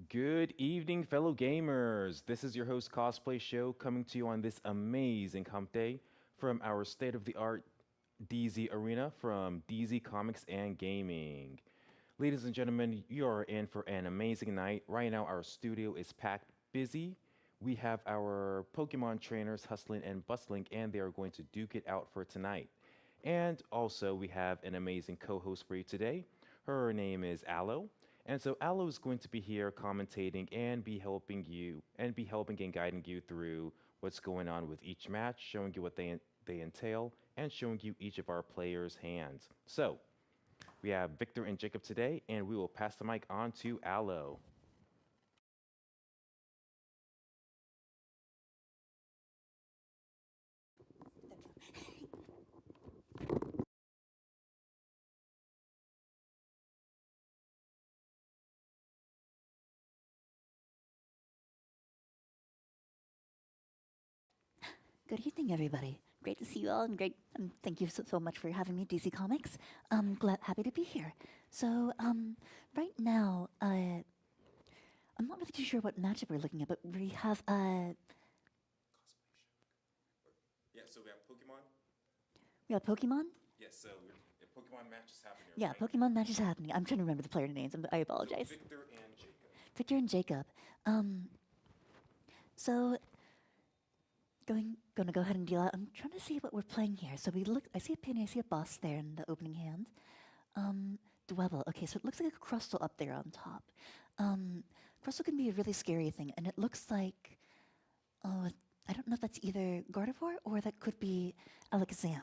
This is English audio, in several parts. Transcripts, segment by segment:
Good evening, fellow gamers. This is your host, Cosplay Show, coming to you on this amazing hump day from our state of the art DZ Arena from DZ Comics and Gaming. Ladies and gentlemen, you are in for an amazing night. Right now, our studio is packed busy. We have our Pokemon trainers hustling and bustling, and they are going to duke it out for tonight. And also, we have an amazing co host for you today. Her name is Aloe. And so Aloe is going to be here commentating and be helping and guiding you through what's going on with each match, showing you what they entail, and showing you each of our players' hands. So we have Victor and Jacob today, and we will pass the mic on to Aloe. Good evening, everybody. Great to see you all, and thank you so much for having me, DC Comics. Happy to be here. So, right now, I'm not really too sure what matchup we're looking at, but we have Yeah, so we have Pokemon. Pokemon. Yes, so a Pokemon match is happening. Yeah, Right? Pokemon match is happening. I'm trying to remember the player names. I apologize. Victor and Jacob. Victor and Jacob. So gonna go ahead and deal out. I'm trying to see what we're playing here. So we look. I see a penny. I see a boss there in the opening hand. Dwebble. Okay, so it looks like a crustal up there on top. Crustal can be a really scary thing, and it looks like, oh, I don't know if that's either Gardevoir or that could be Alakazam.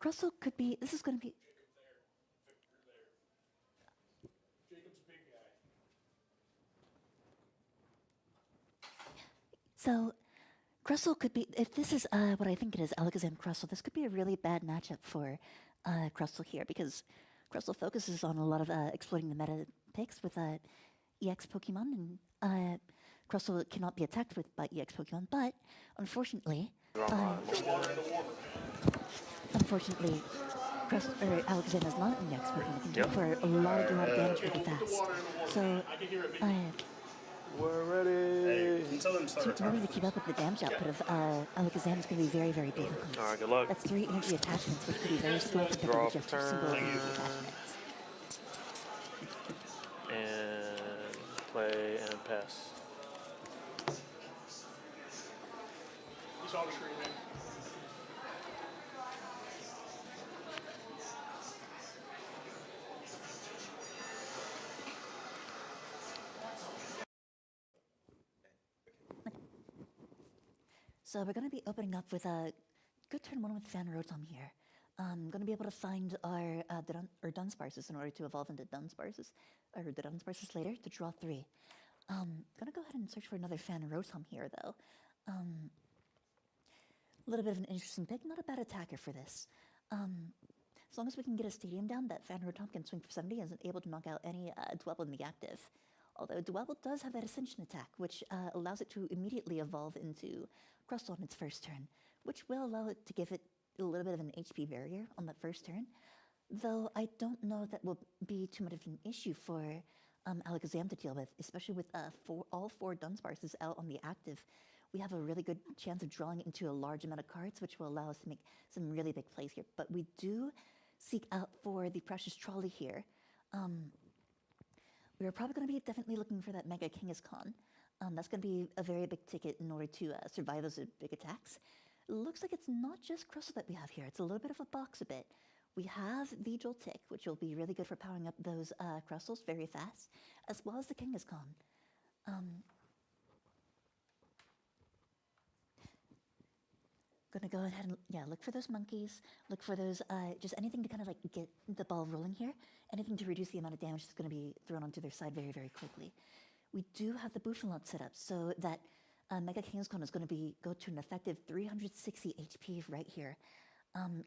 Crustal could be. This is going to be. So, Crustle could be, if this is what I think it is, Alakazam Crustle, this could be a really bad matchup for Crustle here because Crustle focuses on a lot of exploiting the meta picks with EX Pokemon, and Crustle cannot be attacked with by EX Pokemon, but unfortunately, unfortunately, Alakazam is not an EX Pokemon. It can do for a lot of damage really fast. So, We're ready. in order to keep up with the damage output of Alakazam is going to be very, very difficult. All right, good luck. That's 3 energy attachments, which could be very slow compared Draw to just turn. single energy attachments. And play and pass. You saw the screen, man. So we're going to be opening up with a good turn 1 with Fan Rotom here. Going to be able to find our Dunsparces in order to evolve into Dunsparces, or the Dunsparces later to draw 3. Going to go ahead and search for another Fan Rotom here, though. A little bit of an interesting pick, not a bad attacker for this. As long as we can get a stadium down, that Fan Rotom can swing for 70 and is able to knock out any Dwebble in the active. Although Dwebble does have that Ascension attack, which allows it to immediately evolve into Crustle on its first turn, which will allow it to give it a little bit of an HP barrier on that first turn. Though I don't know if that will be too much of an issue for Alakazam to deal with, especially with all 4 Dunsparces out on the active. We have a really good chance of drawing into a large amount of cards, which will allow us to make some really big plays here. But we do seek out for the Precious Trolley here. We're probably going to be definitely looking for that Mega Kangaskhan. That's going to be a very big ticket in order to survive those big attacks. It looks like it's not just Crustle that we have here. It's a little bit of a box a bit. We have the Joltik, which will be really good for powering up those Crustles very fast, as well as the Kangaskhan. Gonna go ahead and look for those monkeys, look for those, just anything to kind of like get the ball rolling here, anything to reduce the amount of damage that's gonna be thrown onto their side very, very quickly. We do have the Bouffalot set up so that Mega Kangaskhan is gonna go to an effective 360 HP right here.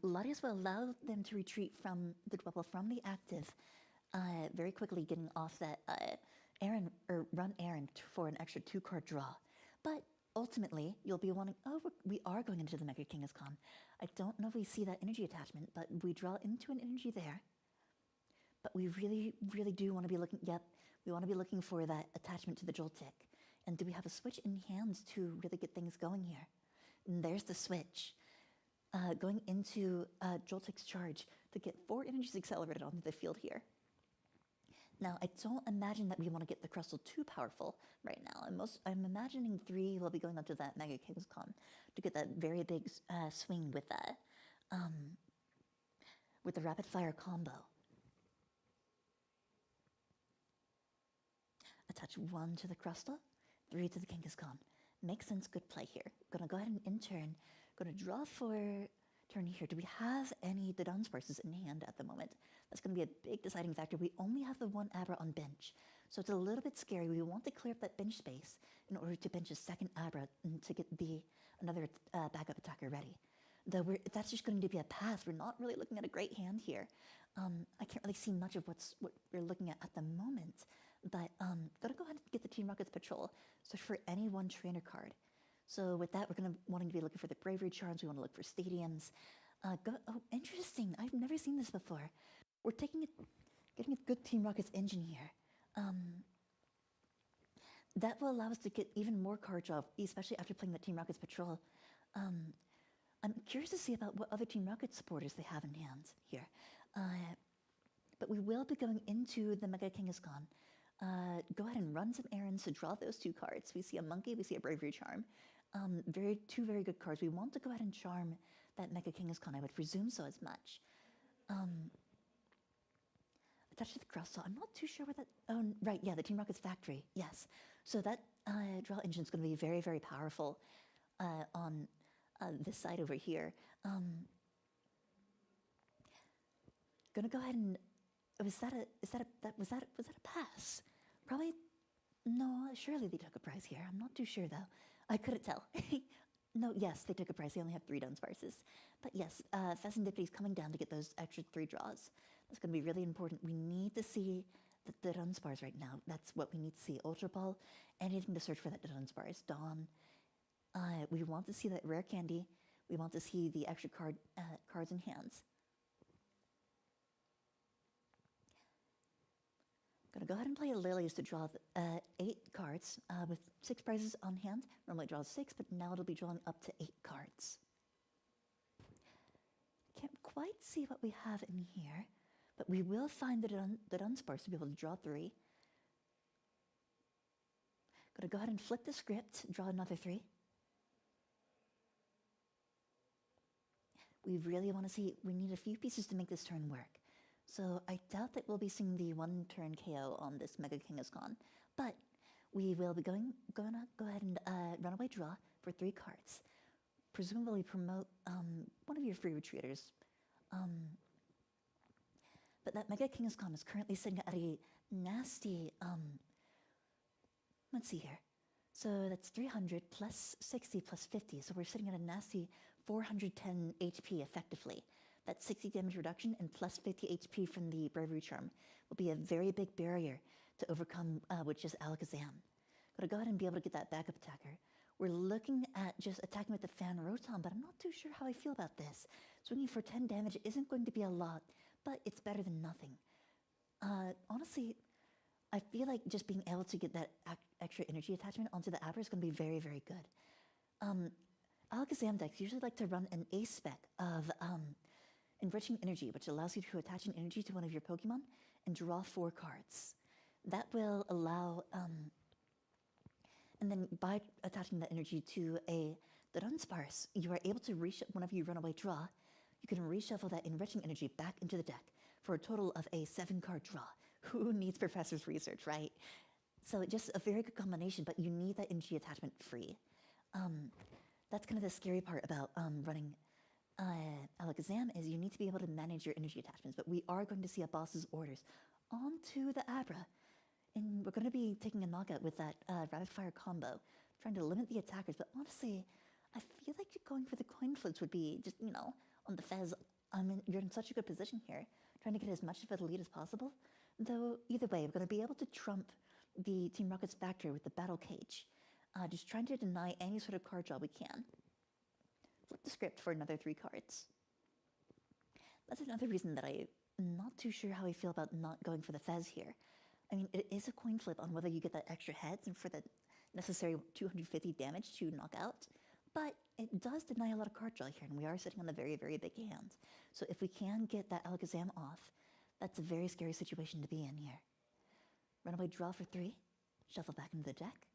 Latias will allow them to retreat from the Dwebble from the active very quickly, getting off that run errand for an extra 2-card draw. But ultimately, you'll be wanting, we are going into the Mega Kangaskhan. I don't know if we see that energy attachment, but we draw into an energy there. But we really, really do want to be looking, yep, we want to be looking for that attachment to the Joltik. And do we have a switch in hand to really get things going here? And there's the switch. Going into Joltik's charge to get 4 energies accelerated onto the field here. Now, I don't imagine that we want to get the Crystal too powerful right now. I'm imagining 3 will be going up to that Mega King's Con to get that very big swing with the rapid fire combo. Attach 1 to the Crystal, 3 to the Kangaskhan. Makes sense, good play here. Gonna go ahead and in-turn. Gonna draw for turn here. Do we have any the Dunsparces in hand at the moment? That's gonna be a big deciding factor. We only have the 1 Abra on bench, so it's a little bit scary. We want to clear up that bench space in order to bench a second Abra and to get another backup attacker ready. Though that's just going to be a pass. We're not really looking at a great hand here. I can't really see much of what we're looking at the moment. But gonna go ahead and get the Team Rocket's Patrol. Search for any 1 trainer card. So with that, we're gonna wanting to be looking for the Bravery Charms. We want to look for Stadiums. Oh, interesting. I've never seen this before. We're getting a good Team Rocket's engine here. That will allow us to get even more card draw, especially after playing the Team Rocket's Patrol. I'm curious to see about what other Team Rocket supporters they have in hand here. But we will be going into the Mega Kangaskhan. Go ahead and run some errands to draw those 2 cards. We see a Monkey, we see a Bravery Charm. Two very good cards. We want to go ahead and charm that Mega Kangaskhan. I would presume so as much. Attached to the Crystal. I'm not too sure where that... Oh, right, yeah, the Team Rocket's factory. Yes. So that draw engine is going to be very, very powerful on this side over here. Gonna go ahead and... Was that a pass? Probably... No, surely they took a prize here. I'm not too sure, though. I couldn't tell. No, yes, they took a prize. They only have 3 Dunsparces. But yes, Fezzendipity's coming down to get those extra 3 draws. That's going to be really important. We need to see the Dunsparce right now. That's what we need to see. Ultra Ball, anything to search for that Dunsparce. Dawn. We want to see that rare candy. We want to see the extra cards in hands. Gonna go ahead and play a Lilies to draw 8 cards with 6 prizes on hand. Normally it draws 6, but now it'll be drawing up to 8 cards. Can't quite see what we have in here, but we will find the Dunsparce to be able to draw 3. Gonna go ahead and flip the script, draw another 3. We really want to see, we need a few pieces to make this turn work. So I doubt that we'll be seeing the 1-turn KO on this Mega Kangaskhan, but we will be gonna go ahead and runaway draw for 3 cards. Presumably promote one of your free retreaters. But that Mega Kangaskhan is currently sitting at a nasty, let's see here. So that's 300 plus 60 plus 50. So we're sitting at a nasty 410 HP effectively. That 60 damage reduction and plus 50 HP from the Bravery Charm will be a very big barrier to overcome with just Alakazam. Gotta go ahead and be able to get that backup attacker. We're looking at just attacking with the Fan Rotom, but I'm not too sure how I feel about this. Swinging for 10 damage isn't going to be a lot, but it's better than nothing. Honestly, I feel like just being able to get that extra energy attachment onto the Abra is going to be very, very good. Alakazam decks usually like to run an ace spec of Enriching Energy, which allows you to attach an energy to one of your Pokemon and draw 4 cards. That will allow, and then by attaching that energy to the Dunsparce, you are able to whenever you run away draw, you can reshuffle that Enriching Energy back into the deck for a total of a 7-card draw. Who needs Professor's Research, right? So just a very good combination, but you need that energy attachment free. That's kind of the scary part about running Alakazam is you need to be able to manage your energy attachments, but we are going to see a boss's orders onto the Abra, and we're going to be taking a knockout with that rapid fire combo, trying to limit the attackers. But honestly, I feel like going for the coin flips would be just, on the Fez. You're in such a good position here, trying to get as much of a lead as possible. Though either way, we're going to be able to trump the Team Rocket's factory with the Battle Cage, just trying to deny any sort of card draw we can. Flip the script for another 3 cards. That's another reason that I not too sure how I feel about not going for the Fez here. I mean, it is a coin flip on whether you get that extra heads and for the necessary 250 damage to knock out, but it does deny a lot of card draw here, and we are sitting on a very, very big hand. So if we can get that Alakazam off, that's a very scary situation to be in here. Runaway draw for 3, shuffle back into the deck.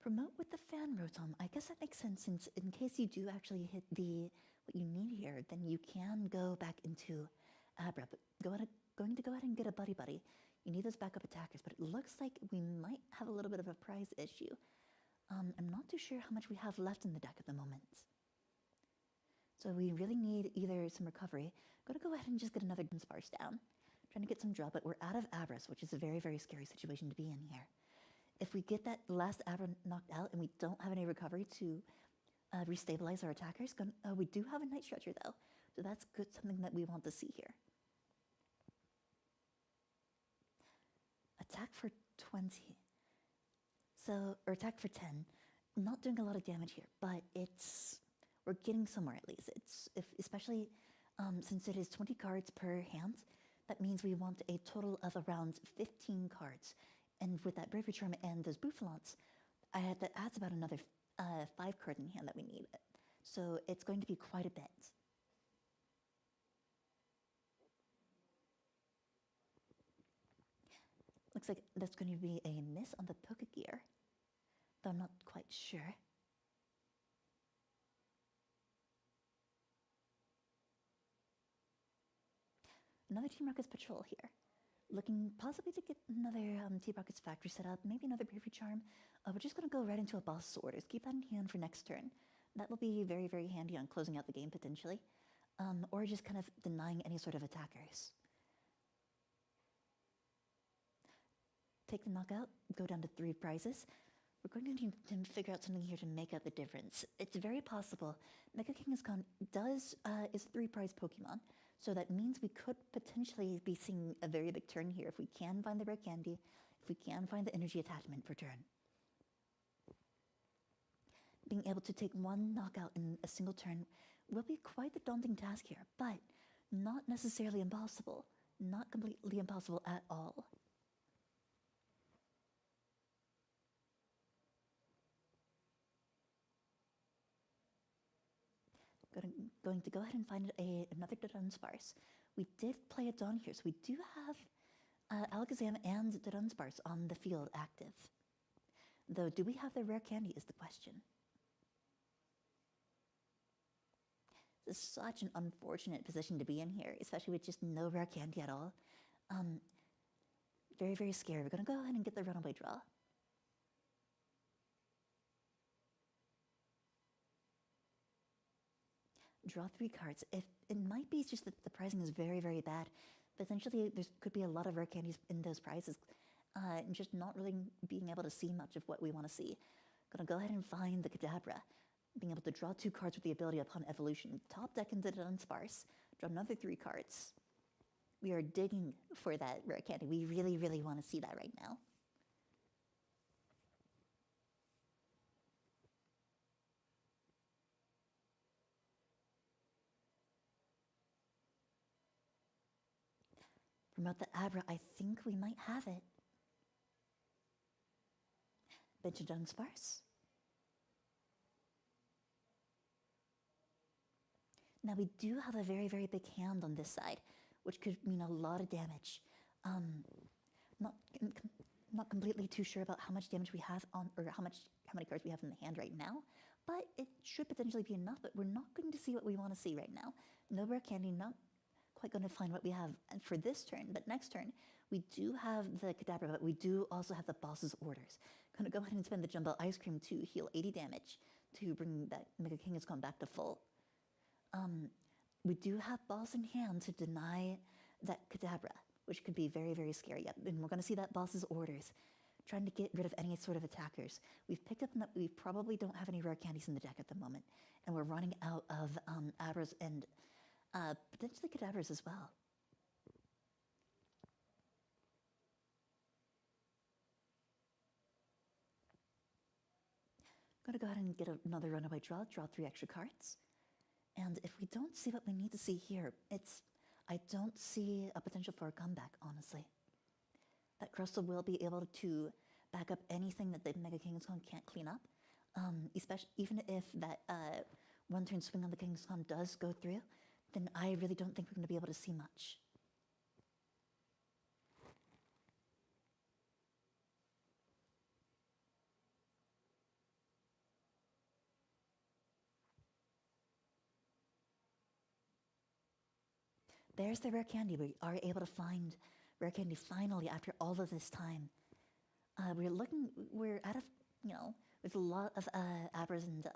Promote with the Fan Rotom. I guess that makes sense, since in case you do actually hit what you need here, then you can go back into Abra. But going to go ahead and get a Buddy Buddy. You need those backup attackers, but it looks like we might have a little bit of a prize issue. I'm not too sure how much we have left in the deck at the moment. So we really need either some recovery. Going to go ahead and just get another Dunsparce down. Trying to get some draw, but we're out of Abras, which is a very, very scary situation to be in here. If we get that last Abra knocked out and we don't have any recovery to restabilize our attackers, we do have a Night Stretcher though, so that's good, something that we want to see here. Attack for 20. Or attack for 10. Not doing a lot of damage here, but we're getting somewhere at least. Especially since it is 20 cards per hand, that means we want a total of around 15 cards. And with that Bravery Charm and those Bouffalants, that adds about another 5 cards in hand that we need. So it's going to be quite a bit. Looks like that's going to be a miss on the Pokegear, though I'm not quite sure. Another Team Rocket's Patrol here. Looking possibly to get another Team Rocket's Factory set up, maybe another Bravery Charm. We're just going to go right into a Boss's Orders. Keep that in hand for next turn. That will be very, very handy on closing out the game potentially. Or just kind of denying any sort of attackers. Take the knockout, go down to 3 prizes. We're going to need to figure out something here to make up the difference. It's very possible Mega Kangaskhan is a 3-prize Pokemon, so that means we could potentially be seeing a very big turn here if we can find the rare candy, if we can find the energy attachment per turn. Being able to take 1 knockout in a single turn will be quite the daunting task here, but not necessarily impossible. Not completely impossible at all. Going to go ahead and find another Dunsparce. We did play a Dawn here, so we do have Alakazam and Dunsparce on the field active. Though, do we have the rare candy is the question. This is such an unfortunate position to be in here, especially with just no rare candy at all. Very, very scary. We're going to go ahead and get the runaway draw. Draw 3 cards. It might be just that the pricing is very, very bad. Potentially, there could be a lot of rare candies in those prizes, and just not really being able to see much of what we want to see. Gonna go ahead and find the Kadabra. Being able to draw 2 cards with the ability upon evolution. Top deck into Dunsparce. Draw another 3 cards. We are digging for that rare candy. We really, really want to see that right now. Promote the Abra. I think we might have it. Bench of Dunsparce. Now we do have a very, very big hand on this side, which could mean a lot of damage. Not completely too sure about how much damage we have on, or how many cards we have in the hand right now, but it should potentially be enough. But we're not going to see what we want to see right now. No rare candy, not quite going to find what we have for this turn, but next turn we do have the Kadabra, but we do also have the Boss's Orders. Going to go ahead and spend the Jumbo Ice Cream to heal 80 damage to bring that Mega Kangaskhan back to full. We do have Boss in hand to deny that Kadabra, which could be very, very scary. Yep. And we're going to see that Boss's Orders, trying to get rid of any sort of attackers. We've picked up that we probably don't have any rare candies in the deck at the moment, and we're running out of Abras and potentially Kadabras as well. going to go ahead and get another runaway draw 3 extra cards. And if we don't see what we need to see here, I don't see a potential for a comeback, honestly. That Crystal will be able to back up anything that the Mega Kingscon can't clean up. Especially even if that one-turn swing on the Kingscon does go through, then I really don't think we're going to be able to see much. There's the rare candy. We are able to find rare candy finally after all of this time. We're out of, there's a lot of Abras, and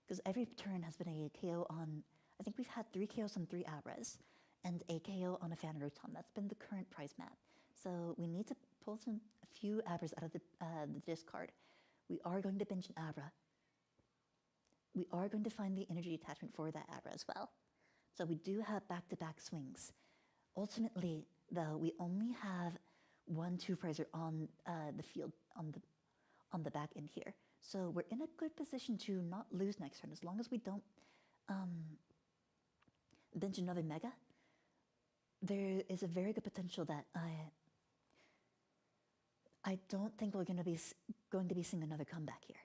because every turn has been a KO on, I think we've had 3 KOs on 3 Abras and a KO on a Phanroton. That's been the current prize map. So we need to pull a few Abras out of the discard. We are going to bench an Abra. We are going to find the energy attachment for that Abra as well. So we do have back-to-back swings. Ultimately, though, we only have 1/2 prizer on the field on the back end here. So we're in a good position to not lose next turn as long as we don't bench another Mega. There is a very good potential that I don't think we're going to be seeing another comeback here.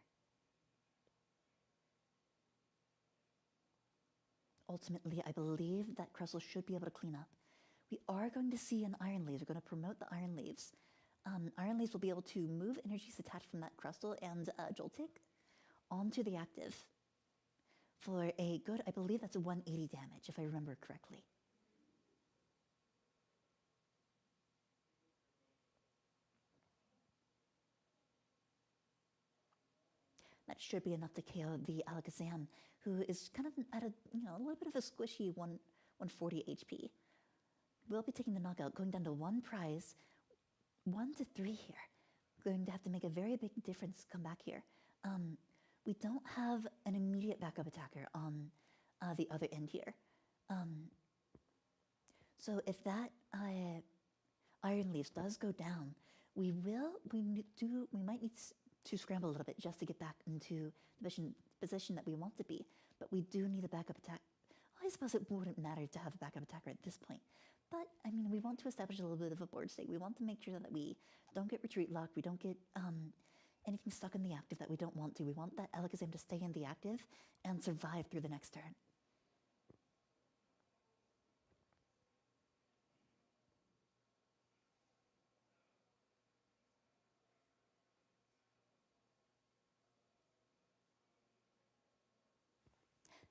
Ultimately, I believe that Crustle should be able to clean up. We are going to see an Iron Leaves. We're going to promote the Iron Leaves. Iron Leaves will be able to move energies attached from that Crustle and Joltik onto the active for a good, I believe that's a 180 damage, if I remember correctly. That should be enough to KO the Alakazam, who is kind of at a little bit of a squishy 140 HP. We'll be taking the knockout, going down to 1 prize, 1 to 3 here. Going to have to make a very big difference to come back here. We don't have an immediate backup attacker on the other end here. So if that Iron Leaves does go down, we might need to scramble a little bit just to get back into the position that we want to be. But we do need a backup attack. I suppose it wouldn't matter to have a backup attacker at this point. But, I mean, we want to establish a little bit of a board state. We want to make sure that we don't get retreat locked. We don't get anything stuck in the active that we don't want to. We want that Alakazam to stay in the active and survive through the next turn.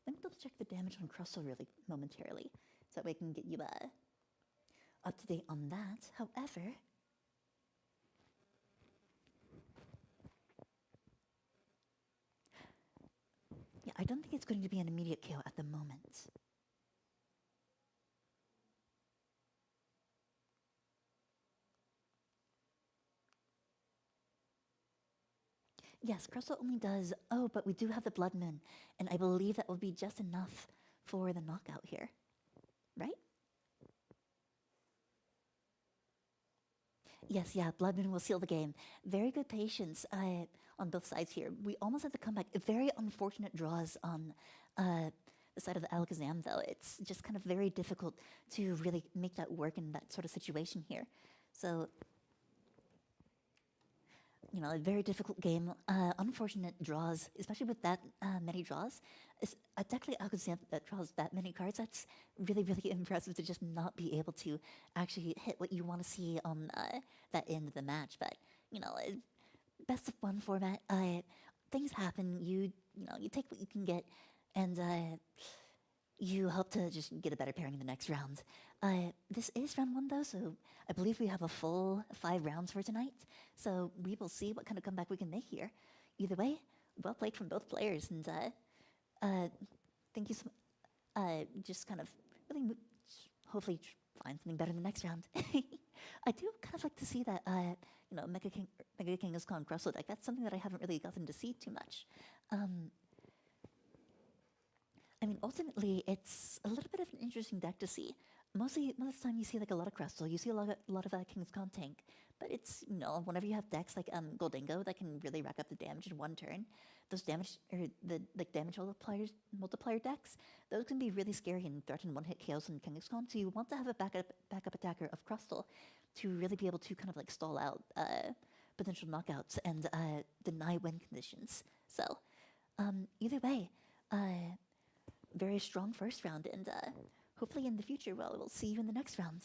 Let me double check the damage on Crustle really momentarily, so that we can get you up to date on that. However, yeah, I don't think it's going to be an immediate KO at the moment. Yes, Crustle only does, but we do have the Blood Moon, and I believe that will be just enough for the knockout here, right? Yes, yeah, Blood Moon will seal the game. Very good patience on both sides here. We almost had to come back. Very unfortunate draws on the side of the Alakazam, though. It's just kind of very difficult to really make that work in that sort of situation here. So, a very difficult game. Unfortunate draws, especially with that many draws. A deck like Alakazam that draws that many cards, that's really, really impressive to just not be able to actually hit what you want to see on that end of the match. But, best of 1 format, things happen. You take what you can get, and you hope to just get a better pairing in the next round. This is round 1, though, so I believe we have a full 5 rounds for tonight. So we will see what kind of comeback we can make here. Either way, well played from both players, and thank you so much. Just kind of really hopefully find something better in the next round. I do kind of like to see that, Mega Kingscon Crustle deck. That's something that I haven't really gotten to see too much. I mean, ultimately, it's a little bit of an interesting deck to see. Mostly, most of the time you see like a lot of Crystal, you see a lot of King's Con tank, but it's, whenever you have decks like Goldingo that can really rack up the damage in one turn, those damage, or the like damage multiplier decks, those can be really scary and threaten one-hit KOs in King's Con, so you want to have a backup attacker of Crystal to really be able to kind of like stall out potential knockouts and deny win conditions. So, either way, very strong first round, and hopefully in the future, well, we'll see you in the next round.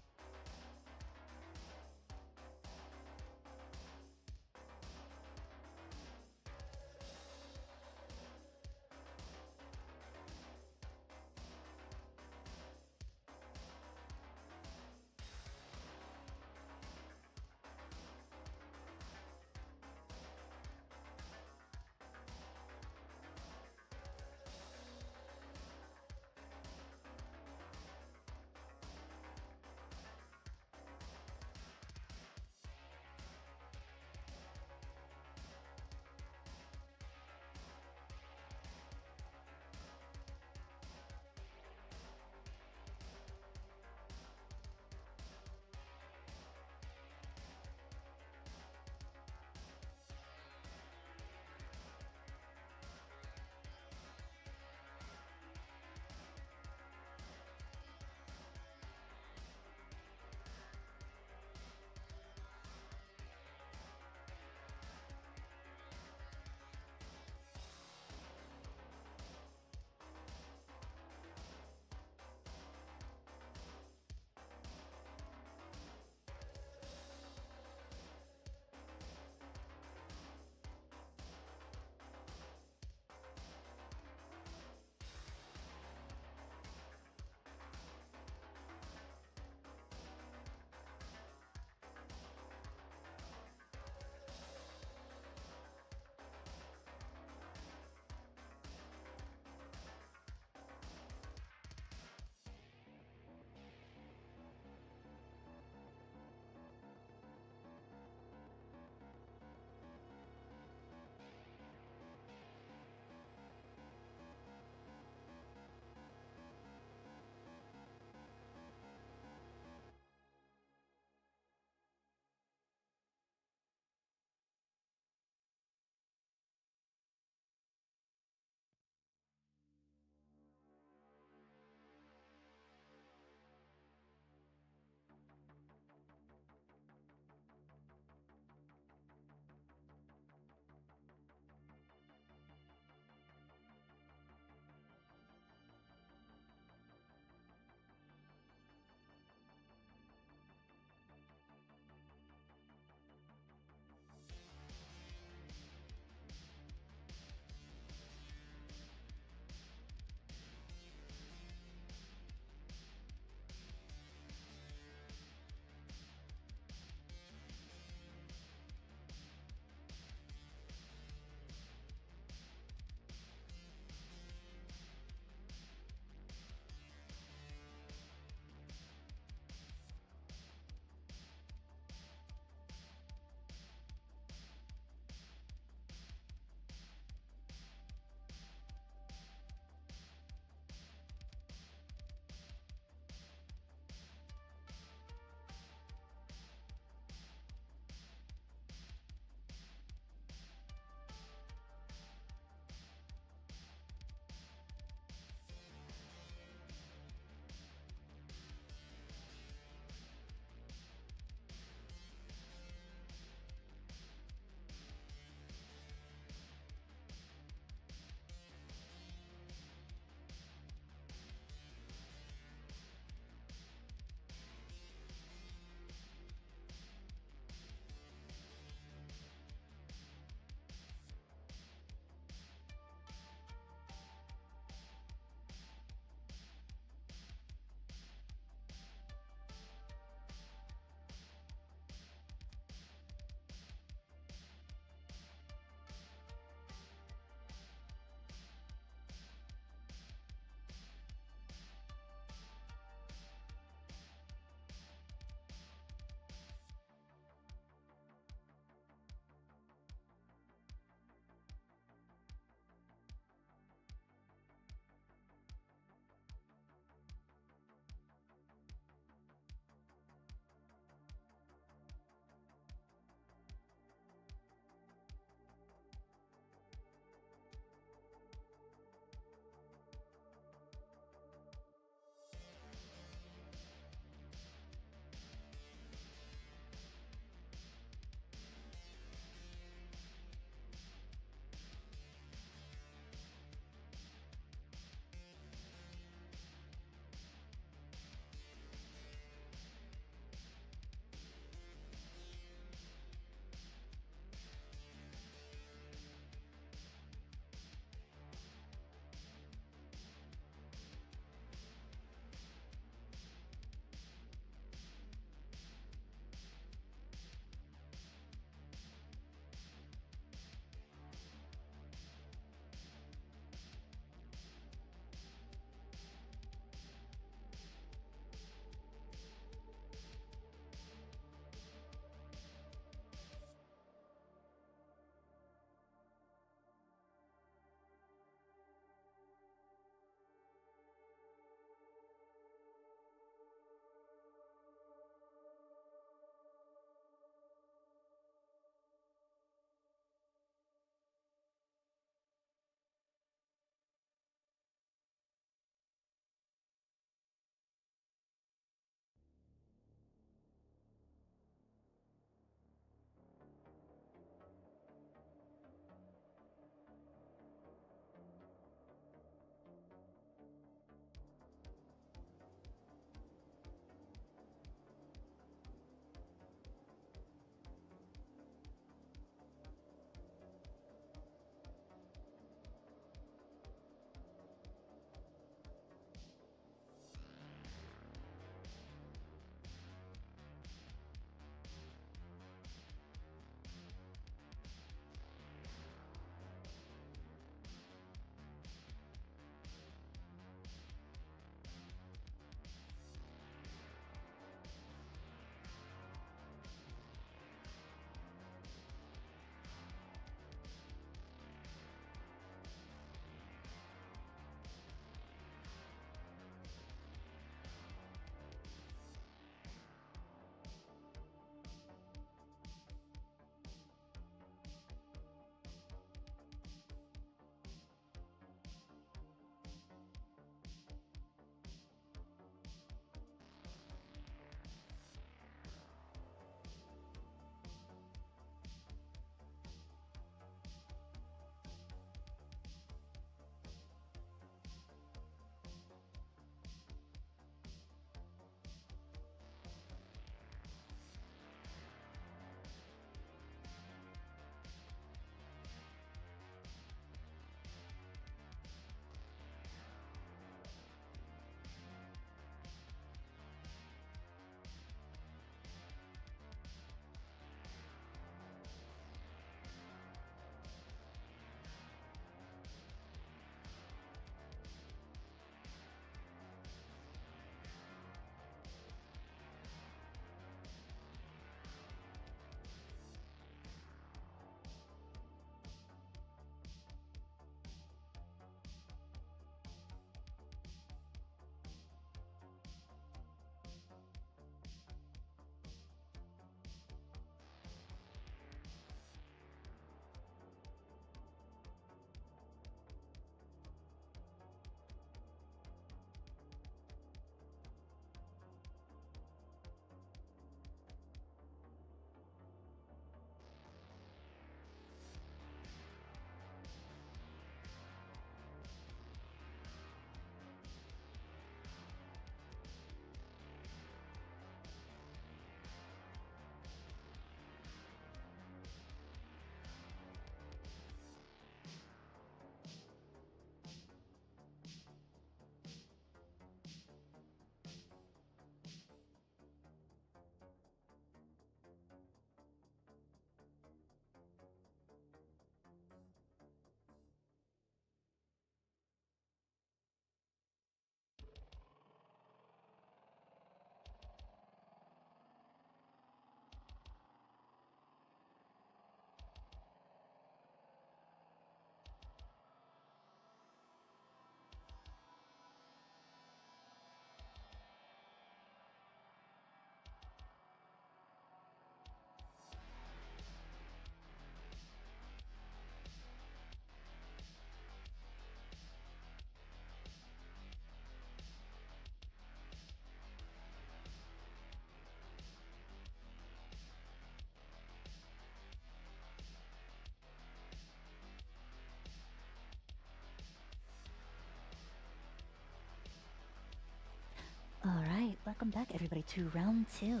welcome back everybody to round 2.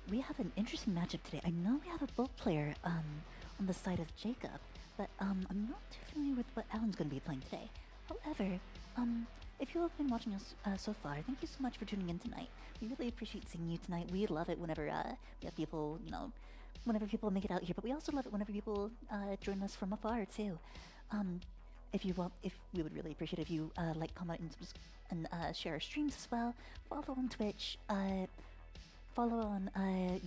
We have an interesting matchup today. I know we have a Bolt player on the side of Jacob, but I'm not too familiar with what Alan's going to be playing today. However, if you have been watching us so far, thank you so much for tuning in tonight. We really appreciate seeing you tonight. We love it whenever we have people, whenever people make it out here, but we also love it whenever people join us from afar too. If we would really appreciate if you like, comment, and share our streams as well. Follow on Twitch, follow on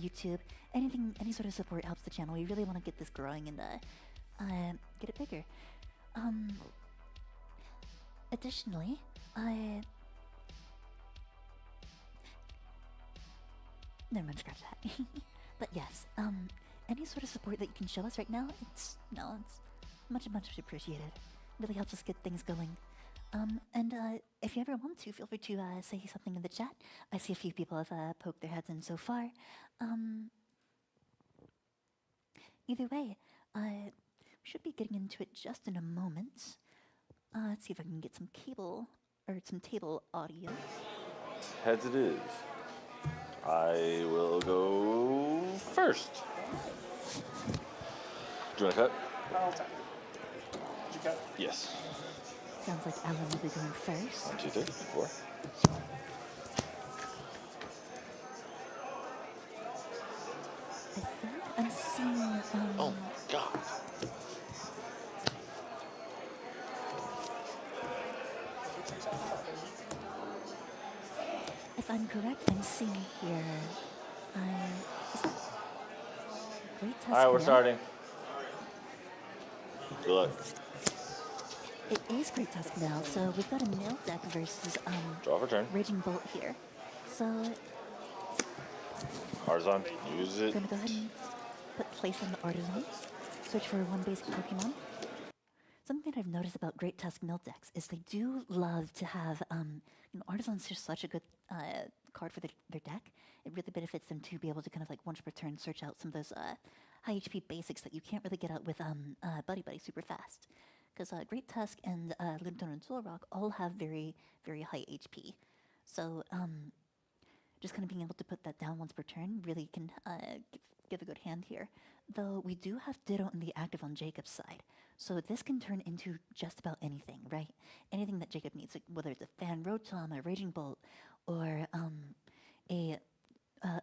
YouTube. Any sort of support helps the channel. We really want to get this growing and get it bigger. Additionally, never mind, scratch that. But yes, any sort of support that you can show us right now, it's much appreciated. Really helps us get things going. And if you ever want to, feel free to say something in the chat. I see a few people have poked their heads in so far. Either way, we should be getting into it just in a moment. Let's see if I can get some table audio. Heads it is. I will go first. Do you want to cut? I'll tap. Did you cut? Yes. Sounds like Alan will be going first. 1, 2, 3, 4. I think I'm seeing. Oh God. If I'm correct, I'm seeing here. Is that Great Tusk All right, we're Mill? starting. Good luck. It is Great Tusk Mill, so we've got a Mill deck versus Draw for turn. Raging Bolt here. So Artisan. Use it. gonna go ahead and put place on the Artisan. Search for one basic Pokemon. Something that I've noticed about Great Tusk Mill decks is they do love to have, Artisan's just such a good card for their deck. It really benefits them to be able to kind of like once per turn search out some of those high HP basics that you can't really get out with Buddy super fast. Because Great Tusk and Lunatone and Solrock all have very, very high HP. So just kind of being able to put that down once per turn really can give a good hand here. Though we do have Ditto in the active on Jacob's side. So this can turn into just about anything, right? Anything that Jacob needs, like whether it's a Fan Rotom, a Raging Bolt, or a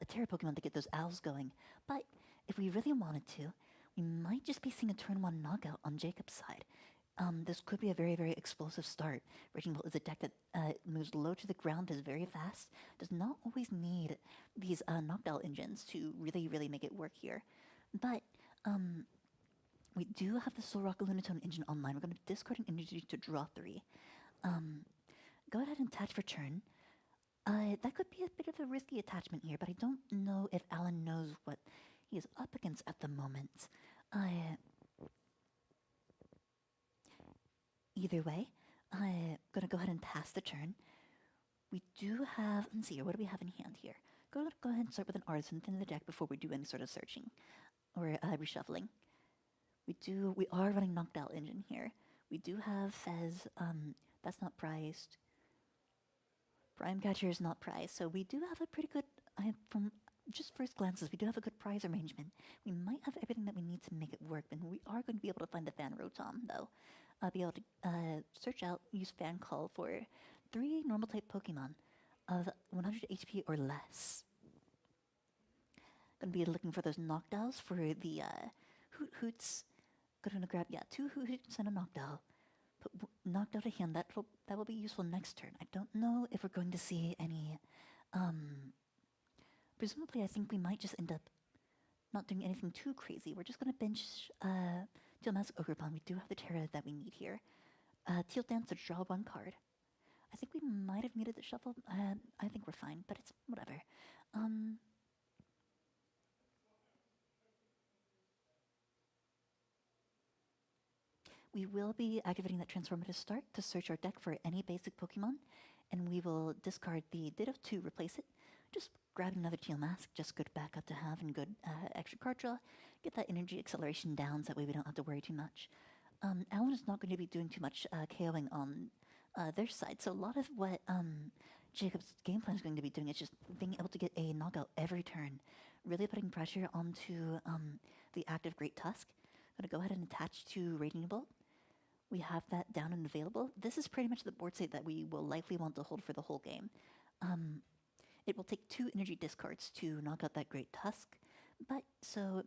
Terra Pokemon to get those owls going. But if we really wanted to, we might just be seeing a turn 1 knockout on Jacob's side. This could be a very, very explosive start. Raging Bolt is a deck that moves low to the ground, is very fast, does not always need these knockdown engines to really, really make it work here. But we do have the Solrock Lunatone engine online. We're going to discard an energy to draw 3. Go ahead and attach for turn. That could be a bit of a risky attachment here, but I don't know if Alan knows what he is up against at the moment. Either way, I'm going to go ahead and pass the turn. We do have, let's see here, what do we have in hand here? Go ahead and start with an Artisan in the deck before we do any sort of searching or reshuffling. We are running Knockdown Engine here. We do have Fez, that's not priced. Prime Catcher is not priced, so we do have a pretty good, from just first glances, we do have a good prize arrangement. We might have everything that we need to make it work, and we are going to be able to find the Fan Rotom, though. Be able to search out, use Fan Call for 3 normal type Pokemon of 100 HP or less. Gonna be looking for those knockdowns for the Hoots. Gonna grab 2 Hoots and a knockdown. Put knockdown to hand. That will be useful next turn. I don't know if we're going to see any. Presumably, I think we might just end up not doing anything too crazy. We're just gonna bench Teal Mask Ogerpon. We do have the Terra that we need here. Teal Dance to draw 1 card. I think we might have needed the shuffle. I think we're fine, but it's whatever. We will be activating that transformative start to search our deck for any basic Pokemon, and we will discard the Ditto to replace it. Just grab another Teal Mask, just good backup to have and good extra card draw. Get that energy acceleration down so that way we don't have to worry too much. Alan is not going to be doing too much KOing on their side, so a lot of what Jacob's game plan is going to be doing is just being able to get a knockout every turn, really putting pressure onto the active Great Tusk. I'm going to go ahead and attach to Raging Bolt. We have that down and available. This is pretty much the board state that we will likely want to hold for the whole game. It will take 2 energy discards to knock out that Great Tusk, but so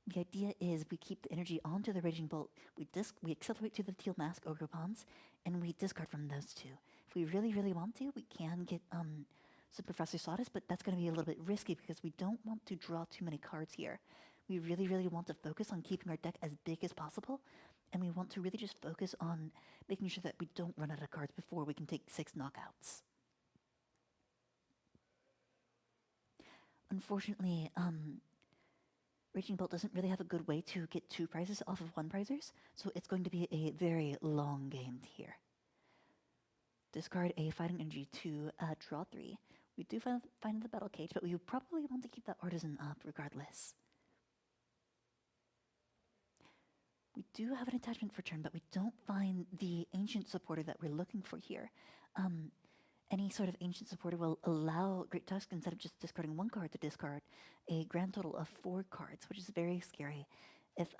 the idea is we keep the energy onto the Raging Bolt, we accelerate to the Teal Mask Ogre Pawns, and we discard from those 2. If we really, really want to, we can get some Professor Sawdust, but that's going to be a little bit risky because we don't want to draw too many cards here. We really, really want to focus on keeping our deck as big as possible, and we want to really just focus on making sure that we don't run out of cards before we can take 6 knockouts. Unfortunately, Raging Bolt doesn't really have a good way to get 2 prizes off of 1 prizers, so it's going to be a very long game here. Discard a Fighting Energy to draw 3. We do find the Battle Cage, but we would probably want to keep that Artisan up regardless. We do have an attachment for turn, but we don't find the Ancient Supporter that we're looking for here. Any sort of Ancient Supporter will allow Great Tusk, instead of just discarding 1 card, to discard a grand total of 4 cards, which is very scary if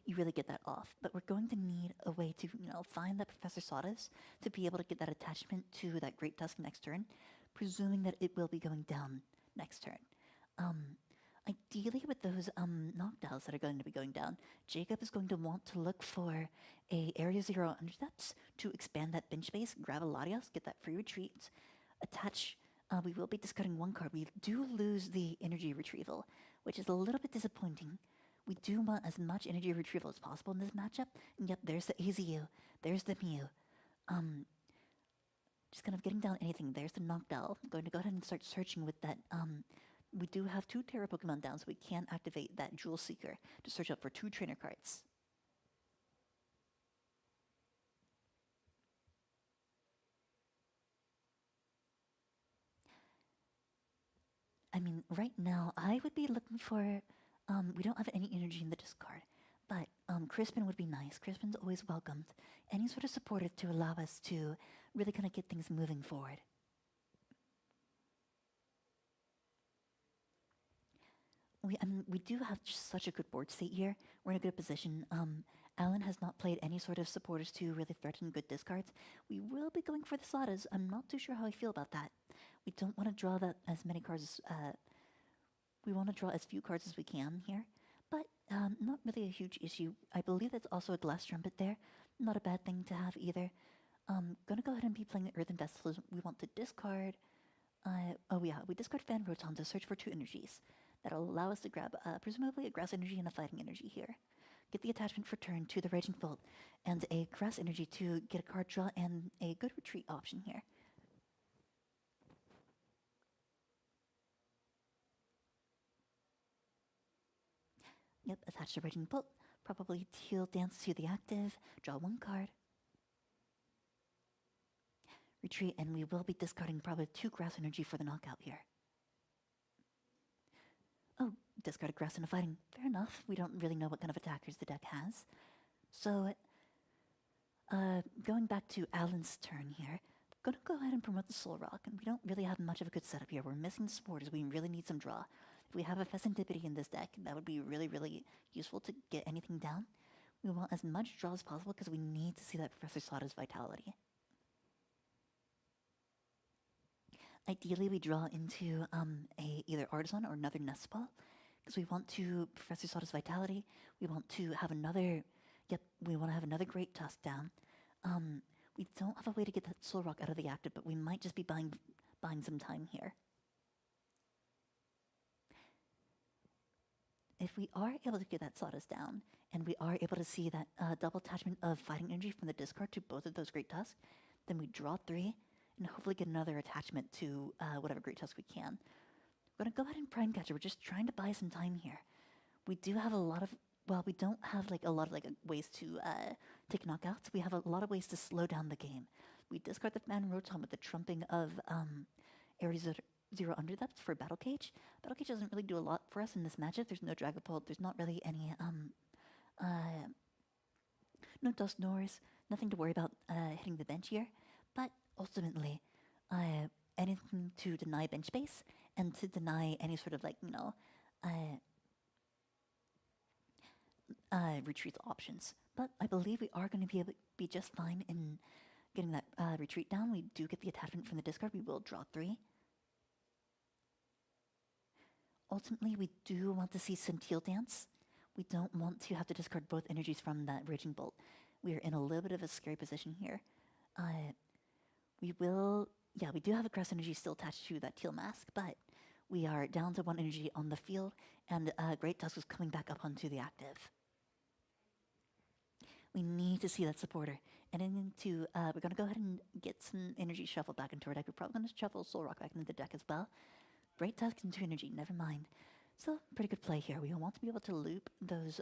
you really get that off. But we're going to need a way to, find that Professor Sawdust to be able to get that attachment to that Great Tusk next turn, presuming that it will be going down next turn. Ideally, with those knockdowns that are going to be going down, Jacob is going to want to look for a Area 0 Understeps to expand that bench space, grab a Latios, get that free retreat, attach. We will be discarding 1 card. We do lose the energy retrieval, which is a little bit disappointing. We do want as much energy retrieval as possible in this matchup. And yep, there's the AZU. There's the Mew. Just kind of getting down anything. There's the knockdown. I'm going to go ahead and start searching with that. We do have 2 Terra Pokemon down, so we can activate that Jewel Seeker to search up for 2 trainer cards. I mean, right now, I would be looking for... we don't have any energy in the discard, but Crispin would be nice. Crispin's always welcomed. Any sort of supportive to allow us to really kind of get things moving forward. We do have just such a good board state here. We're in a good position. Alan has not played any sort of supporters to really threaten good discards. We will be going for the Sladas. I'm not too sure how I feel about that. We don't want to draw that as many cards as... we want to draw as few cards as we can here. But not really a huge issue. I believe that's also a Glass Trumpet there. Not a bad thing to have either. Gonna go ahead and be playing the Earthen Vessels. We want to discard... we discard Fan Roton to search for 2 energies. That'll allow us to grab presumably a Grass Energy and a Fighting Energy here. Get the attachment for turn to the Raging Bolt, and a Grass Energy to get a card draw and a good retreat option here. Yep, attach the Raging Bolt. Probably Teal Dance to the active. Draw 1 card. Retreat, and we will be discarding probably 2 Grass Energy for the knockout here. Oh, discarded Grass and a Fighting. Fair enough. We don't really know what kind of attackers the deck has. So, going back to Alan's turn here, I'm going to go ahead and promote the Soul Rock, and we don't really have much of a good setup here. We're missing supporters. We really need some draw. If we have a Fessendipity in this deck, that would be really, really useful to get anything down. We want as much draw as possible because we need to see that Professor Slaughter's Vitality. Ideally, we draw into either Artisan or another Nest Ball, because we want to Professor Slaughter's Vitality. We want to have another, we want to have another Great Tusk down. We don't have a way to get that Soul Rock out of the active, but we might just be buying some time here. If we are able to get that Sawdust down, and we are able to see that double attachment of Fighting Energy from the discard to both of those Great Tusks, then we draw 3, and hopefully get another attachment to whatever Great Tusk we can. We're going to go ahead and Prime Catcher. We're just trying to buy some time here. We do have a lot of... Well, we don't have a lot of ways to take knockouts. We have a lot of ways to slow down the game. We discard the Fan Rotom with the trumping of Area 0 Underdepth for Battle Cage. Battle Cage doesn't really do a lot for us in this matchup. There's no Dragapult. There's not really any... no Dusknoirs. Nothing to worry about hitting the bench here. But ultimately, anything to deny bench space and to deny any sort of like, retreat options. But I believe we are going to be able to be just fine in getting that retreat down. We do get the attachment from the discard. We will draw 3. Ultimately, we do want to see some teal dance. We don't want to have to discard both energies from that Raging Bolt. We are in a little bit of a scary position here. We do have a grass energy still attached to that teal mask, but we are down to 1 energy on the field, and Great Tusk is coming back up onto the active. We need to see that supporter. And we're going to go ahead and get some energy shuffled back into our deck. We're probably going to shuffle Soul Rock back into the deck as well. Great Tusk into energy, never mind. So, pretty good play here. We want to be able to loop those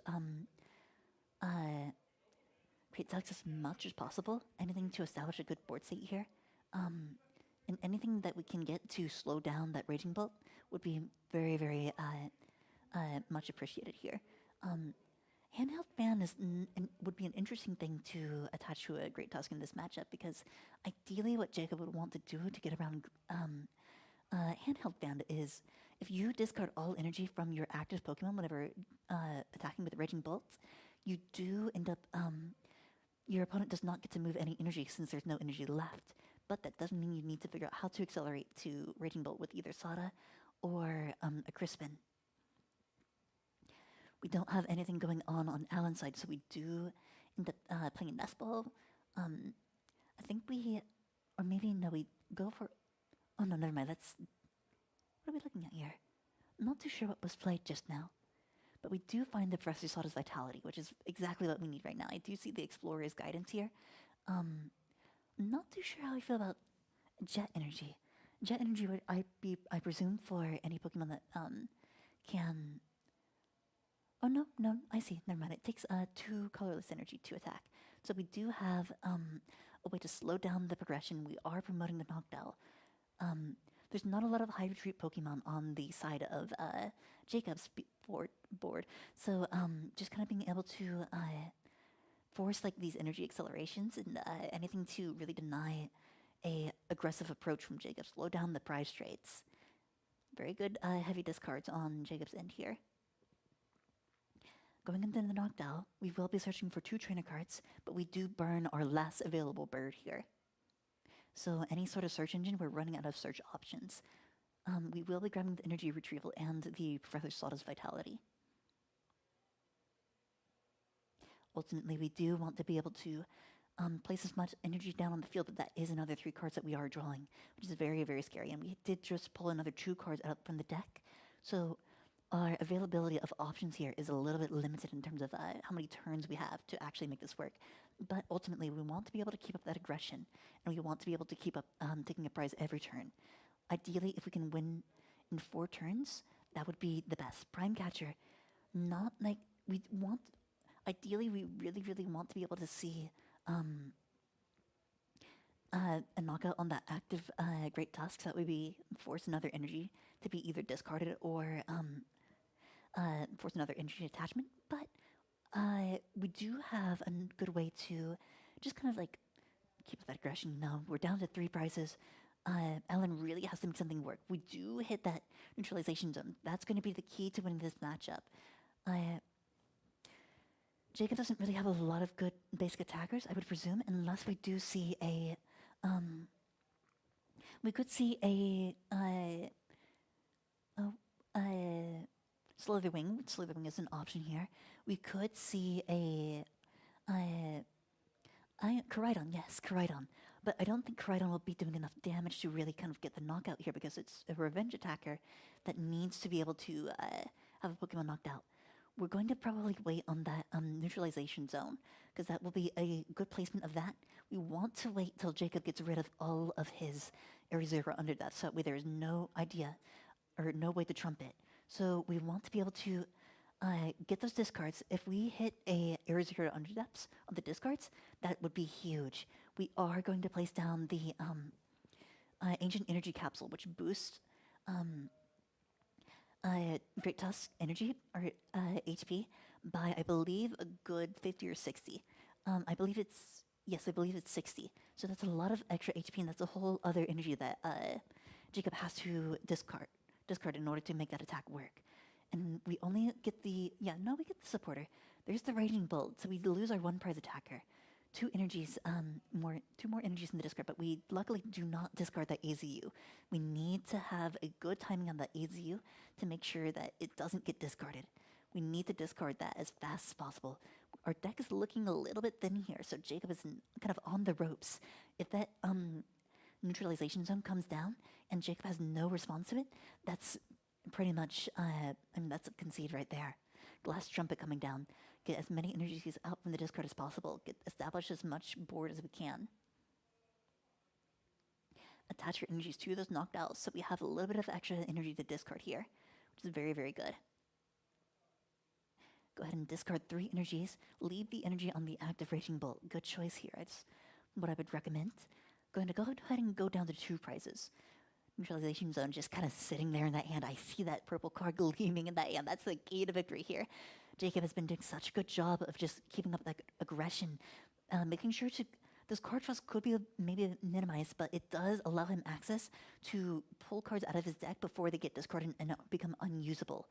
Great Tusk as much as possible. Anything to establish a good board state here. And anything that we can get to slow down that Raging Bolt would be very, very much appreciated here. Handheld Fan would be an interesting thing to attach to a Great Tusk in this matchup, because ideally what Jacob would want to do to get around Handheld Fan is if you discard all energy from your active Pokemon whenever attacking with Raging Bolts, you do end up, your opponent does not get to move any energy since there's no energy left. But that doesn't mean you need to figure out how to accelerate to Raging Bolt with either Sada or a Crispin. We don't have anything going on Alan's side, so we do end up playing a Nest Ball. I think we go for... Oh no, never mind, what are we looking at here? I'm not too sure what was played just now. But we do find the Professor Sada's Vitality, which is exactly what we need right now. I do see the Explorer's Guidance here. I'm not too sure how I feel about Jet Energy. Jet Energy would I presume for any Pokemon that can... Oh no, I see. Never mind. It takes 2 colorless energy to attack. So we do have a way to slow down the progression. We are promoting the Noctowl. There's not a lot of high retreat Pokemon on the side of Jacob's board. So just kind of being able to force like these energy accelerations and anything to really deny a aggressive approach from Jacob. Slow down the prize traits. Very good heavy discards on Jacob's end here. Going into the Noctowl, we will be searching for 2 trainer cards, but we do burn our last available bird here. So any sort of search engine, we're running out of search options. We will be grabbing the energy retrieval and the Professor Sada's Vitality. Ultimately, we do want to be able to place as much energy down on the field, but that is another 3 cards that we are drawing, which is very, very scary. And we did just pull another 2 cards out from the deck. So our availability of options here is a little bit limited in terms of how many turns we have to actually make this work. But ultimately, we want to be able to keep up that aggression, and we want to be able to keep up taking a prize every turn. Ideally, if we can win in 4 turns, that would be the best. Prime Catcher, not like we want... Ideally, we really, really want to be able to see a knockout on that active Great Tusk, so that we force another energy to be either discarded or force another energy attachment. But we do have a good way to just kind of like keep that aggression. No, we're down to 3 prizes. Alan really has to make something work. We do hit that neutralization zone. That's going to be the key to winning this matchup. Jacob doesn't really have a lot of good basic attackers, I would presume, unless we do see a... we could see a... Slitherwing. Slitherwing is an option here. We could see a... Koraidon, yes, Koraidon. But I don't think Koraidon will be doing enough damage to really kind of get the knockout here, because it's a revenge attacker that needs to be able to have a Pokemon knocked out. We're going to probably wait on that neutralization zone, because that will be a good placement of that. We want to wait till Jacob gets rid of all of his Arizero under that, so that way there is no idea or no way to trump it. So we want to be able to get those discards. If we hit a Arizero under depths on the discards, that would be huge. We are going to place down the Ancient Energy Capsule, which boosts Great Tusk energy or HP by, I believe, a good 50 or 60. I believe it's Yes, I believe it's 60. So that's a lot of extra HP, and that's a whole other energy that Jacob has to discard in order to make that attack work. And we only get the we get the supporter. There's the Raging Bolt, so we lose our one prize attacker. Two more energies in the discard, but we luckily do not discard that AZU. We need to have a good timing on that AZU to make sure that it doesn't get discarded. We need to discard that as fast as possible. Our deck is looking a little bit thin here, so Jacob is kind of on the ropes. If that neutralization zone comes down and Jacob has no response to it, that's pretty much, that's a concede right there. Glass Trumpet coming down. Get as many energies out from the discard as possible. Establish as much board as we can. Attach your energies to those knocked out, so we have a little bit of extra energy to discard here, which is very, very good. Go ahead and discard 3 energies. Leave the energy on the active Raging Bolt. Good choice here. That's what I would recommend. Go ahead and go down to 2 prizes. Neutralization zone just kind of sitting there in that hand. I see that purple card gleaming in that hand. That's the key to victory here. Jacob has been doing such a good job of just keeping up that aggression, making sure this card draws could be maybe minimized, but it does allow him access to pull cards out of his deck before they get discarded and become unusable.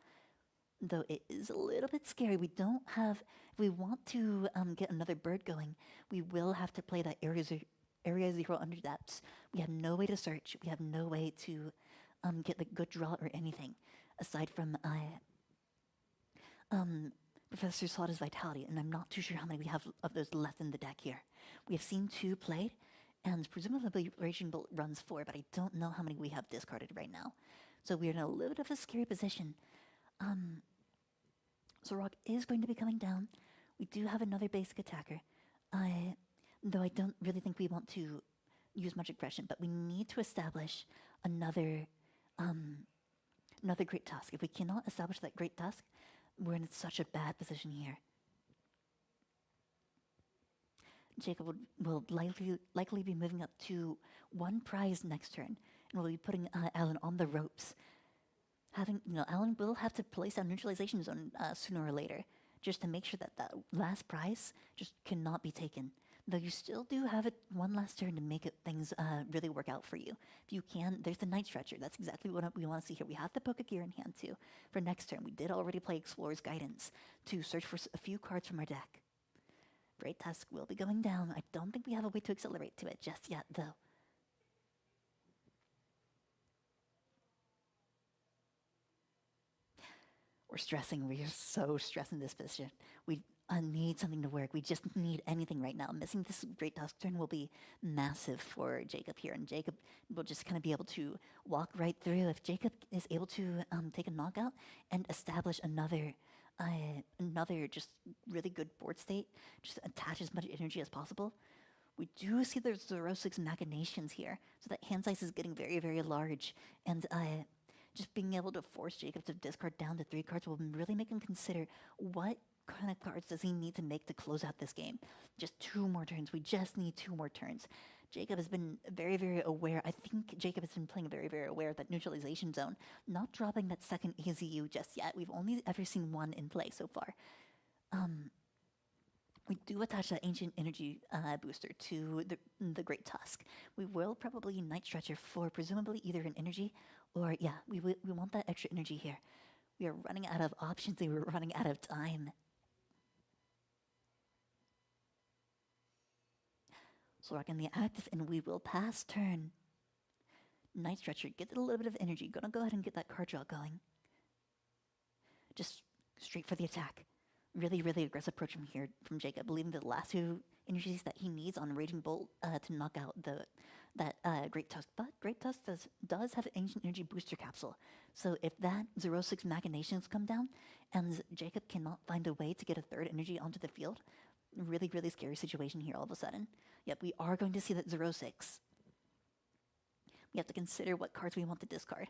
Though it is a little bit scary. We don't have, if we want to get another bird going, we will have to play that Area 0 under depths. We have no way to search. We have no way to get the good draw or anything, aside from Professor Slaughter's Vitality, and I'm not too sure how many we have of those left in the deck here. We have seen 2 played, and presumably Raging Bolt runs 4, but I don't know how many we have discarded right now. So we're in a little bit of a scary position. So Rock is going to be coming down. We do have another basic attacker, though I don't really think we want to use much aggression, but we need to establish another Great Tusk. If we cannot establish that Great Tusk, we're in such a bad position here. Jacob will likely be moving up to 1 prize next turn, and we'll be putting Alan on the ropes. Alan will have to place down neutralization zone sooner or later, just to make sure that that last prize just cannot be taken. Though you still do have it one last turn to make things really work out for you. If you can, there's the Night Stretcher. That's exactly what we want to see here. We have the Poké Gear in hand too for next turn. We did already play Explorer's Guidance to search for a few cards from our deck. Great Tusk will be going down. I don't think we have a way to accelerate to it just yet, though. We're stressing. We are so stressed in this position. We need something to work. We just need anything right now. Missing this Great Tusk turn will be massive for Jacob here, and Jacob will just kind of be able to walk right through. If Jacob is able to take a knockout and establish another just really good board state, just attach as much energy as possible. We do see there's 0-6 machinations here, so that hand size is getting very, very large, and just being able to force Jacob to discard down to 3 cards will really make him consider what kind of cards does he need to make to close out this game. Just 2 more turns. We just need 2 more turns. Jacob has been very, very aware. I think Jacob has been playing very, very aware of that neutralization zone, not dropping that second AZU just yet. We've only ever seen 1 in play so far. We do attach that Ancient Energy booster to the Great Tusk. We will probably Night Stretcher for presumably either an energy or, we want that extra energy here. We are running out of options and we're running out of time. So Rock in the active, and we will pass turn. Night Stretcher, get a little bit of energy. Gonna go ahead and get that card draw going. Just straight for the attack. Really, really aggressive approach from here from Jacob, believing the last 2 energies that he needs on Raging Bolt to knock out that Great Tusk. But Great Tusk does have an Ancient Energy booster capsule. So if that 0-6 machinations come down and Jacob cannot find a way to get a 3rd energy onto the field, really, really scary situation here all of a sudden. Yep, we are going to see that 0-6. We have to consider what cards we want to discard.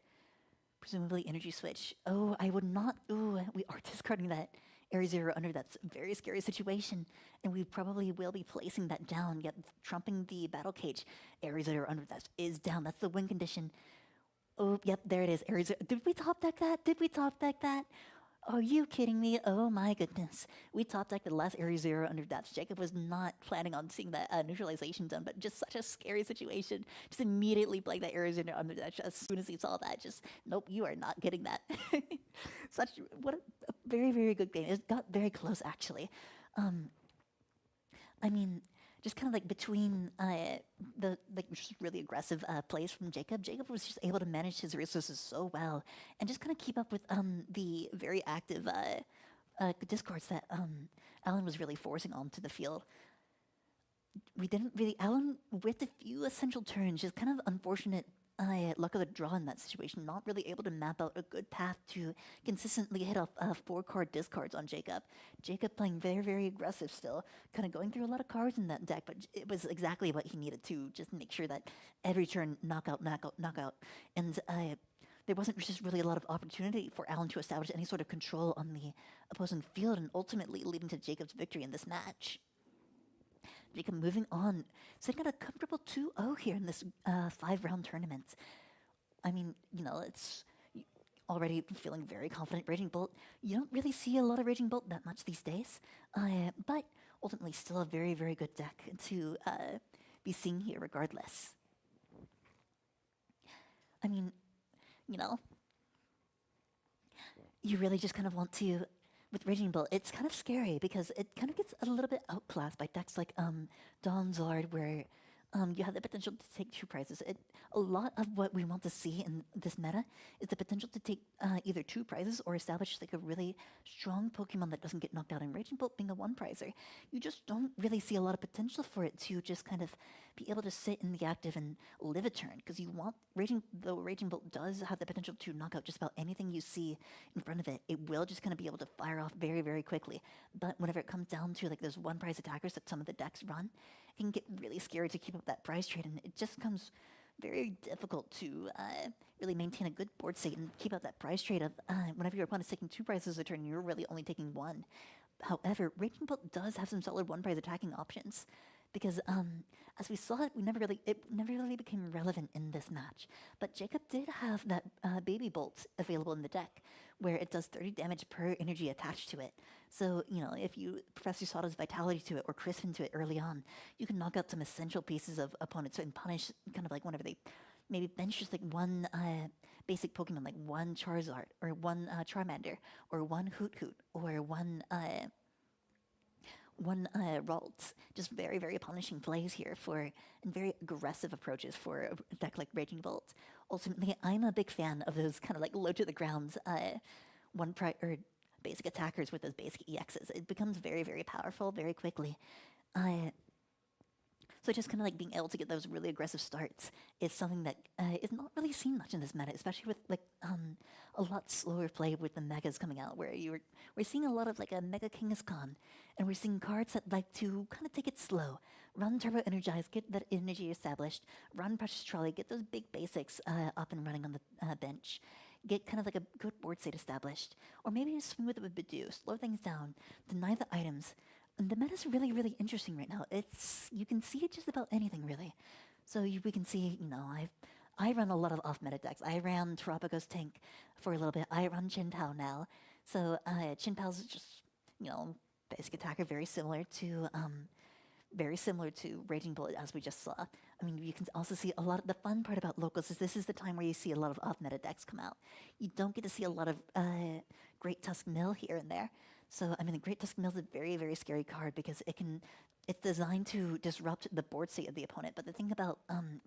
Presumably energy switch. Oh, I would not. Ooh, we are discarding that Area 0 under. That's a very scary situation. And we probably will be placing that down. Yep, trumping the battle cage. Area 0 under. That is down. That's the win condition. Oh, yep, there it is. Area 0. Did we top deck that? Did we top deck that? Are you kidding me? Oh my goodness. We top decked the last Area Zero under Deaths. Jacob was not planning on seeing that neutralization done, but just such a scary situation. Just immediately playing that Area Zero under Deaths as soon as he saw that. Just, nope, you are not getting that. What a very, very good game. It got very close, actually. I mean, just kind of like between the like just really aggressive plays from Jacob. Jacob was just able to manage his resources so well, and just kind of keep up with the very active discards that Alan was really forcing onto the field. We didn't really Alan with a few essential turns, just kind of unfortunate. Luck of the draw in that situation, not really able to map out a good path to consistently hit off 4-card discards on Jacob. Jacob playing very, very aggressive still, kind of going through a lot of cards in that deck, but it was exactly what he needed to just make sure that every turn knockout, knockout, knockout. And there wasn't just really a lot of opportunity for Alan to establish any sort of control on the opposing field, and ultimately leading to Jacob's victory in this match. Jacob moving on, sitting at a comfortable 2-0 here in this 5-round tournament. I mean, it's already feeling very confident. Raging Bolt, you don't really see a lot of Raging Bolt that much these days, but ultimately still a very, very good deck to be seeing here regardless. I mean, you really just kind of want to, with Raging Bull, it's kind of scary because it kind of gets a little bit outclassed by decks like Dawn Zard, where you have the potential to take 2 prizes. A lot of what we want to see in this meta is the potential to take either 2 prizes or establish like a really strong Pokemon that doesn't get knocked out. And Raging Bolt being a 1-prizer, you just don't really see a lot of potential for it to just kind of be able to sit in the active and live a turn, because you want Raging Bolt does have the potential to knock out just about anything you see in front of it. It will just kind of be able to fire off very, very quickly. But whenever it comes down to like those 1-prize attackers that some of the decks run, it can get really scary to keep up that prize trade, and it just becomes very difficult to really maintain a good board state and keep up that prize trade of whenever your opponent's taking 2 prizes a turn, you're really only taking 1. However, Raging Bolt does have some solid 1-prize attacking options, because as we saw, it never really became relevant in this match. But Jacob did have that Baby Bolt available in the deck, where it does 30 damage per energy attached to it. So, if you Professor Sawdust's Vitality to it or Crispin to it early on, you can knock out some essential pieces of opponents and punish kind of like whenever they maybe bench just like 1 basic Pokemon, like 1 Charizard or 1 Charmander or 1 Hoot Hoot or 1 Ralts. Just very, very punishing plays here and very aggressive approaches for a deck like Raging Bolt. Ultimately, I'm a big fan of those kind of like low to the ground or basic attackers with those basic EXs. It becomes very, very powerful very quickly. So just kind of like being able to get those really aggressive starts is something that is not really seen much in this meta, especially with like a lot slower play with the megas coming out, where we're seeing a lot of like a Mega Kangaskhan, and we're seeing cards that like to kind of take it slow, run Turbo Energize, get that energy established, run Precious Trolley, get those big basics up and running on the bench, get kind of like a good board state established, or maybe just swing with it with Bidoof, slow things down, deny the items. And the meta's really, really interesting right now. You can see it just about anything, really. So we can see, I run a lot of off-meta decks. I ran Terapagos Tank for a little bit. I run Qinpao now. So Qinpao's just, basic attacker, very similar to Raging Bullet, as we just saw. I mean, you can also see a lot of the fun part about locals is this is the time where you see a lot of off-meta decks come out. You don't get to see a lot of Great Tusk Mill here and there. So, I mean, the Great Tusk Mill is a very, very scary card because it's designed to disrupt the board state of the opponent. But the thing about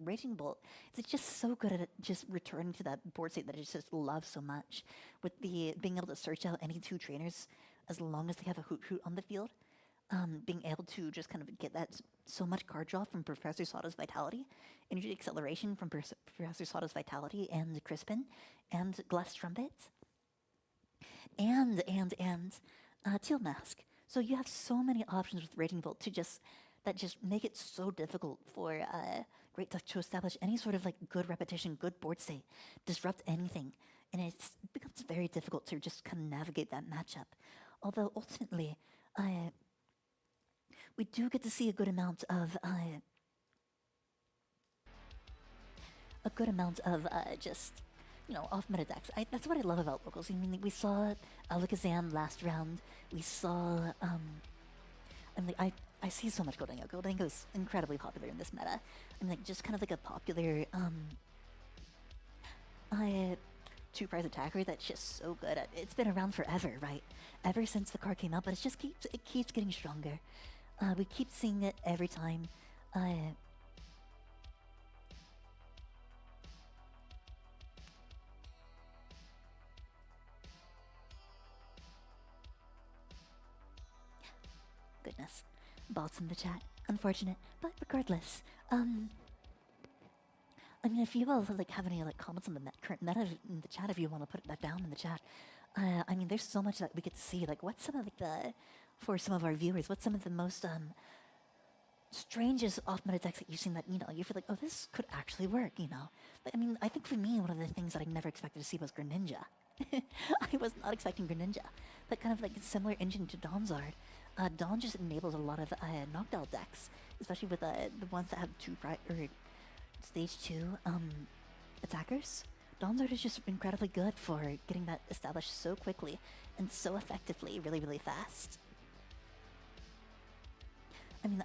Raging Bolt is it's just so good at just returning to that board state that it just loves so much. With being able to search out any 2 trainers as long as they have a Hoot Hoot on the field, being able to just kind of get that so much card draw from Professor Sawdust's Vitality, energy acceleration from Professor Sawdust's Vitality and Crispin, and Glass Trumpet, and Teal Mask. So you have so many options with Raging Bolt that just make it so difficult for Great Tusk to establish any sort of like good repetition, good board state, disrupt anything, and it becomes very difficult to just kind of navigate that matchup. Although ultimately, we do get to see a good amount of just off meta decks. That's what I love about locals. I mean, we saw Alakazam last round. We saw, I see so much Goldengo. Goldengo is incredibly popular in this meta. Just kind of like a popular, two-price attacker that's just so good at. It's been around forever, right? Ever since the card came out, but it keeps getting stronger. We keep seeing it every time. Goodness. Bots in the chat. Unfortunate. But regardless, if you all have any comments on the current meta in the chat, if you want to put that down in the chat. There's so much that we get to see. What's some of for some of our viewers, what's some of the most strangest off-meta decks that you've seen that you feel like, oh, this could actually work. I think for me, one of the things that I never expected to see was Greninja. I was not expecting Greninja. That kind of a similar engine to Donzard. Dawn just enables a lot of knockdown decks, especially with the ones that have stage 2 attackers. Donzard is just incredibly good for getting that established so quickly and so effectively, really, really fast.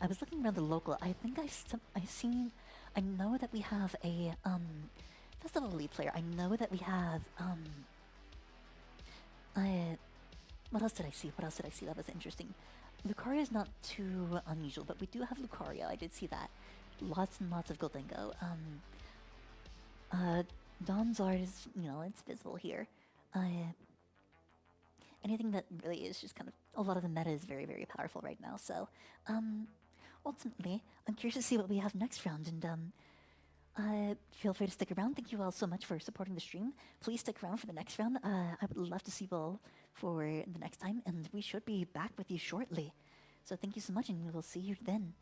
I was looking around the local. I think I know that we have a festival lead player. I know that we have what else did I see? That was interesting. Lucario is not too unusual, but we do have Lucario. I did see that. Lots and lots of Goldengo. Donzard is, it's visible here. Anything that really is just kind of, a lot of the meta is very, very powerful right now. So, ultimately, I'm curious to see what we have next round. And feel free to stick around. Thank you all so much for supporting the stream. Please stick around for the next round. I would love to see you all for the next time, and we should be back with you shortly. So thank you so much, and we will see you then.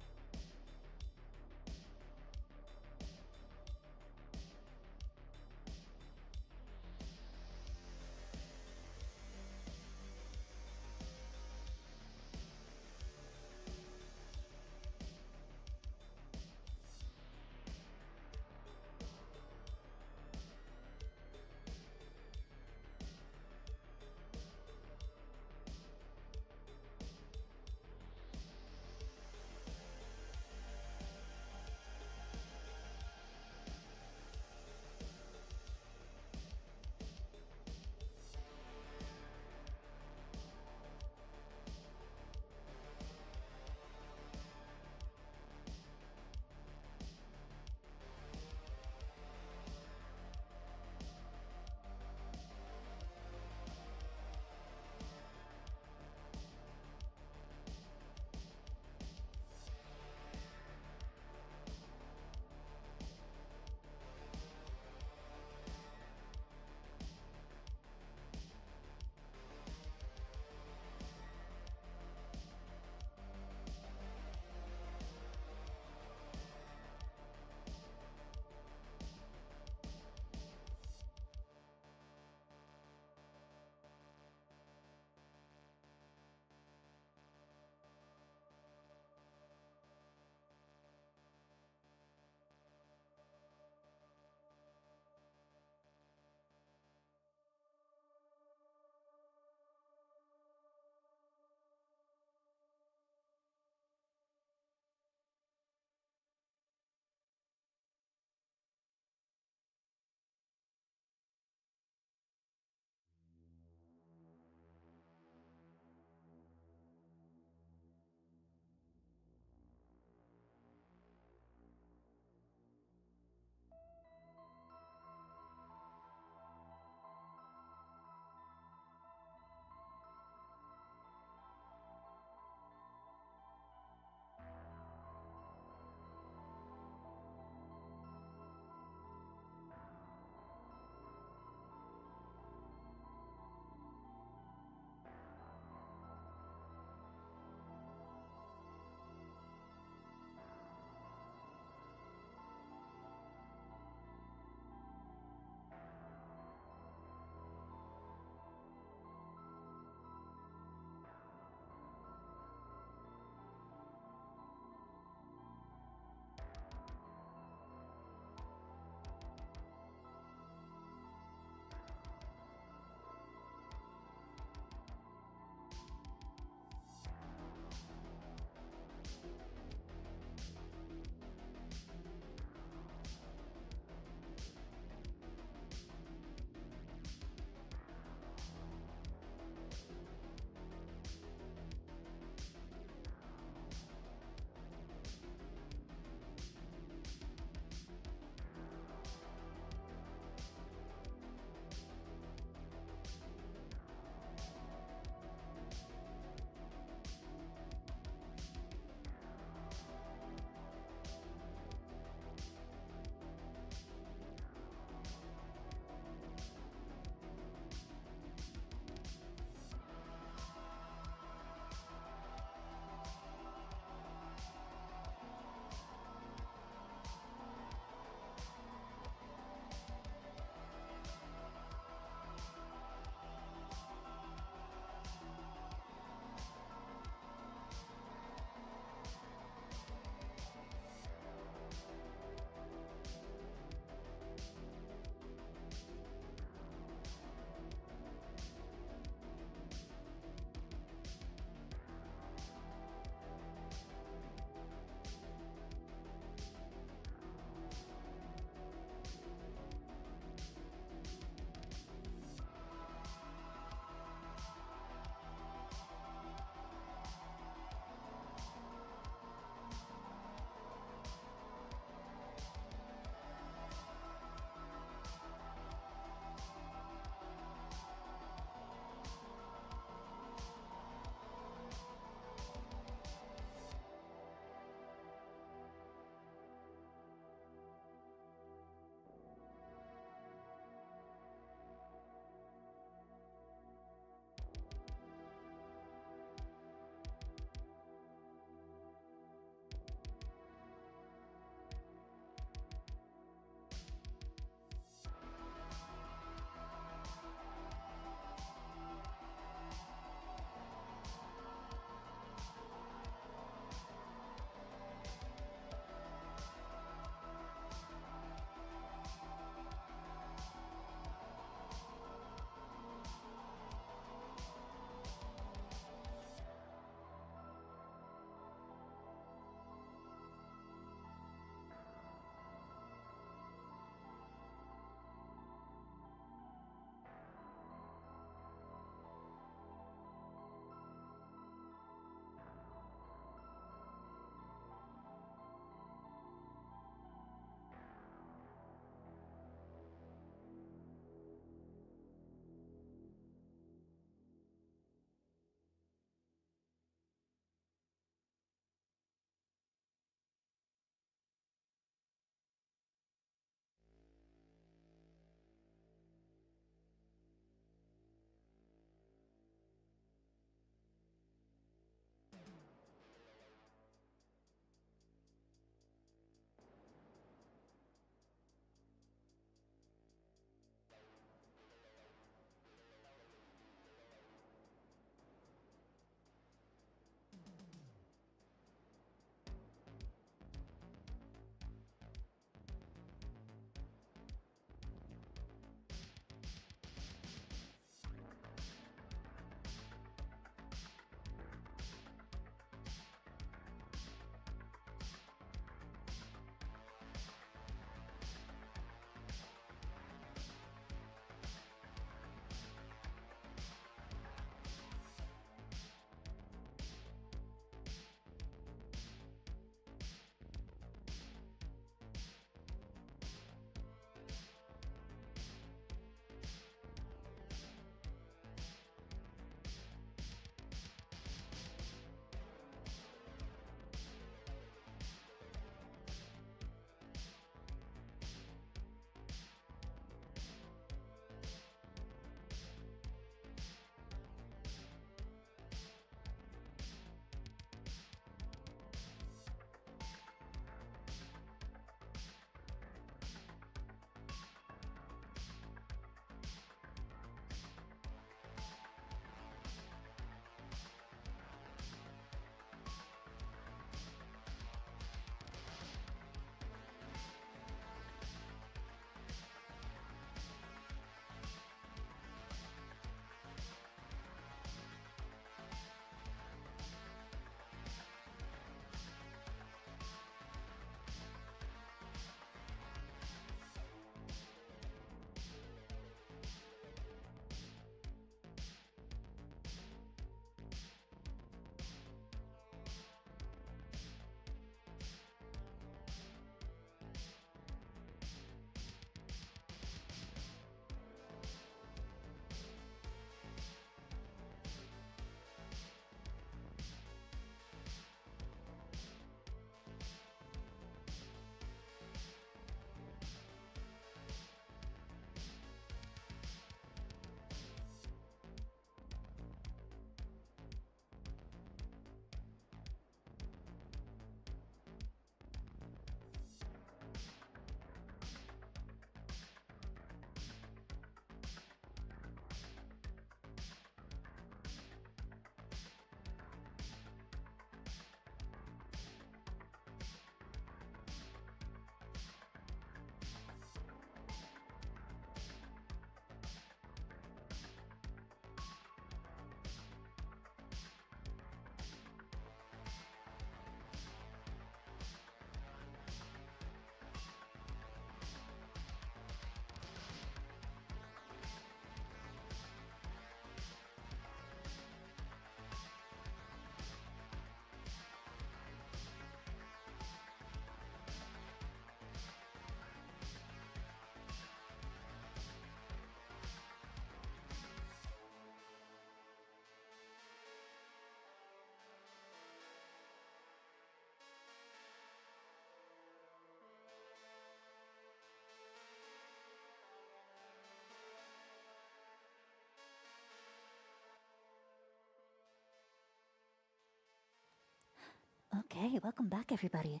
Hey, welcome back, everybody.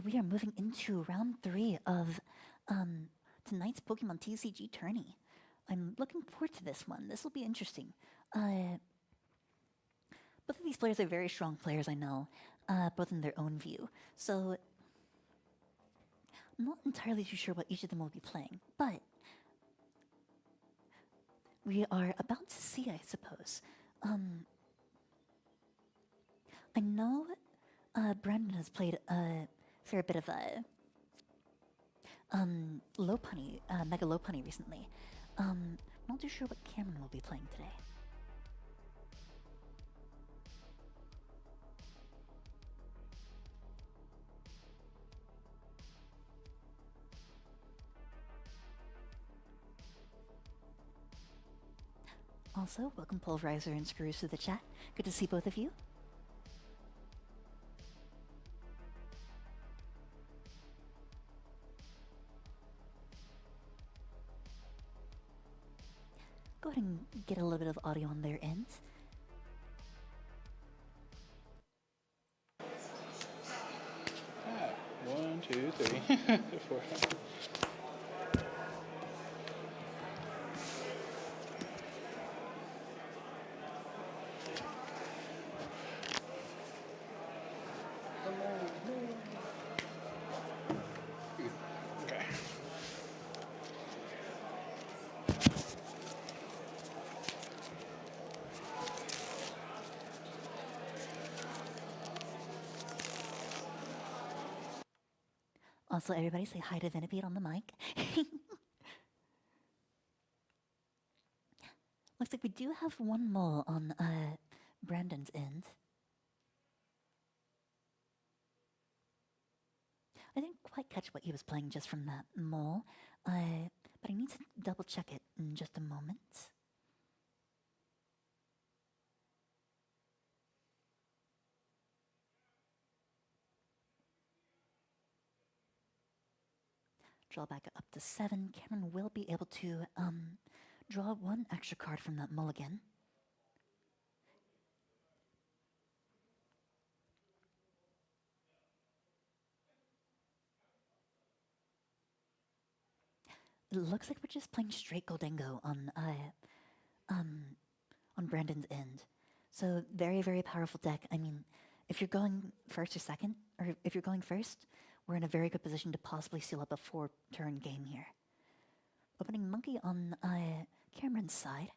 We are moving into round 3 of tonight's Pokemon TCG tourney. I'm looking forward to this one. This will be interesting. Both of these players are very strong players, I know, both in their own view. So I'm not entirely too sure what each of them will be playing, but we are about to see, I suppose. I know Brandon has played a fair bit of Lopunny, Mega Lopunny recently. Not too sure what Cameron will be playing today. Also, welcome Pulverizer and Screws to the chat. Good to see both of you. Go ahead and get a little bit of audio on their end. Ah, 1, 2, 3, 4. Okay. Also, everybody say hi to Venipede on the mic. Looks like we do have one mole on Brandon's end. I didn't quite catch what he was playing just from that mole, but I need to double check it in just a moment. Draw back up to 7. Cameron will be able to draw one extra card from that mulligan. It looks like we're just playing straight Goldengo on Brandon's end. So very, very powerful deck. I mean, if you're going first or second, or if you're going first, we're in a very good position to possibly seal up a 4-turn game here. Opening Monkey on Cameron's side.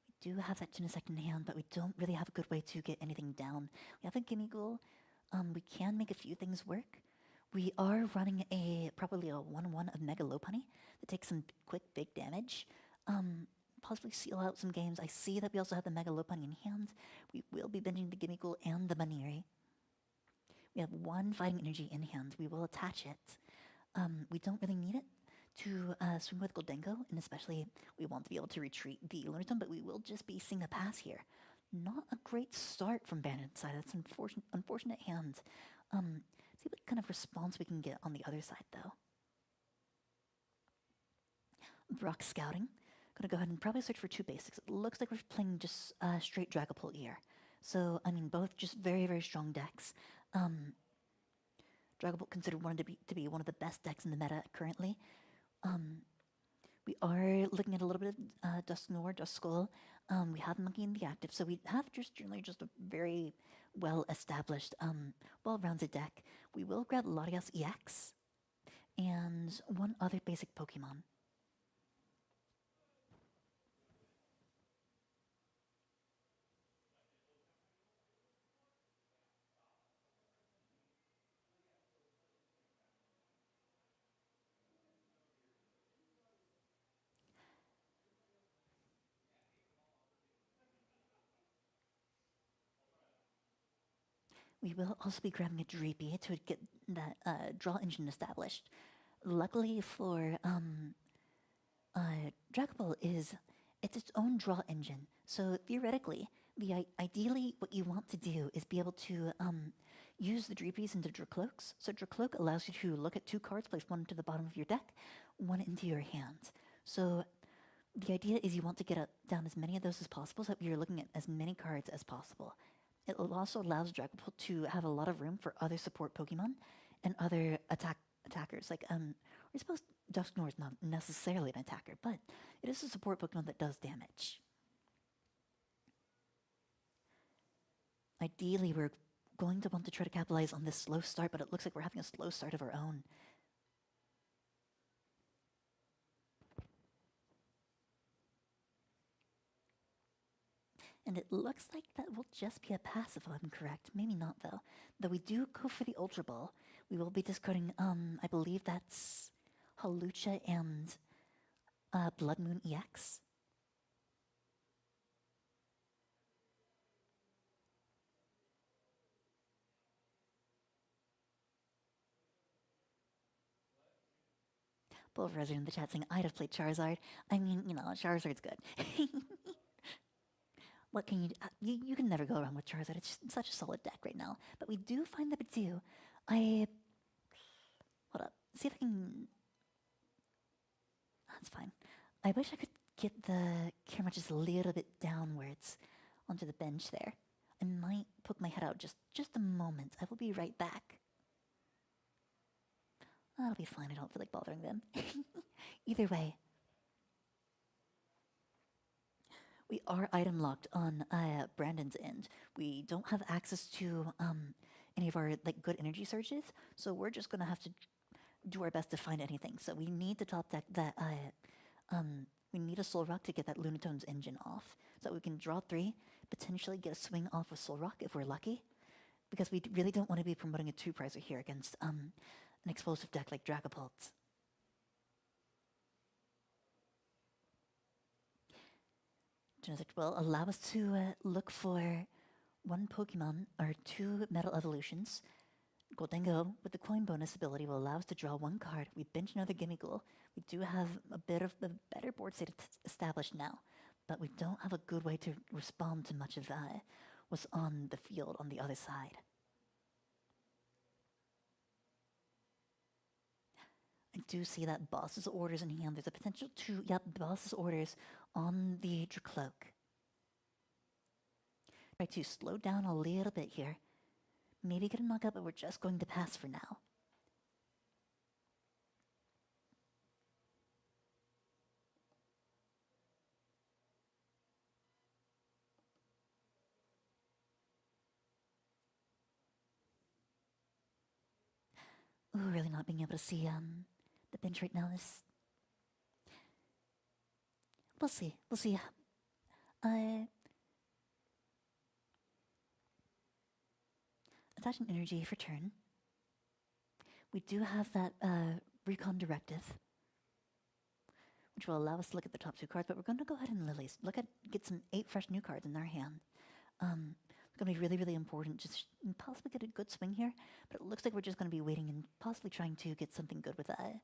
We do have that Genesys in hand, but we don't really have a good way to get anything down. We have a Gimmighoul. We can make a few things work. We are running probably a 1-1 of Mega Lopunny that takes some quick, big damage. Possibly seal out some games. I see that we also have the Mega Lopunny in hand. We will be binging the Gimmighoul and the Baniri. We have one Fighting Energy in hand. We will attach it. We don't really need it to swing with Goldengo, and especially we want to be able to retreat the Lunatone, but we will just be seeing a pass here. Not a great start from Bandit's side. That's unfortunate hand. See what kind of response we can get on the other side, though. Brock scouting. Gonna go ahead and probably search for 2 basics. It looks like we're playing just straight Dragapult here. So, I mean, both just very, very strong decks. Dragapult considered to be one of the best decks in the meta currently. We are looking at a little bit of Dusknoir, Duskull. We have Monkey in the active, so we have just generally just a very well-established, well-rounded deck. We will grab Latias EX and one other basic Pokemon. We will also be grabbing a Dreepy to get that draw engine established. Luckily for Dragapult it's its own draw engine. So theoretically, ideally what you want to do is be able to use the Dreepies into Dracloaks. So Dracloak allows you to look at 2 cards, place one to the bottom of your deck, one into your hand. So the idea is you want to get down as many of those as possible so that you're looking at as many cards as possible. It also allows Dragapult to have a lot of room for other support Pokemon and other attackers. Like, I suppose Dusknoir is not necessarily an attacker, but it is a support Pokemon that does damage. Ideally, we're going to want to try to capitalize on this slow start, but it looks like we're having a slow start of our own. And it looks like that will just be a pass if I'm correct. Maybe not, though. Though we do go for the Ultra Ball. We will be discarding, I believe that's Hawlucha and Blood Moon EX. Bulverzer in the chat saying, I'd have played Charizard. I mean, you know, Charizard's good. What can you do? You can never go wrong with Charizard. It's such a solid deck right now. But we do find that we do. Hold up. See if I can... That's fine. I wish I could get the camera just a little bit downwards onto the bench there. I might poke my head out just a moment. I will be right back. That'll be fine. I don't feel like bothering them. Either way. We are item locked on Brandon's end. We don't have access to any of our like good energy surges, so we're just gonna have to do our best to find anything. So we need to top deck that. We need a Soul Rock to get that Lunatone's engine off, so that we can draw 3, potentially get a swing off with Soul Rock if we're lucky, because we really don't want to be promoting a 2-prizer here against an explosive deck like Dragapult. Genesys will allow us to look for 1 Pokemon or 2 Metal Evolutions. Goldengo, with the coin bonus ability, will allow us to draw 1 card. We bench another Gimmighoul. We do have a bit of the better board state established now, but we don't have a good way to respond to much of what's on the field on the other side. I do see that boss's orders in hand. There's a potential to, yep, boss's orders on the Dracloak. Try to slow down a little bit here. Maybe get a knockout, but we're just going to pass for now. Ooh, really not being able to see the bench right now is... We'll see. We'll see. Attaching energy for turn. We do have that Recon Directive, which will allow us to look at the top 2 cards, but we're going to go ahead and Lilies. Get some 8 fresh new cards in our hand. It's going to be really, really important. Just possibly get a good swing here, but it looks like we're just going to be waiting and possibly trying to get something good with that.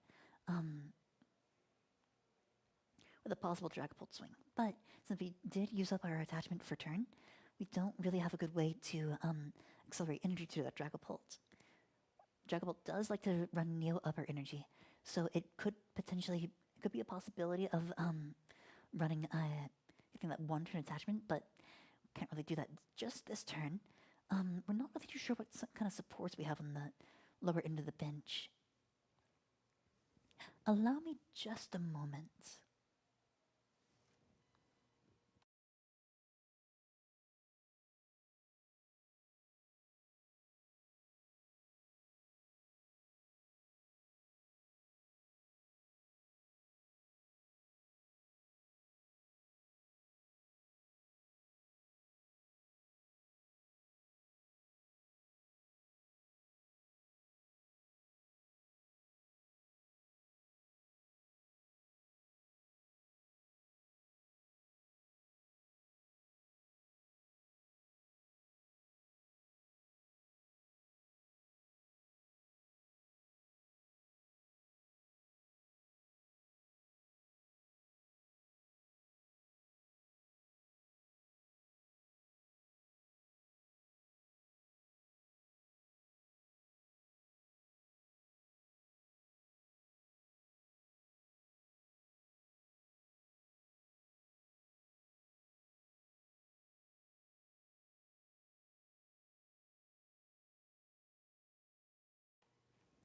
With a possible Dragapult swing. But since we did use up our attachment for turn, we don't really have a good way to accelerate energy to that Dragapult. Dragapult does like to run Neo upper energy, so it could be a possibility of running getting that 1 turn attachment, but can't really do that just this turn. We're not really too sure what kind of supports we have on the lower end of the bench. Allow me just a moment.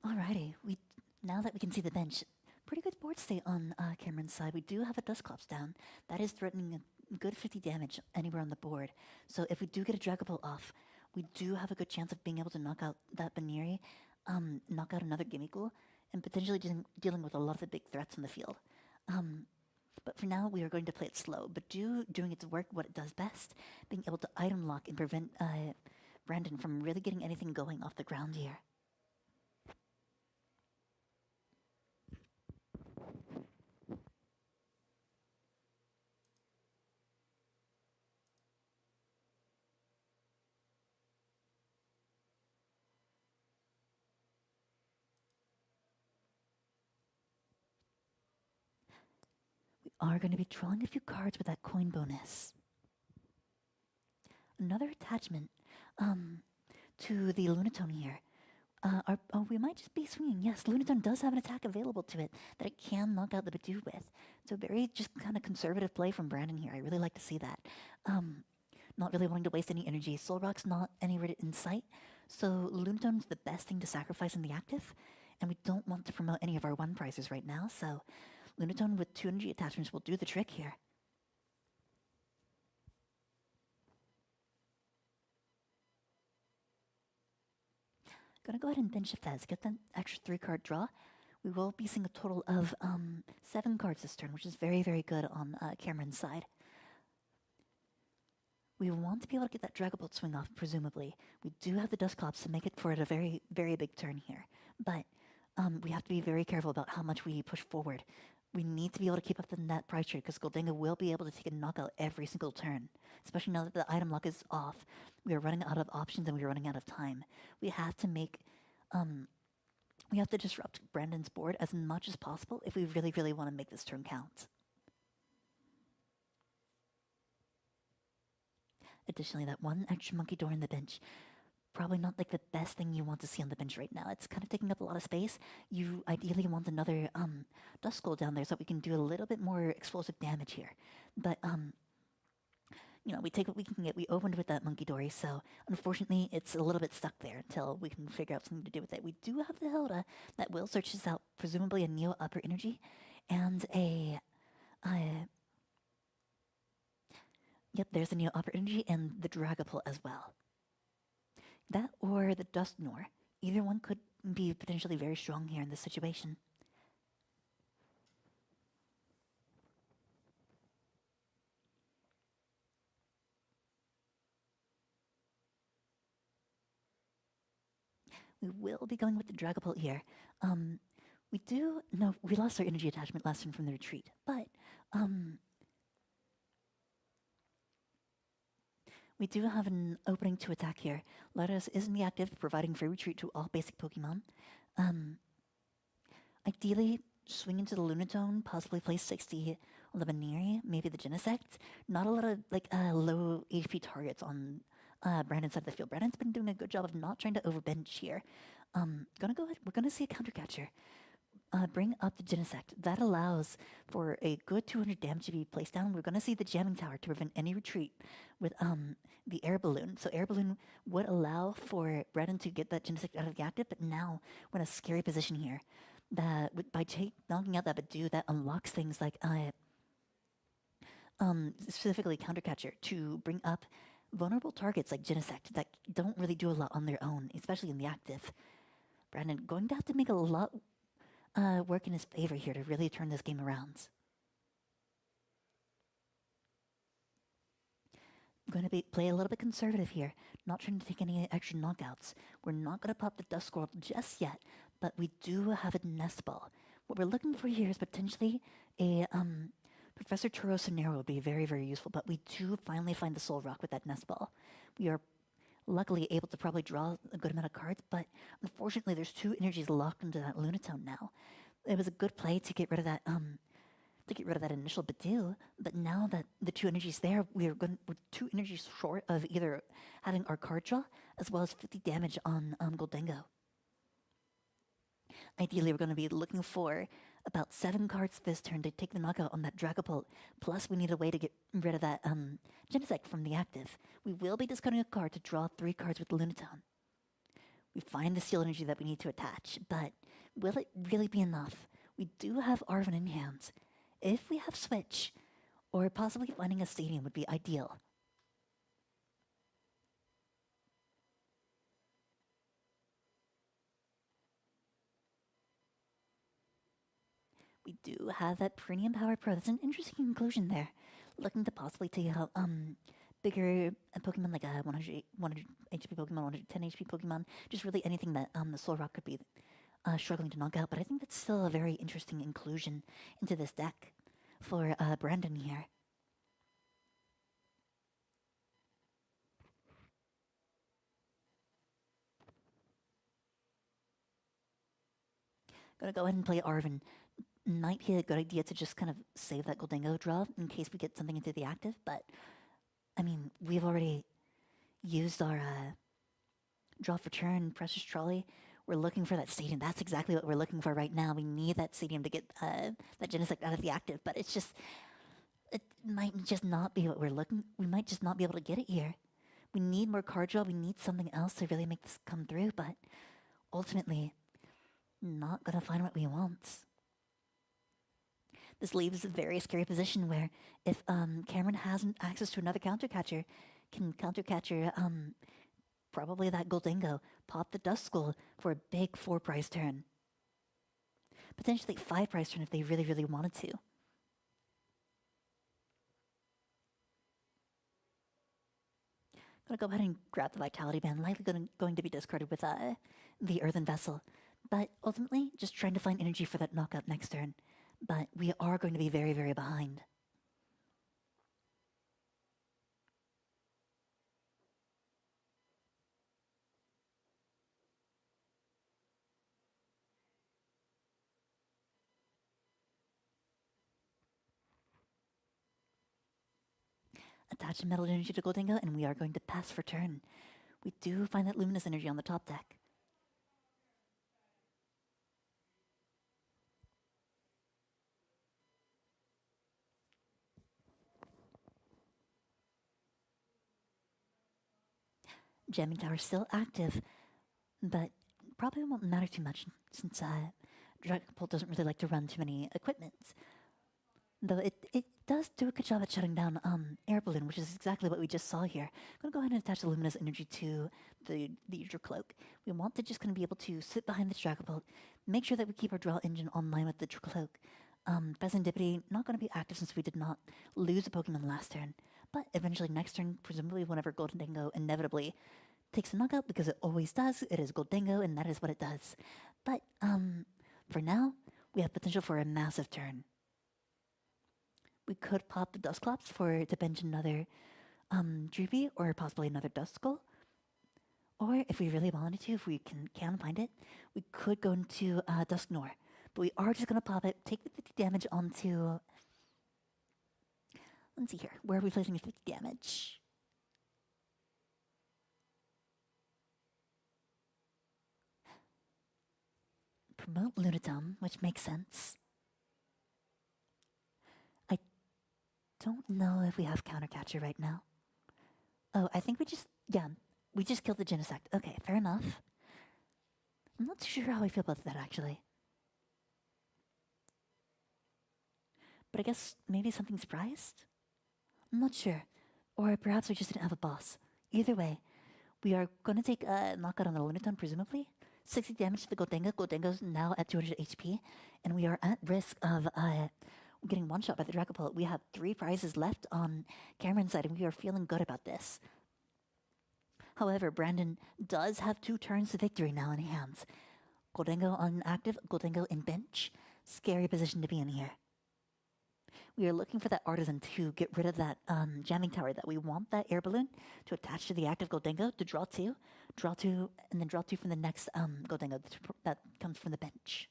Alrighty, now that we can see the bench, pretty good board state on Cameron's side. We do have a Dusclops down. That is threatening a good 50 damage anywhere on the board. So if we do get a Dragapult off, we do have a good chance of being able to knock out that Baniri, knock out another Gimmighoul, and potentially dealing with a lot of the big threats on the field. But for now, we are going to play it slow, but doing its work what it does best, being able to item lock and prevent Brandon from really getting anything going off the ground here. We are going to be drawing a few cards with that coin bonus. Another attachment to the Lunatone here. We might just be swinging. Yes, Lunatone does have an attack available to it that it can knock out the Bidoof with. So very just kind of conservative play from Brandon here. I really like to see that. Not really wanting to waste any energy. Soul Rock's not anywhere in sight. So Lunatone's the best thing to sacrifice in the active. And we don't want to promote any of our one prizes right now. So Lunatone with 2 energy attachments will do the trick here. Gonna go ahead and bench Fez, get that extra 3-card draw. We will be seeing a total of 7 cards this turn, which is very, very good on Cameron's side. We want to be able to get that Dragapult swing off, presumably. We do have the Dusclops to make it for it a very, very big turn here. But we have to be very careful about how much we push forward. We need to be able to keep up the net price trade because Gholdengo will be able to take a knockout every single turn. Especially now that the item lock is off. We are running out of options and we are running out of time. We have to make, we have to disrupt Brandon's board as much as possible if we really, really want to make this turn count. Additionally, that one extra monkey door in the bench, probably not like the best thing you want to see on the bench right now. It's kind of taking up a lot of space. You ideally want another Duskull down there so that we can do a little bit more explosive damage here. But you know, we take what we can get. We opened with that monkey dory, so unfortunately it's a little bit stuck there until we can figure out something to do with it. We do have the Hilda that will search this out, presumably a Neo Upper Energy and a yep, there's the Neo Upper Energy and the Dragapult as well. That or the Dusknoir. Either one could be potentially very strong here in this situation. We will be going with the Dragapult here. We lost our energy attachment last turn from the retreat, but we do have an opening to attack here. Latios is in the active, providing free retreat to all basic Pokemon. Ideally, swing into the Lunatone, possibly place 60 on the Baniri, maybe the Genesys. Not a lot of low HP targets on Brandon's side of the field. Brandon's been doing a good job of not trying to overbench here. Gonna go ahead. We're gonna see a counter catcher. Bring up the Genesys. That allows for a good 200 damage to be placed down. We're gonna see the jamming tower to prevent any retreat with the air balloon. So air balloon would allow for Brandon to get that Genesys out of the active, but now we're in a scary position here. That by knocking out that Bidoof, that unlocks things like specifically counter catcher to bring up vulnerable targets like Genesys that don't really do a lot on their own, especially in the active. Brandon going to have to make a lot work in his favor here to really turn this game around. I'm going to play a little bit conservative here, not trying to take any extra knockouts. We're not going to pop the Duskull just yet, but we do have a Nest Ball. What we're looking for here is potentially a Professor Churro scenario would be very, very useful, but we do finally find the Soul Rock with that Nest Ball. We are luckily able to probably draw a good amount of cards, but unfortunately there's 2 energies locked into that Lunatone now. It was a good play to get rid of that initial Bidoof, but now that the 2 energies there, we're 2 energies short of either having our card draw as well as 50 damage on Gholdengo. Ideally, we're going to be looking for about 7 cards this turn to take the knockout on that Dragapult. Plus, we need a way to get rid of that Genesys from the active. We will be discarding a card to draw 3 cards with Lunatone. We find the steel energy that we need to attach, but will it really be enough? We do have Arvin in hands. If we have Switch, or possibly finding a stadium would be ideal. We do have that Perineum Power Pro. That's an interesting conclusion there. Looking to possibly take out bigger Pokemon like a 100 HP Pokemon, 110 HP Pokemon, just really anything that the Solrock could be struggling to knock out. But I think that's still a very interesting inclusion into this deck for Brandon here. Gonna go ahead and play Arvin. Might be a good idea to just kind of save that Goldingo draw in case we get something into the active, but I mean, we've already used our draw for turn, Precious Trolley. We're looking for that stadium. That's exactly what we're looking for right now. We need that stadium to get that Genesys out of the active, but it's just, it might just not be what we're looking. We might just not be able to get it here. We need more card draw. We need something else to really make this come through, but ultimately, not gonna find what we want. This leaves a very scary position where if Cameron has access to another counter catcher, can counter catcher probably that Goldingo, pop the Duskull for a big 4-prize turn. Potentially 5-prize turn if they really, really wanted to. Gonna go ahead and grab the Vitality Band, likely going to be discarded with the Earthen Vessel. But ultimately, just trying to find energy for that knockout next turn. But we are going to be very, very behind. Attach a metal energy to Goldingo, and we are going to pass for turn. We do find that luminous energy on the top deck. Jamming Tower still active, but probably won't matter too much since Dragapult doesn't really like to run too many equipments. Though it does do a good job at shutting down Air Balloon, which is exactly what we just saw here. I'm going to go ahead and attach the Luminous Energy to the Ultra Cloak. We want to just going to be able to sit behind this Dragapult, make sure that we keep our draw engine online with the Ultra Cloak. Pheasantipity, not going to be active since we did not lose a Pokemon last turn. But eventually next turn, presumably whenever Goldingo inevitably takes a knockout, because it always does, it is Goldingo, and that is what it does. But for now, we have potential for a massive turn. We could pop the Dusclops to bench another Droopy, or possibly another Duskull. Or if we really wanted to, if we can find it, we could go into Dusknoir. But we are just going to pop it, take the 50 damage onto... Let's see here. Where are we placing the 50 damage? Promote Lunatum, which makes sense. I don't know if we have Counter Catcher right now. Oh, I think we just killed the Genesect. Okay, fair enough. I'm not too sure how I feel about that, actually. But I guess maybe something surprised? I'm not sure. Or perhaps we just didn't have a boss. Either way, we are going to take a knockout on the Lunaton, presumably. 60 damage to the Goldingo. Goldingo's now at 200 HP. And we are at risk of getting one-shot by the Dragapult. We have 3 prizes left on Cameron's side, and we are feeling good about this. However, Brandon does have 2 turns to victory now in hands. Goldingo on active, Goldingo in bench. Scary position to be in here. We are looking for that Artisan to get rid of that jamming tower that we want that air balloon to attach to the active Goldingo to draw 2, and then draw 2 from the next Goldingo that comes from the bench.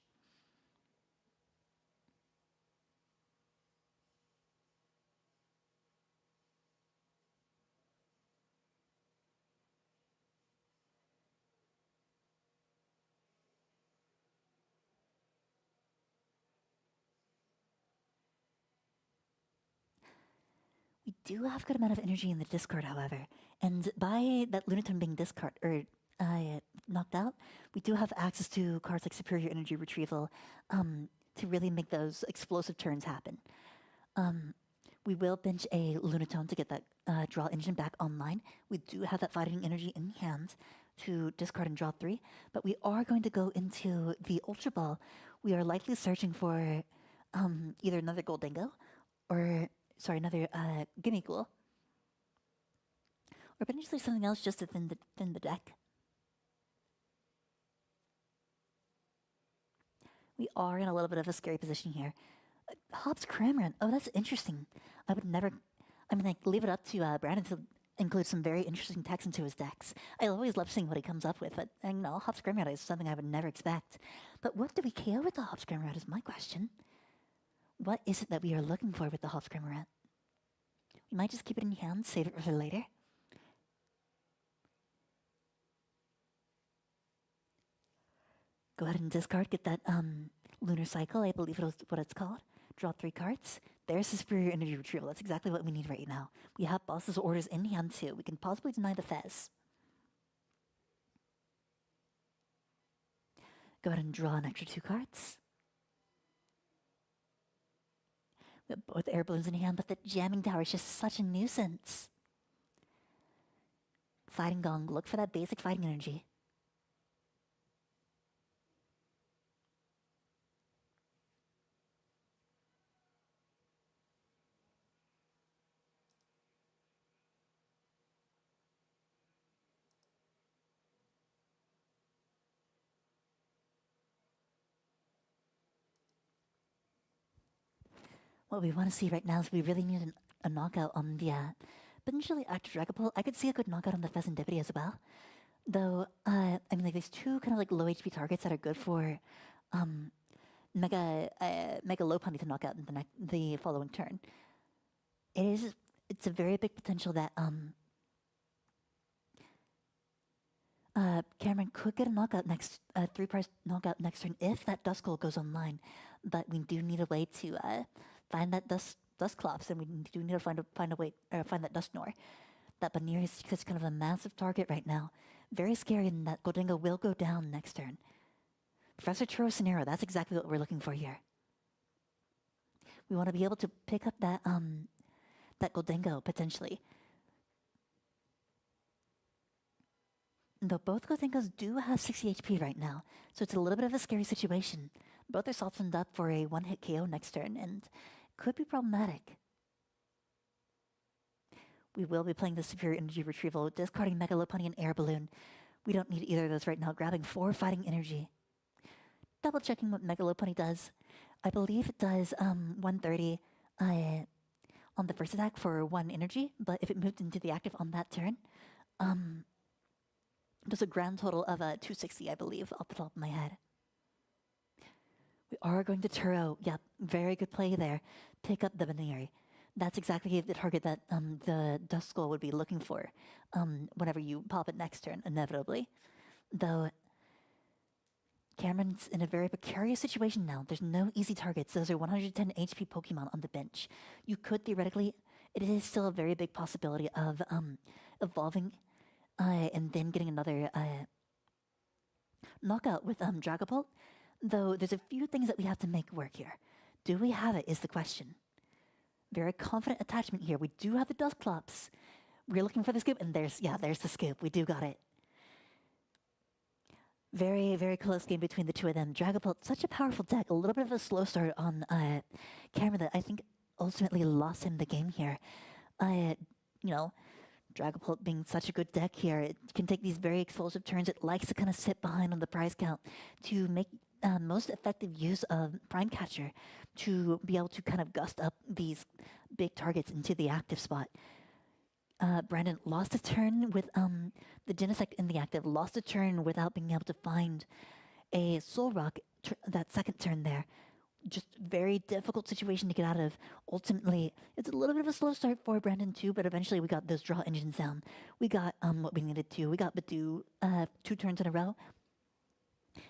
We do have a good amount of energy in the discard, however, and by that Lunaton being discard or knocked out, we do have access to cards like Superior Energy Retrieval to really make those explosive turns happen. We will bench a Lunatone to get that draw engine back online. We do have that fighting energy in hand to discard and draw 3, but we are going to go into the Ultra Ball. We are likely searching for either another Goldango or, sorry, another Gimme Ghoul, or potentially something else just to thin the deck. We are in a little bit of a scary position here. Hobbs Cramorant. Oh, that's interesting. I would never. I mean, like, leave it up to Brandon to include some very interesting text into his decks. I always love seeing what he comes up with, but Hobbs Cramorant is something I would never expect. But what do we KO with the Hobbs Cramorant is my question. What is it that we are looking for with the Hobbs Cramorant? We might just keep it in hand, save it for later. Go ahead and discard, get that Lunar Cycle, I believe it was what it's called. Draw 3 cards. There's the Superior Energy Retrieval. That's exactly what we need right now. We have Boss's Orders in hand too. We can possibly deny the Fez. Go ahead and draw an extra 2 cards. We have both air balloons in hand, but the jamming tower is just such a nuisance. Fighting Gong, look for that basic fighting energy. What we want to see right now is we really need a knockout on the potentially active Dragapult. I could see a good knockout on the Pheasantipity as well. Though, I mean, like, there's 2 kind of like low HP targets that are good for Mega Lopunny to knock out in the following turn. It's a very big potential that Cameron could get a knockout next 3-price knockout next turn if that Duskull goes online. But we do need a way to find that Dusclops, and we do need to find a way find that Dusknoir. That Banir is just kind of a massive target right now. Very scary, and that Goldango will go down next turn. Professor Churro Scenario, that's exactly what we're looking for here. We want to be able to pick up that Goldango potentially. Though both Goldengos do have 60 HP right now, so it's a little bit of a scary situation. Both are softened up for a 1-hit KO next turn, and could be problematic. We will be playing the Superior Energy Retrieval, discarding Mega Lopunny and Air Balloon. We don't need either of those right now, grabbing 4 fighting energy. Double checking what Mega Lopunny does. I believe it does 130 on the first attack for 1 energy, but if it moved into the active on that turn, it does a grand total of 260, I believe, off the top of my head. We are going to Turo. Yep, very good play there. Pick up the Baneri. That's exactly the target that the Duskull would be looking for whenever you pop it next turn, inevitably. Though Cameron's in a very precarious situation now. There's no easy targets. Those are 110 HP Pokemon on the bench. You could theoretically, it is still a very big possibility of evolving and then getting another knockout with Dragapult. Though there's a few things that we have to make work here. Do we have it is the question. Very confident attachment here. We do have the Dusclops. We're looking for the scoop, and there's the scoop. We do got it. Very, very close game between the two of them. Dragapult, such a powerful deck. A little bit of a slow start on camera that I think ultimately lost him the game here. Dragapult being such a good deck here, it can take these very explosive turns. It likes to kind of sit behind on the prize count to make most effective use of Prime Catcher to be able to kind of gust up these big targets into the active spot. Brandon lost a turn with the Genesys in the active, lost a turn without being able to find a Soul Rock that second turn there. Just very difficult situation to get out of. Ultimately, it's a little bit of a slow start for Brandon too, but eventually we got those draw engines down. We got what we needed to. We got Badu 2 turns in a row.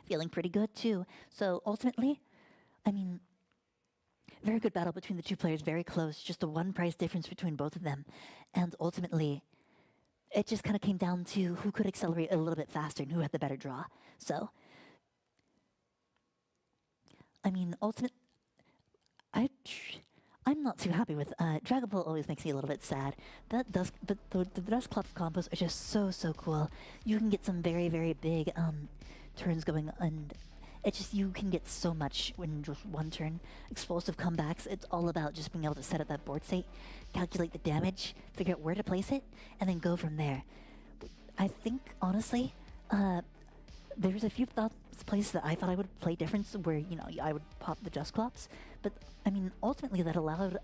Feeling pretty good too. So ultimately, I mean, very good battle between the two players, very close, just a 1 price difference between both of them. And ultimately, it just kind of came down to who could accelerate a little bit faster and who had the better draw. So, I mean, I'm not too happy with Dragapult. Always makes me a little bit sad. But the Dusclops combos are just so cool. You can get some very big turns going, and it's just you can get so much in just one turn. Explosive comebacks. It's all about just being able to set up that board state, calculate the damage, figure out where to place it, and then go from there. I think honestly, there's a few places that I thought I would play different, where I would pop the Dusclops, but I mean ultimately that allowed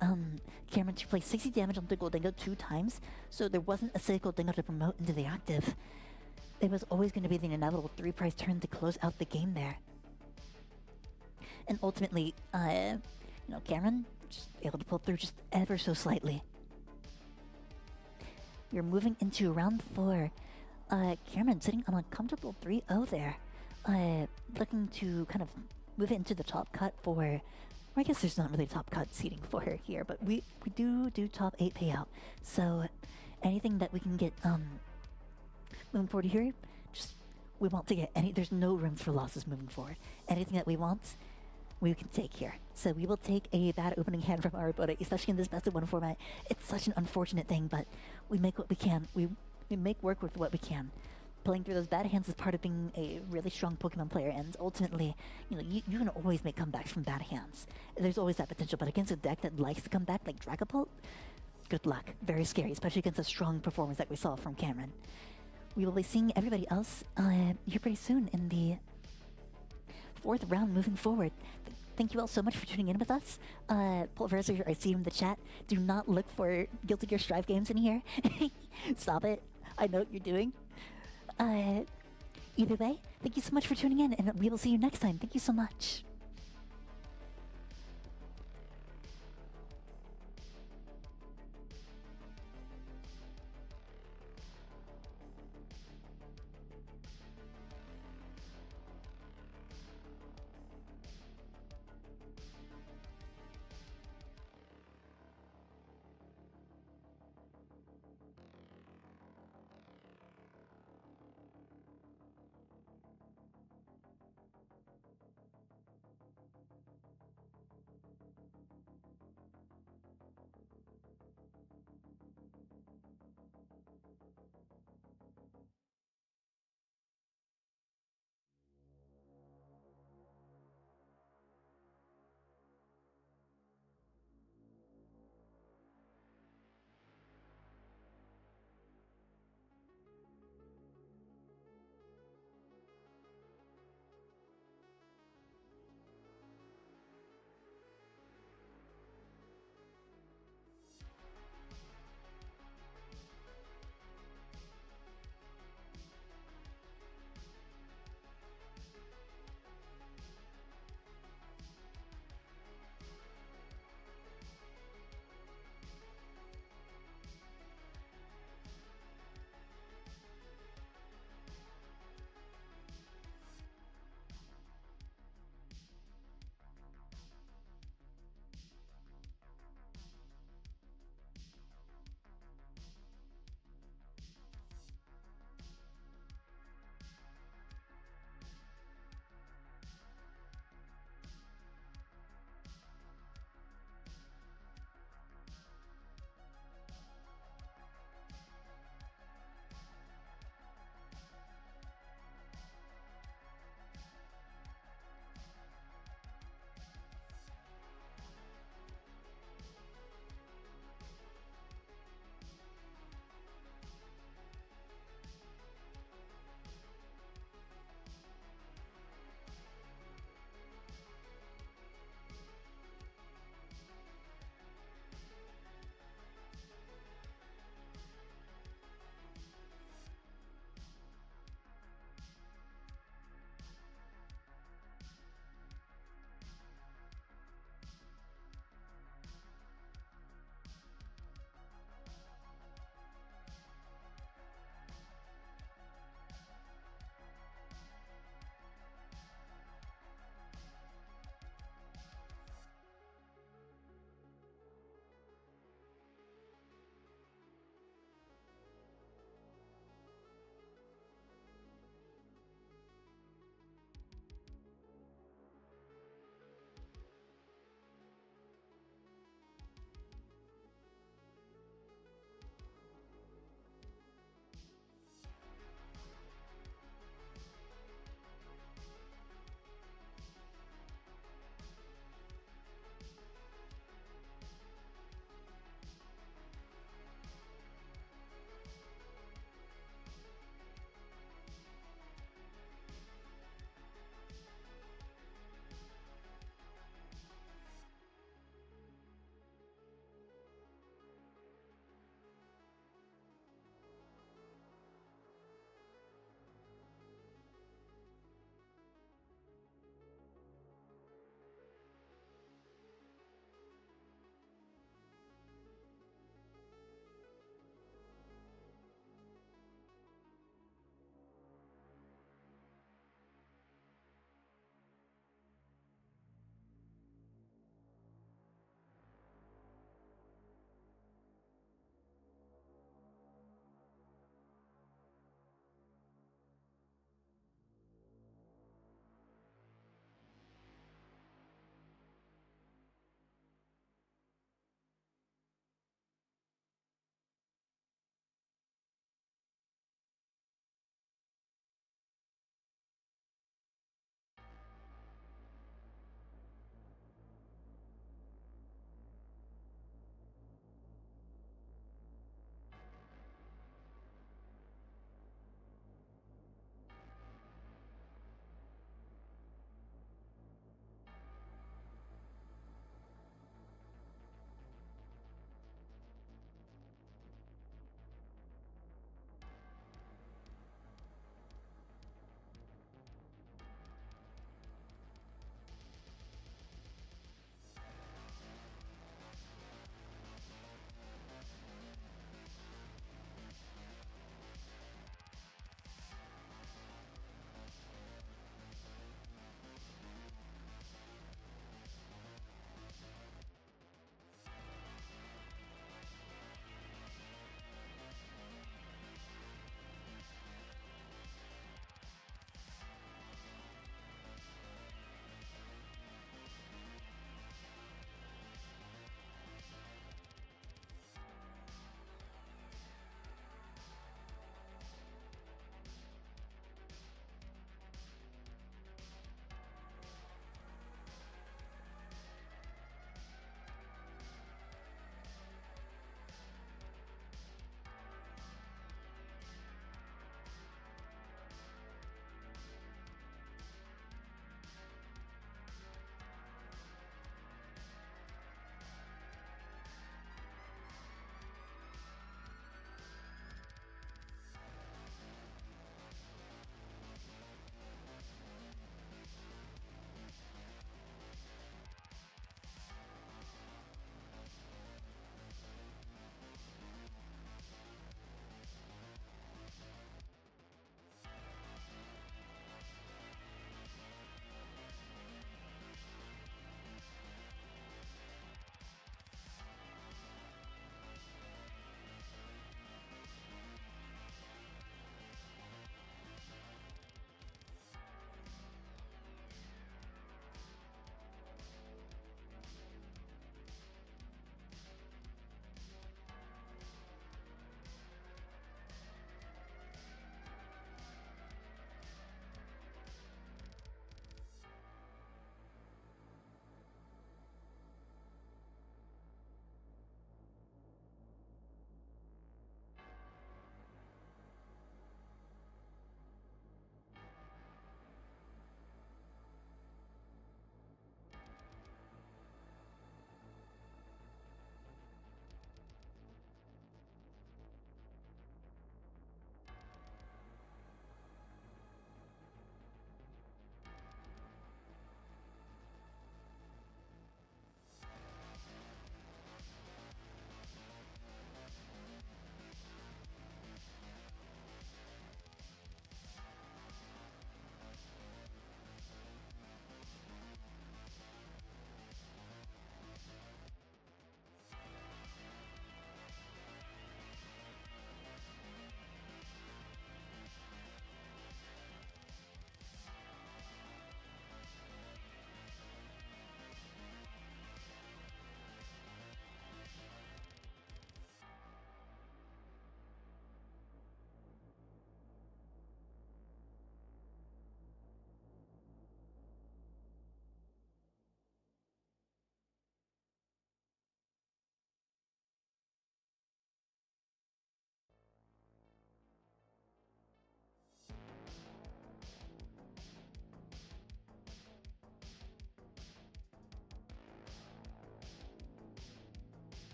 Cameron to play 60 damage on the Gholdengo 2 times, so there wasn't a single Gholdengo to promote into the active. It was always going to be the inevitable 3-prize turn to close out the game there. And ultimately, Cameron just able to pull through just ever so slightly. We're moving into round 4. Cameron sitting on a comfortable 3-0 there. Looking to kind of move it into the top cut for... Or I guess there's not really top cut seating for her here, but we do top 8 payout. So anything that we can get moving forward here, just we want to get there's no room for losses moving forward. Anything that we want, we can take here. So we will take a bad opening hand from our opponent, especially in this best of 1 format. It's such an unfortunate thing, but we make what we can. We make work with what we can. Playing through those bad hands is part of being a really strong Pokemon player, and ultimately, you can always make comebacks from bad hands. There's always that potential, but against a deck that likes to come back like Dragapult, good luck. Very scary, especially against a strong performance that we saw from Cameron. We will be seeing everybody else here pretty soon in the 4th round moving forward. Thank you all so much for tuning in with us. Pulverizer, I see you in the chat. Do not look for Guilty Gear Strive games in here. Stop it. I know what you're doing. Either way, thank you so much for tuning in, and we will see you next time. Thank you so much.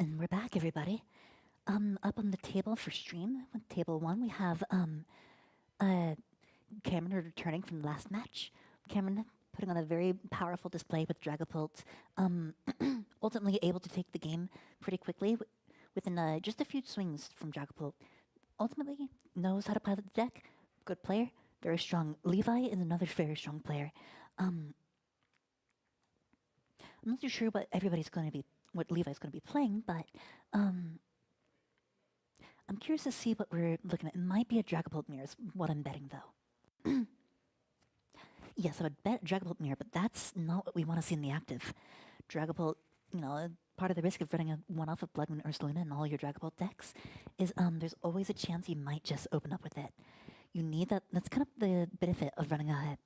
And we're back, everybody. Up on the table for stream, with table 1, we have Cameron returning from the last match. Cameron putting on a very powerful display with Dragapult, ultimately able to take the game pretty quickly within just a few swings from Dragapult. Ultimately, knows how to pilot the deck, good player, very strong. Levi is another very strong player. I'm not too sure what Levi's going to be playing, but I'm curious to see what we're looking at. It might be a Dragapult mirror is what I'm betting, though. Yes, I would bet Dragapult mirror, but that's not what we want to see in the active. Dragapult, part of the risk of running a one-off of Blood Moon Ursaluna in all your Dragapult decks is there's always a chance you might just open up with it. You need that. That's kind of the benefit of running a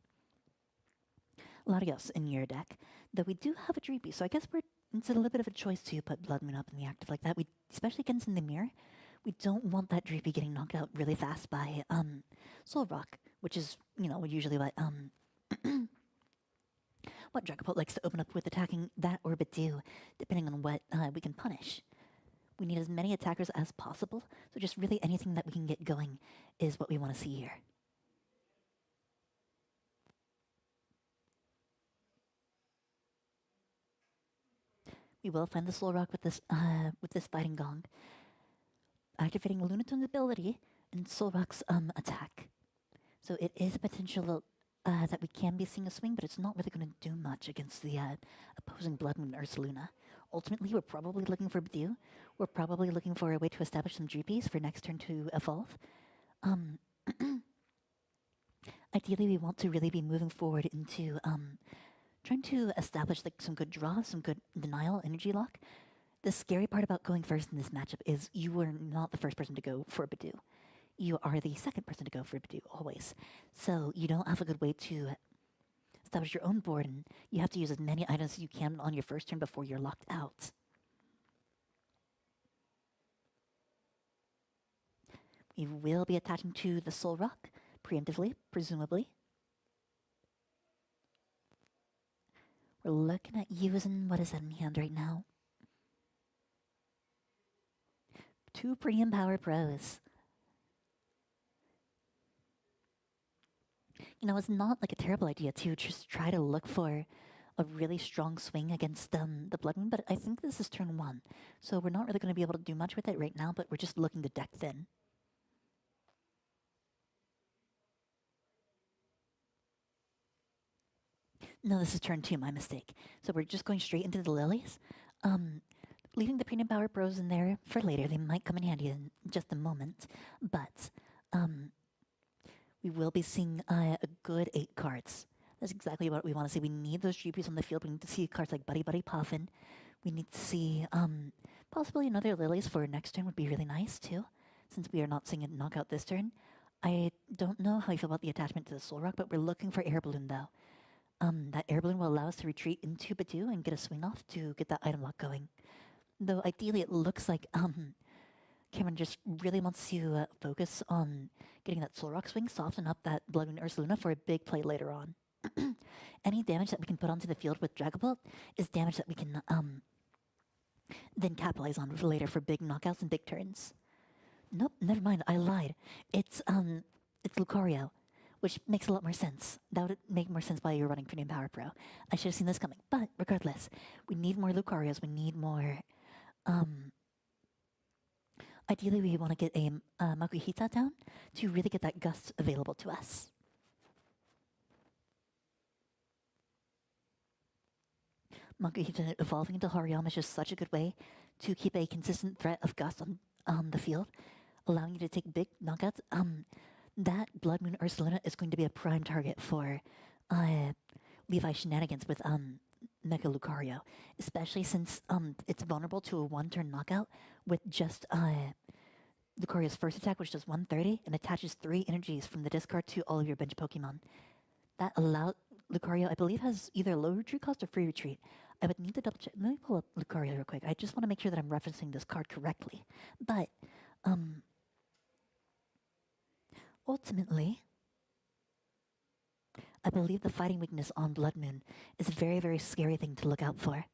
Latios in your deck. Though we do have a Dreepy, so I guess it's a little bit of a choice to put Blood Moon up in the active like that. Especially against in the mirror, we don't want that Dreepy getting knocked out really fast by Soul Rock, which is usually what what Dragapult likes to open up with, attacking that or Badoo, depending on what we can punish. We need as many attackers as possible, so just really anything that we can get going is what we want to see here. We will find the Soul Rock with this Fighting Gong, activating Lunatone's ability and Soul Rock's attack. So it is a potential that we can be seeing a swing, but it's not really going to do much against the opposing Blood Moon Ursaluna. Ultimately, we're probably looking for Badoo. We're probably looking for a way to establish some GPs for next turn to evolve. Ideally, we want to really be moving forward into trying to establish some good draws, some good denial, energy lock. The scary part about going first in this matchup is you were not the first person to go for Badoo. You are the second person to go for Badoo, always. So you don't have a good way to establish your own board, and you have to use as many items as you can on your first turn before you're locked out. We will be attaching to the Soul Rock, preemptively, presumably. We're looking at using, what is that in hand right now? 2 Premium Power Pros. It's not like a terrible idea to just try to look for a really strong swing against the Blood Moon, but I think this is turn 1. So we're not really going to be able to do much with it right now, but we're just looking to deck thin. No, this is turn 2, my mistake. So we're just going straight into the Lilies. Leaving the Premium Power Pros in there for later. They might come in handy in just a moment, but we will be seeing a good 8 cards. That's exactly what we want to see. We need those GPs on the field. We need to see cards like Buddy Buddy Puffin. We need to see possibly another Lilies for next turn would be really nice too, since we are not seeing a knockout this turn. I don't know how I feel about the attachment to the Soul Rock, but we're looking for Air Balloon though. That Air Balloon will allow us to retreat into Badoo and get a swing off to get that item lock going. Though ideally it looks like Cameron just really wants to focus on getting that Soul Rock swing, soften up that Blood Moon Ursaluna for a big play later on. Any damage that we can put onto the field with Dragapult is damage that we can then capitalize on for later for big knockouts and big turns. Nope, never mind, I lied. It's Lucario, which makes a lot more sense. That would make more sense while you're running Premium Power Pro. I should have seen this coming. But regardless, we need more Lucarios. We need more... Ideally, we want to get a Makuhita down to really get that gust available to us. Makuhita evolving into Hariyama is just such a good way to keep a consistent threat of gust on the field, allowing you to take big knockouts. That Blood Moon Ursaluna is going to be a prime target for Levi shenanigans with Mega Lucario, especially since it's vulnerable to a 1-turn knockout with just Lucario's first attack, which does 130 and attaches 3 energies from the discard to all of your bench Pokemon. That allows Lucario, I believe, has either low retreat cost or free retreat. I would need to double check. Let me pull up Lucario real quick. I just want to make sure that I'm referencing this card correctly. But ultimately, I believe the fighting weakness on Blood Moon is a very, very scary thing to look out for.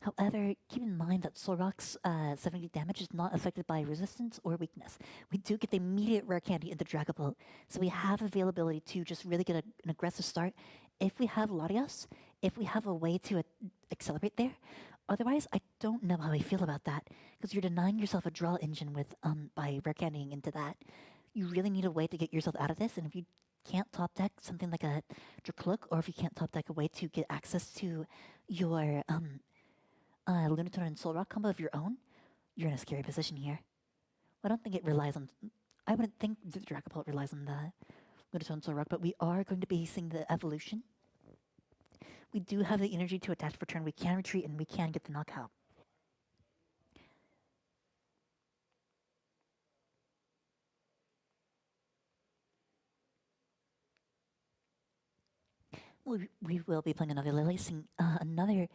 However, keep in mind that Solrock's 70 damage is not affected by resistance or weakness. We do get the immediate rare candy into Dragapult, so we have availability to just really get an aggressive start if we have Latios, if we have a way to accelerate there. Otherwise, I don't know how I feel about that, because you're denying yourself a draw engine with by rare candying into that. You really need a way to get yourself out of this, and if you can't top deck something like a Dracloak, or if you can't top deck a way to get access to your Lunatone and Solrock combo of your own, you're in a scary position here. I don't think it relies on... I wouldn't think the Dragapult relies on the Lunatone and Solrock, but we are going to be seeing the evolution. We do have the energy to attach for turn. We can retreat and we can get the knockout. We will be playing another Lily, seeing another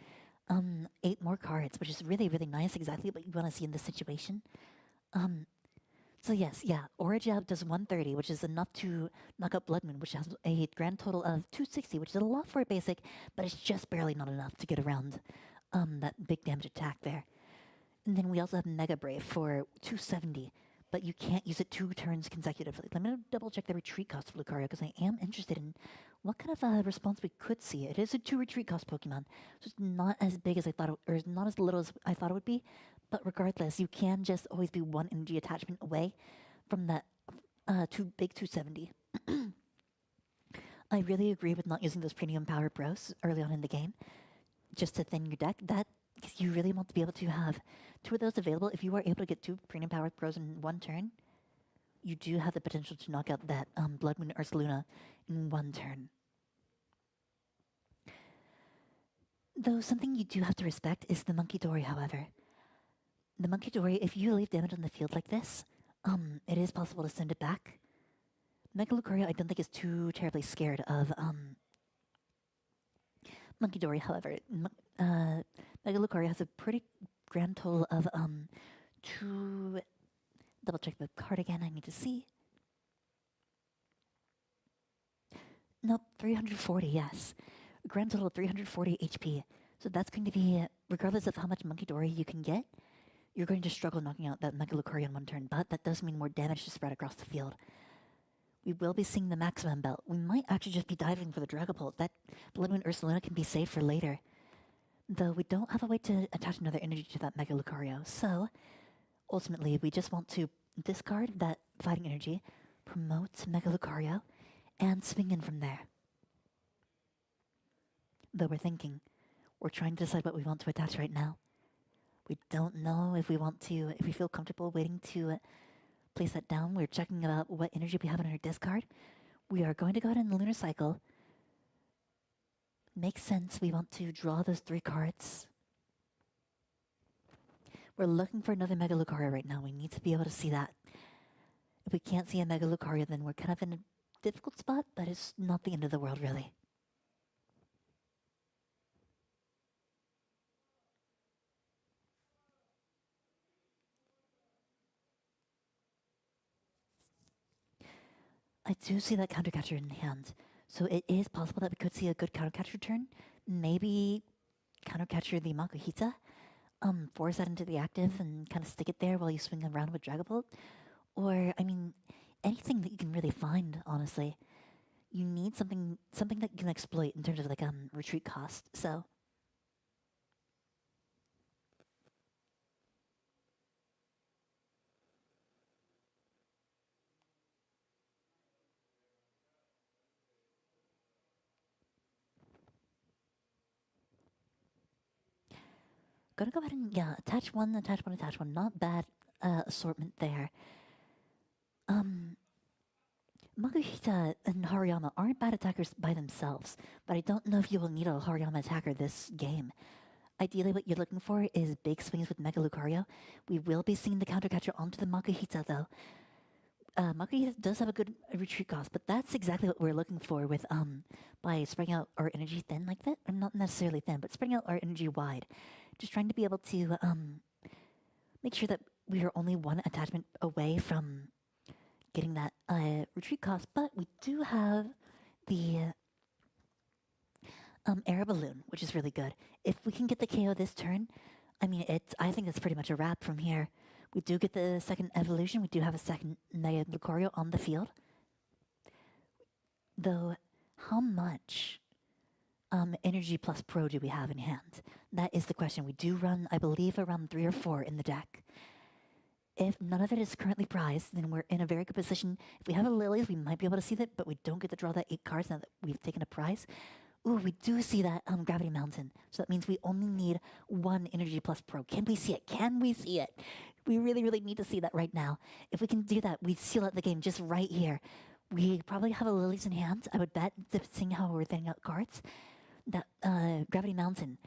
8 more cards, which is really, really nice. Exactly what you want to see in this situation. So yes, yeah, Aura Jab does 130, which is enough to knock out Blood Moon, which has a grand total of 260, which is a lot for a basic, but it's just barely not enough to get around that big damage attack there. And then we also have Mega Brave for 270, but you can't use it 2 turns consecutively. Let me double check the retreat cost of Lucario, because I am interested in what kind of response we could see. It is a 2 retreat cost Pokemon, so it's not as big as I thought, or not as little as I thought it would be. But regardless, you can just always be 1 energy attachment away from that big 270. I really agree with not using those premium power bros early on in the game, just to thin your deck. That, because you really want to be able to have 2 of those available. If you are able to get 2 premium power bros in 1 turn, you do have the potential to knock out that Blood Moon Ursaluna in 1 turn. Though something you do have to respect is the Monkey Dory, however. The Monkey Dory, if you leave damage on the field like this, it is possible to send it back. Mega Lucario, I don't think is too terribly scared of Monkey Dory, however. Mega Lucario has a pretty grand total of 2... Double check the card again, I need to see. Nope, 340, yes. A grand total of 340 HP. So that's going to be, regardless of how much Monkey Dory you can get, you're going to struggle knocking out that Mega Lucario in 1 turn, but that does mean more damage to spread across the field. We will be seeing the maximum belt. We might actually just be diving for the Dragapult. That Blood Moon Ursaluna can be saved for later. Though we don't have a way to attach another energy to that Mega Lucario, so ultimately we just want to discard that fighting energy, promote Mega Lucario, and swing in from there. Though we're trying to decide what we want to attach right now. We don't know if we feel comfortable waiting to place that down. We're checking about what energy we have in our discard. We are going to go ahead and Lunar Cycle. Makes sense. We want to draw those 3 cards. We're looking for another Mega Lucario right now. We need to be able to see that. If we can't see a Mega Lucario, then we're kind of in a difficult spot, but it's not the end of the world, really. I do see that counter catcher in hand, so it is possible that we could see a good counter catcher turn. Maybe counter catcher the Makuhita, force that into the active and kind of stick it there while you swing around with Dragapult. Or, I mean, anything that you can really find, honestly. You need something that you can exploit in terms of like retreat cost. So gonna go ahead and, yeah, attach one. Not bad assortment there. Makuhita and Hariyama aren't bad attackers by themselves, but I don't know if you will need a Hariyama attacker this game. Ideally, what you're looking for is big swings with Mega Lucario. We will be seeing the counter catcher onto the Makuhita, though. Makuhita does have a good retreat cost, but that's exactly what we're looking for with by spreading out our energy thin like that. Or not necessarily thin, but spreading out our energy wide. Just trying to be able to make sure that we are only 1 attachment away from getting that retreat cost, but we do have the Air Balloon, which is really good. If we can get the KO this turn, I think it's pretty much a wrap from here. We do get the second evolution. We do have a second Mega Lucario on the field. Though, how much Energy plus Pro do we have in hand? That is the question. We do run, I believe, around 3 or 4 in the deck. If none of it is currently prized, then we're in a very good position. If we have a Lilies, we might be able to see that, but we don't get to draw that 8 cards now that we've taken a prize. Ooh, we do see that Gravity Mountain. So that means we only need 1 Energy plus Pro. Can we see it? Can we see it? We really, really need to see that right now. If we can do that, we seal out the game just right here. We probably have a Lilies in hand, I would bet, seeing how we're thinning out cards. That Gravity Mountain,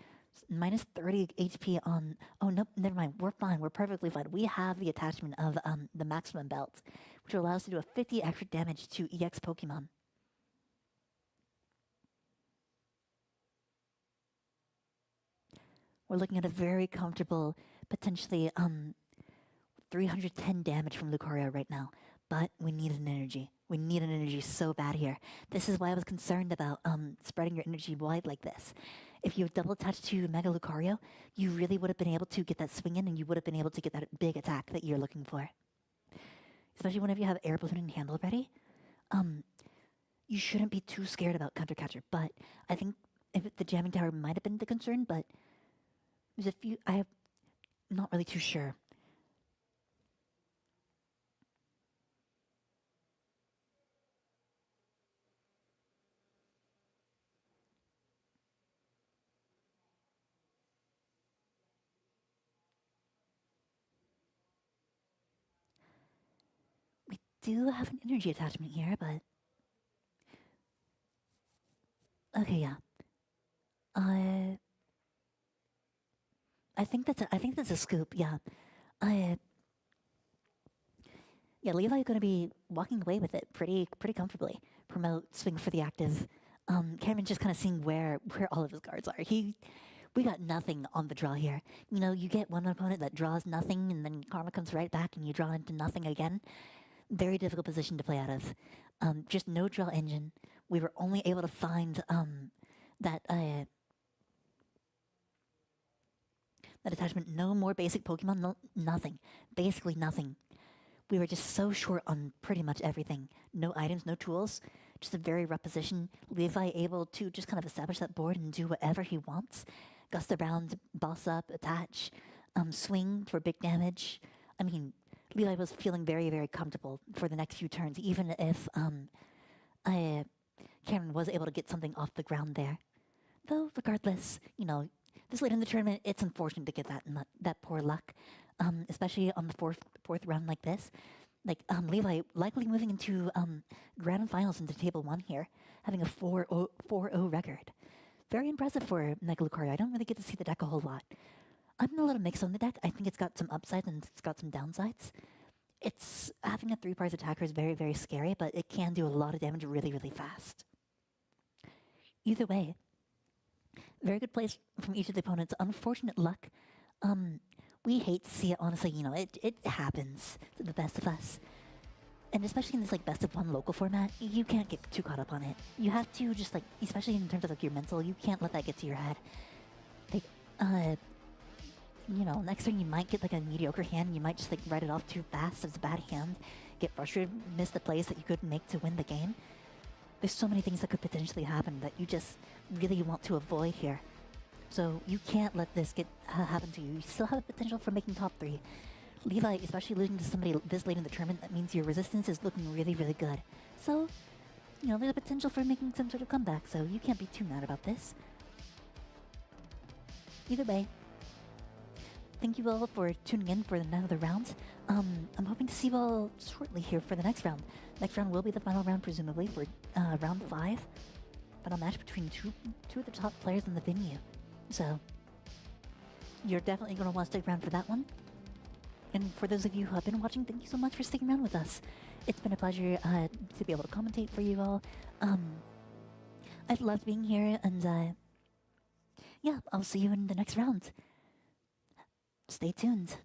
minus 30 HP on... Oh, nope, never mind. We're fine. We're perfectly fine. We have the attachment of the Maximum Belt, which will allow us to do a 50 extra damage to EX Pokemon. We're looking at a very comfortable, potentially 310 damage from Lucario right now. But we need an energy. We need an energy so bad here. This is why I was concerned about spreading your energy wide like this. If you double attached to Mega Lucario, you really would have been able to get that swing in, and you would have been able to get that big attack that you're looking for. Especially whenever you have Air Balloon in hand already. You shouldn't be too scared about Counter Catcher, but I think if the Jamming Tower might have been the concern, but there's a few... I'm not really too sure. Do have an energy attachment here, but okay, yeah. I think that's a scoop. Yeah, yeah. Levi going to be walking away with it pretty comfortably. Promote, swing for the active. Cameron just kind of seeing where all of his cards are. We got nothing on the draw here. You know, you get one opponent that draws nothing, and then karma comes right back, and you draw into nothing again. Very difficult position to play out of. Just no draw engine. We were only able to find that attachment. No more basic Pokemon. No, nothing. Basically nothing. We were just so short on pretty much everything. No items, no tools. Just a very rough position. Levi able to just kind of establish that board and do whatever he wants. Gust around, boss up, attach, swing for big damage. I mean, Levi was feeling very, very comfortable for the next few turns, even if Cameron was able to get something off the ground there. Though, regardless, you know, this late in the tournament, it's unfortunate to get that poor luck, especially on the fourth round like this. Like, Levi likely moving into grand finals into Table 1 here, having a 4-0 record. Very impressive for Mega Lucario. I don't really get to see the deck a whole lot. I'm a little mixed on the deck. I think it's got some upsides and it's got some downsides. It's having a 3-prize attacker is very, very scary, but it can do a lot of damage really, really fast. Either way, very good plays from each of the opponents. Unfortunate luck. We hate to see it, honestly. You know, it happens to the best of us. And especially in this like best of one local format, you can't get too caught up on it. You have to just like, especially in terms of like your mental, you can't let that get to your head. Like, you know, next turn you might get like a mediocre hand, and you might just like write it off too fast as a bad hand, get frustrated, miss the plays that you could make to win the game. There's so many things that could potentially happen that you just really want to avoid here. So you can't let this get happen to you. You still have the potential for making top 3. Levi, especially losing to somebody this late in the tournament, that means your resistance is looking really, really good. So, you know, there's a potential for making some sort of comeback, so you can't be too mad about this. Either way, thank you all for tuning in for another round. I'm hoping to see you all shortly here for the next round. Next round will be the final round, presumably, for round 5. Final match between two of the top players in the venue. So, you're definitely going to want to stick around for that one. And for those of you who have been watching, thank you so much for sticking around with us. It's been a pleasure to be able to commentate for you all. I've loved being here, and yeah, I'll see you in the next round. Stay tuned.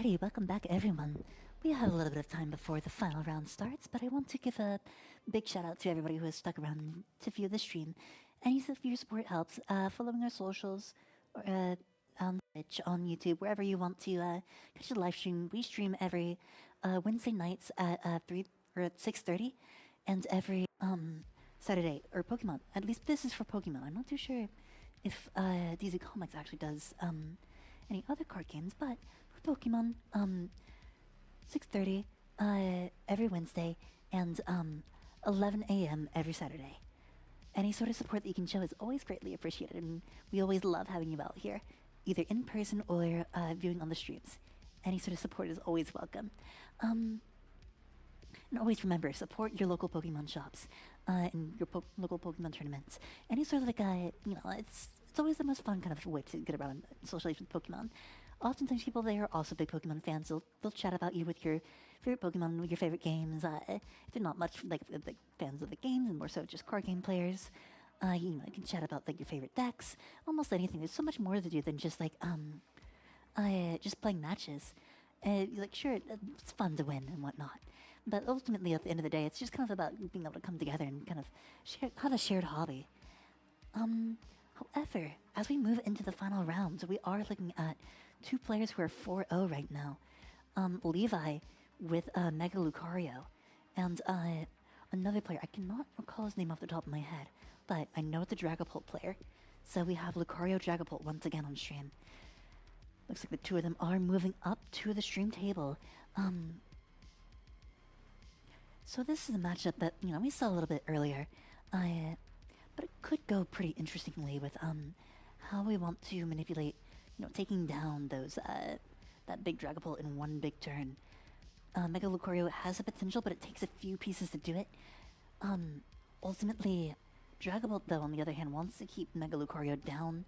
Alrighty, welcome back everyone. We have a little bit of time before the final round starts, but I want to give a big shout out to everybody who has stuck around to view the stream. Any of your support helps. Following our socials, or, on Twitch, on YouTube, wherever you want to catch the live stream. We stream every Wednesday nights at 3 or at 6:30, and every Saturday or Pokemon. At least this is for Pokemon. I'm not too sure if DZ Comics actually does any other card games, but for Pokemon, 6:30 every Wednesday and 11 a.m. every Saturday. Any sort of support that you can show is always greatly appreciated, and we always love having you out here, either in person or viewing on the streams. Any sort of support is always welcome. And always remember, support your local Pokemon shops and your local Pokemon tournaments. Any sort of like, it's always the most fun kind of way to get around and socialize with Pokemon. Oftentimes people there are also big Pokemon fans. They'll chat about you with your favorite Pokemon, with your favorite games. If they're not much like fans of the games and more so just card game players, you can chat about like your favorite decks, almost anything. There's so much more to do than just like just playing matches. Like sure, it's fun to win and whatnot, but ultimately at the end of the day, it's just kind of about being able to come together and kind of have a shared hobby. However, as we move into the final rounds, we are looking at two players who are 4-0 right now. Levi with Mega Lucario, and another player, I cannot recall his name off the top of my head, but I know it's a Dragapult player. So we have Lucario Dragapult once again on stream. Looks like the two of them are moving up to the stream table. So this is a matchup that, we saw a little bit earlier. But it could go pretty interestingly with how we want to manipulate, taking down those that big Dragapult in one big turn. Mega Lucario has the potential, but it takes a few pieces to do it. Ultimately, Dragapult, though, on the other hand, wants to keep Mega Lucario down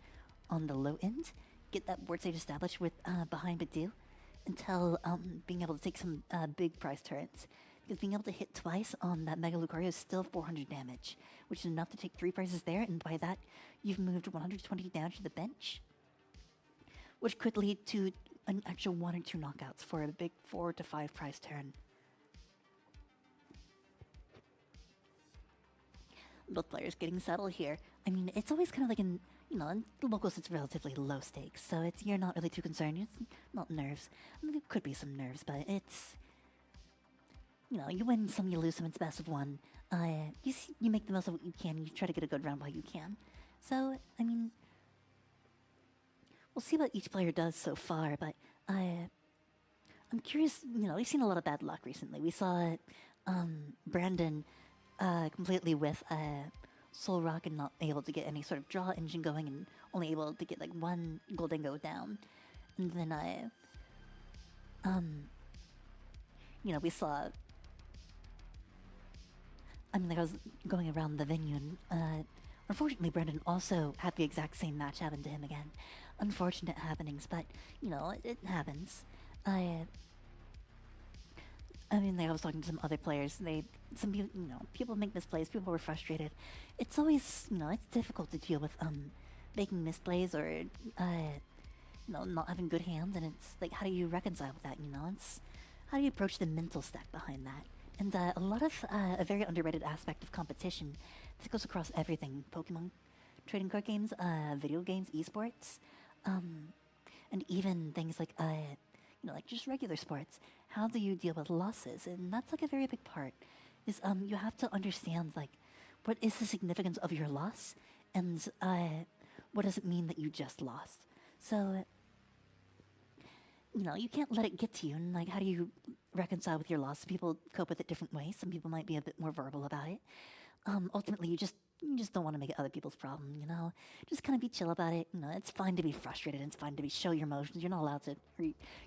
on the low end, get that board state established with behind Bidoof until being able to take some big prize turrets. Because being able to hit twice on that Mega Lucario is still 400 damage, which is enough to take 3 prizes there, and by that, you've moved 120 down to the bench, which could lead to an extra 1 or 2 knockouts for a big 4 to 5 prize turn. Both players getting settled here. I mean, it's always kind of like in the locals it's relatively low stakes, so you're not really too concerned. It's not nerves. I mean, there could be some nerves, but it's, you win some, you lose some, it's best of one. You make the most of what you can, you try to get a good round while you can. So, I mean, we'll see what each player does so far, but I'm curious, we've seen a lot of bad luck recently. We saw Brandon completely with Soul Rock and not able to get any sort of draw engine going and only able to get like 1 Goldengo down. And then we saw, I was going around the venue and unfortunately Brandon also had the exact same match happen to him again. Unfortunate happenings, but it happens. I was talking to some other players. Some people, people make misplays. People were frustrated. It's always, it's difficult to deal with making misplays or, not having good hands. And it's like, how do you reconcile with that? It's how do you approach the mental stack behind that? And a lot of a very underrated aspect of competition that goes across everything: Pokemon, trading card games, video games, esports, and even things like like just regular sports. How do you deal with losses? And that's like a very big part. Is you have to understand like what is the significance of your loss, and what does it mean that you just lost? So you can't let it get to you. And like, how do you reconcile with your loss? People cope with it different ways. Some people might be a bit more verbal about it. Ultimately, you just don't want to make it other people's problem, Just kind of be chill about it. It's fine to be frustrated. It's fine to show your emotions. You're not allowed to,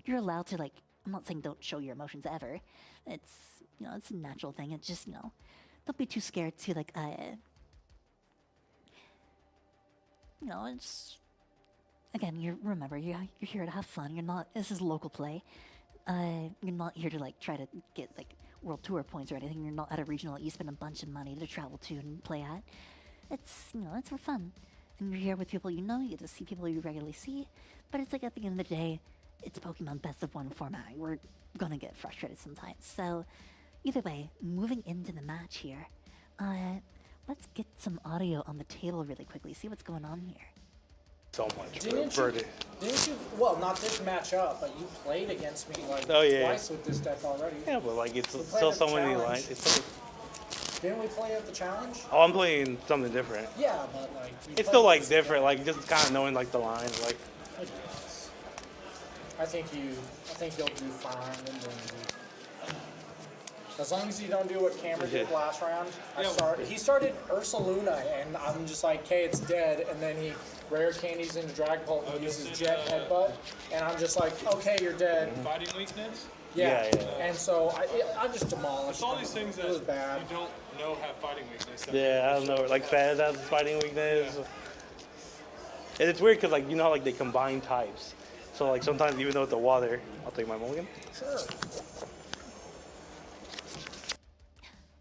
you're allowed to, like, I'm not saying don't show your emotions ever. It's, it's a natural thing. It's just, don't be too scared to, like, it's, again, remember, you're here to have fun. This is local play. You're not here to, like, try to get, like, World Tour points or anything. You're not at a regional that you spend a bunch of money to travel to and play at. It's, it's for fun. And you're here with people you get to see people you regularly see. But it's like at the end of the day, it's Pokemon best of one format. We're gonna get frustrated sometimes. So, either way, moving into the match here, let's get some audio on the table really quickly. See what's going on here. So much. Didn't you, well, not this matchup, but you played against me like Oh, yeah. twice with this deck already. Yeah, but like it's played still at so the many challenge. lines. It's so, Didn't we play at the challenge? oh, I'm playing something different. Yeah, but like. we It's played still like this different, deck. like just kind of knowing like the lines, like. I think you'll do fine and then as long as you don't do what Cameron did Yeah. last round. He started Ursaluna and I'm just like, okay, it's dead, and then he rare candies into Dragapult and uses Jet Headbutt, and I'm just like, okay, you're dead. Fighting weakness? Yeah. Yeah, yeah. And so I just demolished It's all him. these things It that was bad. you don't know have fighting weakness. Yeah, I don't know. Like Fez has fighting weakness. And it's weird because like you know how like they combine types. So like sometimes even though it's a water, I'll take my mulligan. Sure.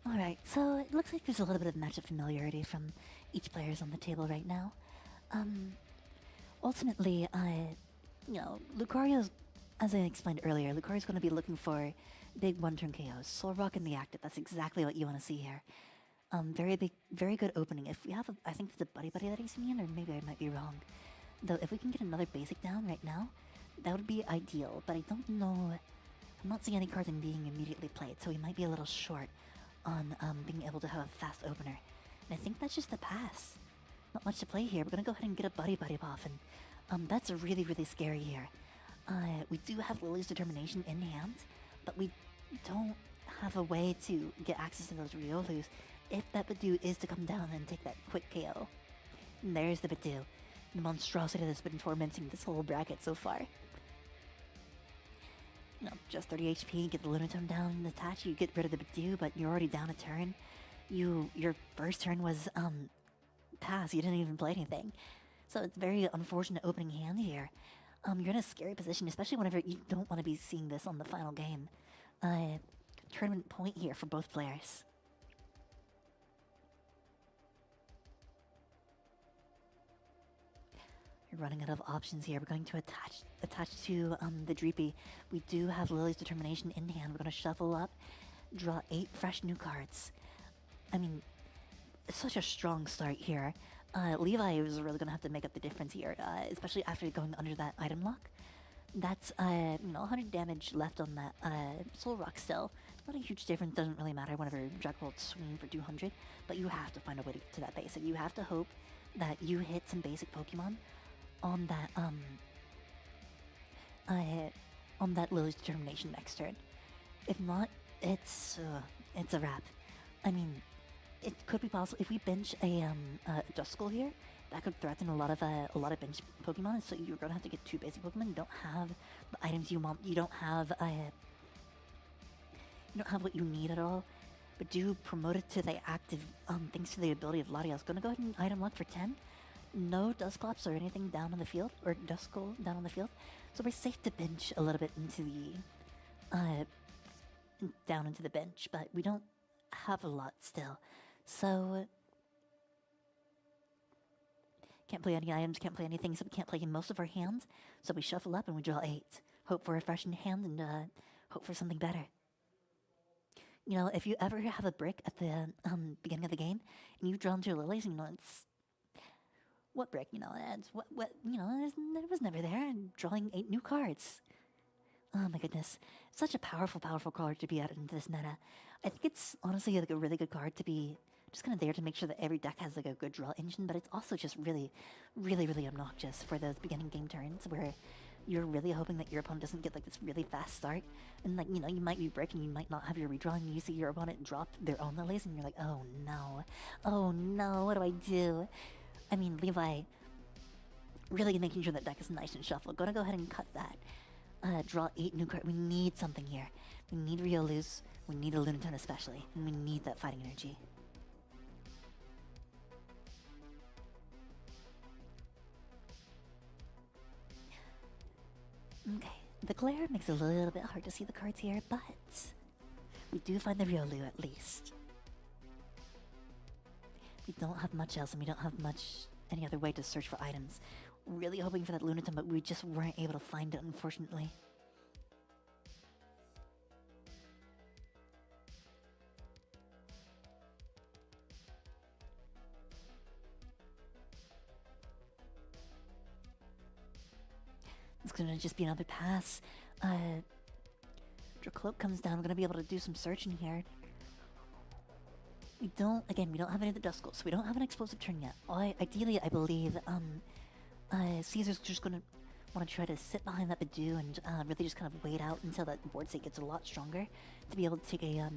All right, so it looks like there's a little bit of matchup familiarity from each players on the table right now. Ultimately, Lucario's, as I explained earlier, Lucario's going to be looking for big one-turn KOs. Soul Rock in the active, that's exactly what you want to see here. Very big, very good opening. If we have, I think it's a Buddy Buddy that he's in, or maybe I might be wrong. Though, if we can get another basic down right now, that would be ideal. But I don't know, I'm not seeing any cards being immediately played, so we might be a little short on being able to have a fast opener. And I think that's just a pass. Not much to play here. We're going to go ahead and get a Buddy Buddy buff, and that's really, really scary here. We do have Lily's Determination in hand, but we don't have a way to get access to those Riolus if that Badoo is to come down and take that quick KO. And there's the Badoo, the monstrosity that's been tormenting this whole bracket so far. You know, just 30 HP, get the Lunatone down and attach, you get rid of the Badoo, but you're already down a turn. Your first turn was, pass, you didn't even play anything. So it's very unfortunate opening hand here. You're in a scary position, especially whenever you don't want to be seeing this on the final game. Tournament point here for both players. You're running out of options here. We're going to attach to the Dreepy. We do have Lily's Determination in hand. We're going to shuffle up, draw 8 fresh new cards. I mean, it's such a strong start here. Levi is really going to have to make up the difference here, especially after going under that item lock. That's, 100 damage left on that Soul Rock still. Not a huge difference, doesn't really matter whenever Dragapult's swinging for 200, but you have to find a way to get to that basic. You have to hope that you hit some basic Pokemon on that Lily's Determination next turn. If not, it's a wrap. I mean, it could be possible if we bench a Duskull here. That could threaten a lot of bench Pokemon. So you're gonna have to get 2 basic Pokemon. You don't have the items you want. You don't have what you need at all. But do promote it to the active thanks to the ability of Latios. Gonna go ahead and item lock for 10. No Dusclops or anything down on the field, or Duskull down on the field. So we're safe to bench a little bit into the down into the bench, but we don't have a lot still. So can't play any items, can't play anything, so we can't play in most of our hands. So we shuffle up and we draw 8. Hope for a fresh in hand and hope for something better. You know, if you ever have a brick at the beginning of the game and you draw into Lilies, you know, it's what brick, you know, it's what you know, it was never there, and drawing 8 new cards. Oh my goodness. Such a powerful card to be added into this meta. I think it's honestly like a really good card to be just kind of there to make sure that every deck has like a good draw engine, but it's also just really, really, really obnoxious for those beginning game turns where you're really hoping that your opponent doesn't get like this really fast start, and like, you know, you might be breaking, you might not have your redraw, and you see your opponent drop their own Lilies, and you're like, oh no, what do I do? I mean, Levi really making sure that deck is nice and shuffled. Gonna go ahead and cut that. Draw 8 new cards. We need something here. We need Riolus, we need a Lunatone especially, and we need that fighting energy. Okay, the glare makes it a little bit hard to see the cards here, but we do find the Riolu at least. We don't have much else, and we don't have any other way to search for items. really hoping for that Lunatum, but we just weren't able to find it, unfortunately. It's gonna just be another pass. Dracloak comes down. We're gonna be able to do some searching here. We don't have any of the Duskull, so we don't have an explosive turn yet. Ideally, I believe, Caesar's just gonna want to try to sit behind that Badoo and really just kind of wait out until that board state gets a lot stronger to be able to take a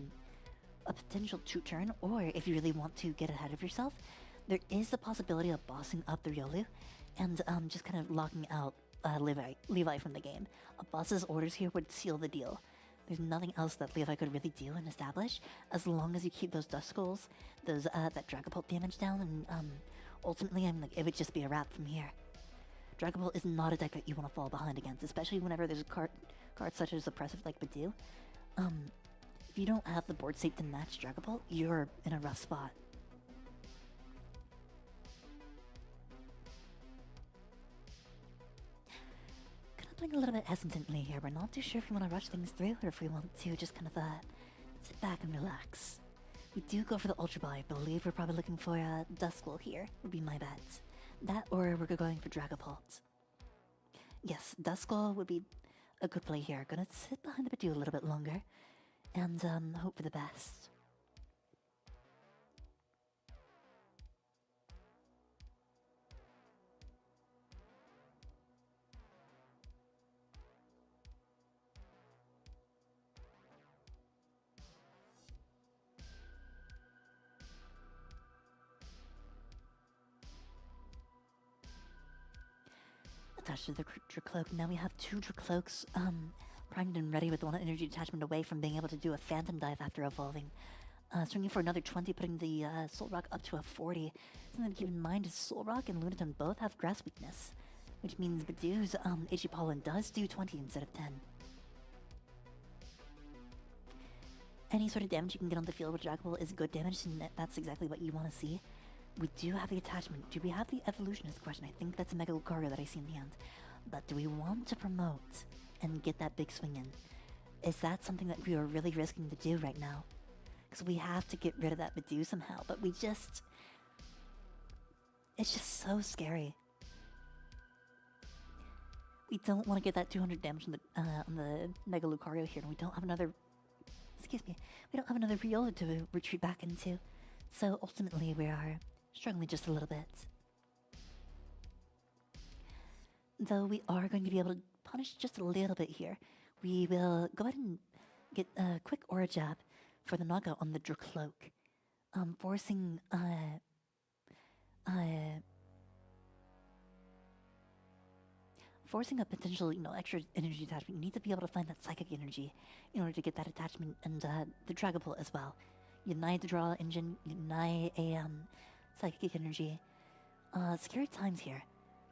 potential 2-turn, or if you really want to get ahead of yourself, there is the possibility of bossing up the Riolu and just kind of locking out Levi from the game. A boss's orders here would seal the deal. There's nothing else that Levi could really do and establish as long as you keep those Duskulls, that Dragapult damage down, and ultimately, it would just be a wrap from here. Dragapult is not a deck that you want to fall behind against, especially whenever there's cards such as Oppressive like Badoo. If you don't have the board state to match Dragapult, you're in a rough spot. Playing a little bit hesitantly here. We're not too sure if we want to rush things through or if we want to just kind of sit back and relax. We do go for the Ultra Ball. I believe we're probably looking for a Duskull here, would be my bet. That or we're going for Dragapult. Yes, Duskull would be a good play here. Gonna sit behind the Badoo a little bit longer and hope for the best. Attached to the Dracloak. Now we have 2 Dracloaks primed and ready with 1 energy detachment away from being able to do a Phantom Dive after evolving. Swinging for another 20, putting the Soul Rock up to a 40. Something to keep in mind is Soul Rock and Lunaton both have Grass Weakness, which means Badoo's HE Pollen does do 20 instead of 10. Any sort of damage you can get on the field with Dragapult is good damage, and that's exactly what you want to see. We do have the attachment. Do we have the evolution is the question. I think that's a Mega Lucario that I see in the hand. But do we want to promote and get that big swing in? Is that something that we are really risking to do right now? Because we have to get rid of that Badoo somehow, but we just... It's just so scary. We don't want to get that 200 damage on the Mega Lucario here, and we don't have another... Excuse me. We don't have another Riolu to retreat back into. So ultimately we are struggling just a little bit. Though we are going to be able to punish just a little bit here. We will go ahead and get a quick Aura Jab for the knockout on the Dracloak. Forcing a potential, extra energy attachment. You need to be able to find that psychic energy in order to get that attachment, and the Dragapult as well. You deny the draw engine, you deny a psychic energy. Scary times here.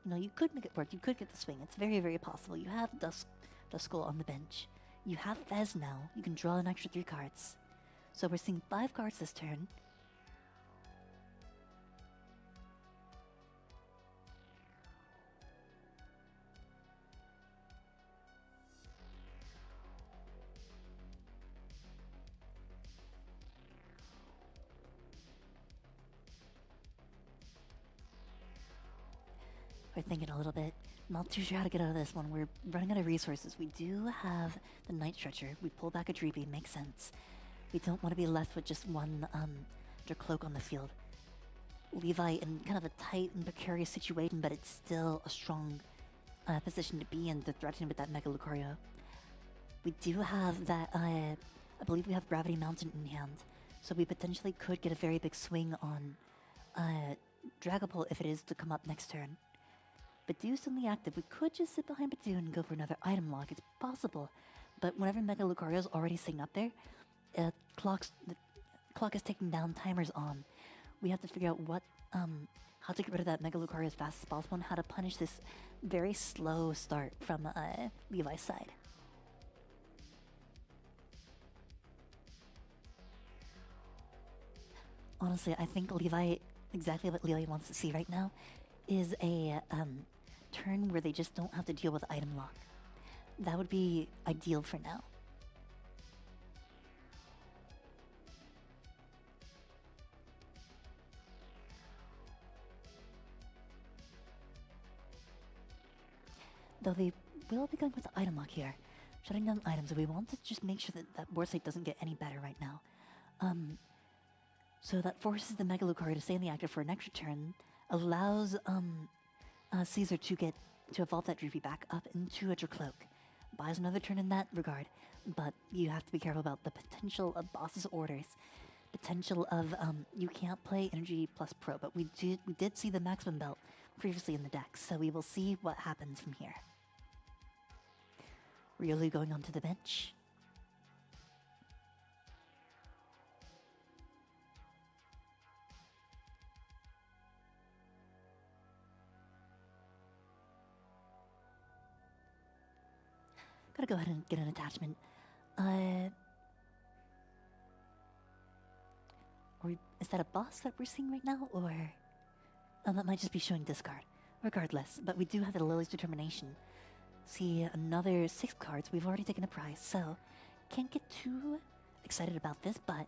You could make it work, you could get the swing. It's very, very possible. You have Duskull on the bench. You have Fez now. You can draw an extra 3 cards. So we're seeing 5 cards this turn. We're thinking a little bit. Not too sure how to get out of this one. We're running out of resources. We do have the Night Stretcher. We pull back a Dreepy. Makes sense. We don't want to be left with just one Dracloak on the field. Levi in kind of a tight and precarious situation, but it's still a strong position to be in to threaten with that Mega Lucario. We do have that, I believe we have Gravity Mountain in hand, so we potentially could get a very big swing on Dragapult if it is to come up next turn. Badoo's only active. We could just sit behind Badoo and go for another item lock. It's possible, but whenever Mega Lucario's already sitting up there, the clock is ticking down, timer's on. We have to figure out what, how to get rid of that Mega Lucario as fast as possible and how to punish this very slow start from Levi's side. Honestly, I think Levi, exactly what Levi wants to see right now, is a turn where they just don't have to deal with item lock. That would be ideal for now. Though they will be going with the item lock here. Shutting down items, we want to just make sure that that board state doesn't get any better right now. So that forces the Mega Lucario to stay in the active for an extra turn, allows Caesar to evolve that Droopy back up into a Dracloak. Buys another turn in that regard, but you have to be careful about the potential of boss's orders. Potential of you can't play Energy plus Pro, but we did see the maximum belt previously in the deck, so we will see what happens from here. Riolu going onto the bench. Gotta go ahead and get an attachment. Is that a boss that we're seeing right now, or that might just be showing discard. Regardless, but we do have the Lily's Determination. See, another 6 cards. We've already taken a prize, so can't get too excited about this, but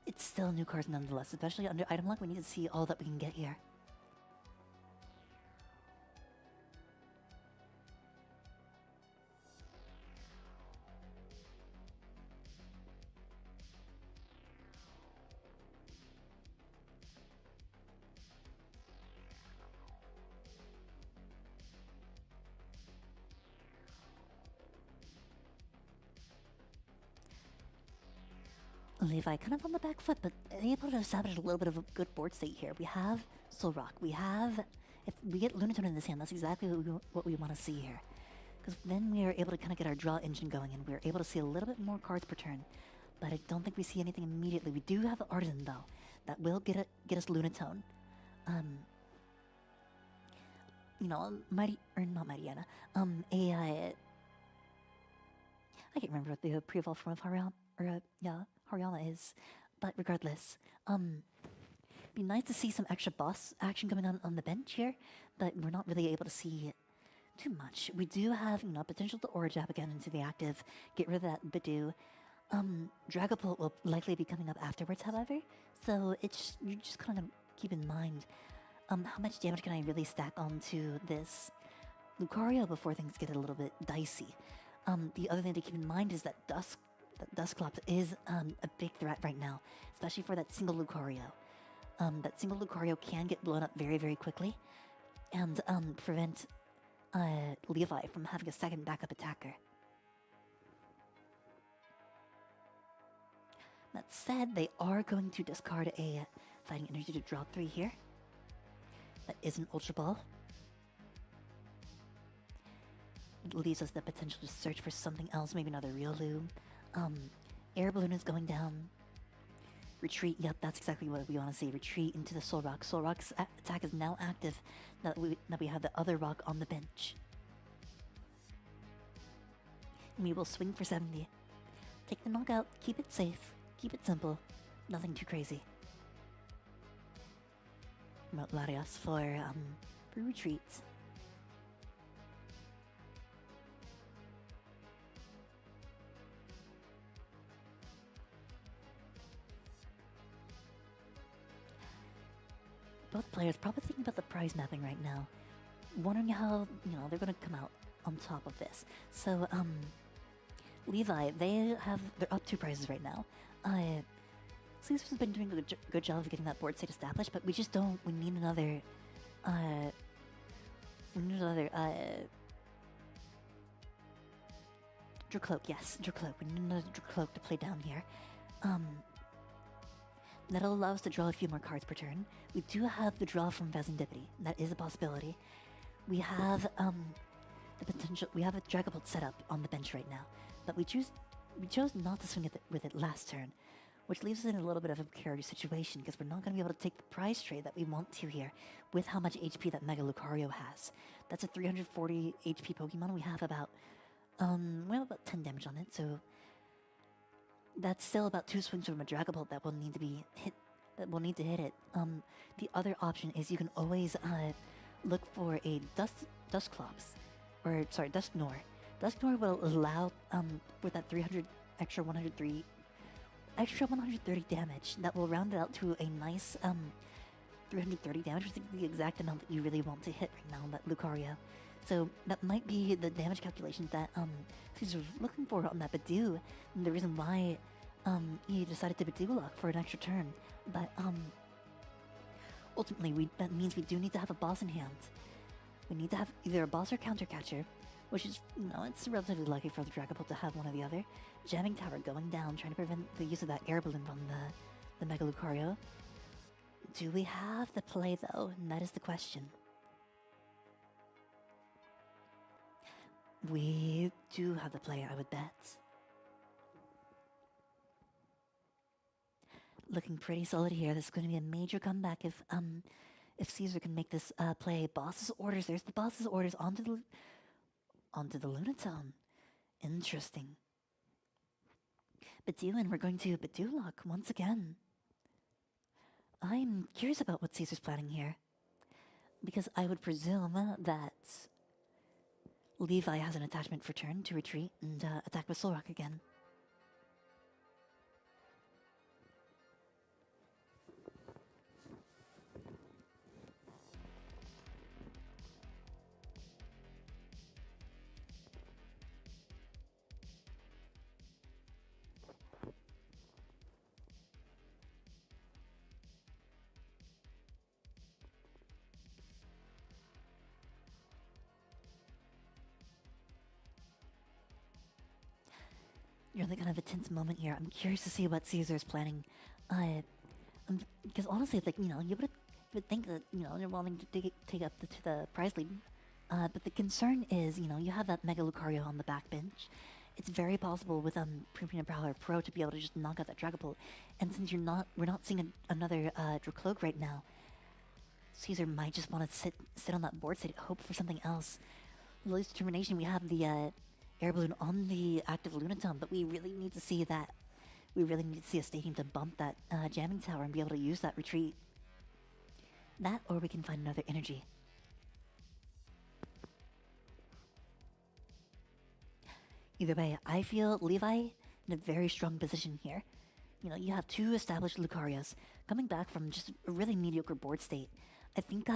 it's still new cards nonetheless. Especially under item lock, we need to see all that we can get here. Levi kind of on the back foot, but able to establish a little bit of a good board state here. We have Soul Rock. We have, if we get Lunatone in this hand, that's exactly what we want to see here. Because then we are able to kind of get our draw engine going, and we're able to see a little bit more cards per turn. But I don't think we see anything immediately. We do have the Artisan, though. That will get us Lunatone. You know, not Mightyena. I can't remember what the pre-evolve form of Hariyama is, but regardless, be nice to see some extra boss action going on the bench here, but we're not really able to see too much. We do have, potential to Aura Jab again into the active, get rid of that Bidoo. Dragapult will likely be coming up afterwards, however, so you just kind of keep in mind, how much damage can I really stack onto this Lucario before things get a little bit dicey. The other thing to keep in mind is that Dusclops is a big threat right now, especially for that single Lucario. That single Lucario can get blown up very, very quickly and prevent Levi from having a second backup attacker. That said, they are going to discard a Fighting Energy to draw 3 here. That is an Ultra Ball. It leaves us the potential to search for something else, maybe another Riolu. Air Balloon is going down. Retreat, yep, that's exactly what we want to see. Retreat into the Soul Rock. Soul Rock's attack is now active now that we have the other rock on the bench. And we will swing for 70. Take the knockout, keep it safe, keep it simple, nothing too crazy. Promote Larios for retreats. Both players probably thinking about the prize mapping right now, wondering how, they're going to come out on top of this. So, Levi, they're up 2 prizes right now. Caesar's been doing a good job of getting that board state established, but we just don't, we need another, Dracloak, yes, Dracloak. We need another Dracloak to play down here. That'll allow us to draw a few more cards per turn. We do have the draw from Vazindipity. That is a possibility. We have the potential. We have a Dragapult set up on the bench right now, but we chose not to swing with it last turn, which leaves us in a little bit of a precarious situation because we're not going to be able to take the prize trade that we want to here with how much HP that Mega Lucario has. That's a 340 HP Pokemon. We have about 10 damage on it, so that's still about 2 swings from a Dragapult that will need to be hit. That will need to hit it. The other option is you can always look for a Dusclops, or sorry, Dusknor. Dusknor will allow with that 300 extra 130 damage that will round it out to a nice 330 damage, which is the exact amount that you really want to hit right now on that Lucario. So that might be the damage calculation that Caesar was looking for on that Badoo, and the reason why he decided to Badoo lock for an extra turn. But ultimately, that means we do need to have a boss in hand. We need to have either a boss or counter catcher, which is, it's relatively lucky for the Dragapult to have one or the other. Jamming Tower going down, trying to prevent the use of that air balloon from the Mega Lucario. Do we have the play, though? And that is the question. We do have the play, I would bet. Looking pretty solid here. This is going to be a major comeback if Caesar can make this play. Boss's orders. There's the boss's orders onto the Lunatone. Interesting. Badoo, and we're going to Badoo lock once again. I'm curious about what Caesar's planning here, because I would presume that Levi has an attachment for turn to retreat and attack with Soul Rock again. Really kind of a tense moment here. I'm curious to see what Caesar's planning. Because honestly, like, you would think that, they're wanting to take up to the prize lead. But the concern is, you have that Mega Lucario on the backbench. It's very possible with Premium Prowler Pro to be able to just knock out that Dragapult. And since we're not seeing another Dracloak right now, Caesar might just want to sit on that board state, hope for something else. Lily's Determination, we have the air balloon on the active Lunatone, but we really need to see that. We really need to see a stadium to bump that jamming tower and be able to use that retreat. That, or we can find another energy. Either way, I feel Levi in a very strong position here. You have two established Lucarios coming back from just a really mediocre board state. I think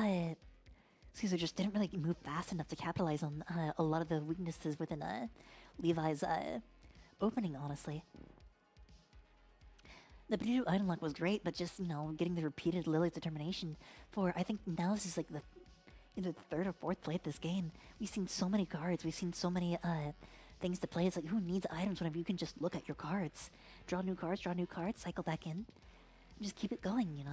Caesar just didn't really move fast enough to capitalize on a lot of the weaknesses within Levi's opening, honestly. The Badoo item lock was great, but just, getting the repeated Lily's Determination for, I think now this is like either the third or fourth play of this game. We've seen so many cards, we've seen so many things to play. It's like, who needs items whenever you can just look at your cards? Draw new cards, cycle back in, and just keep it going,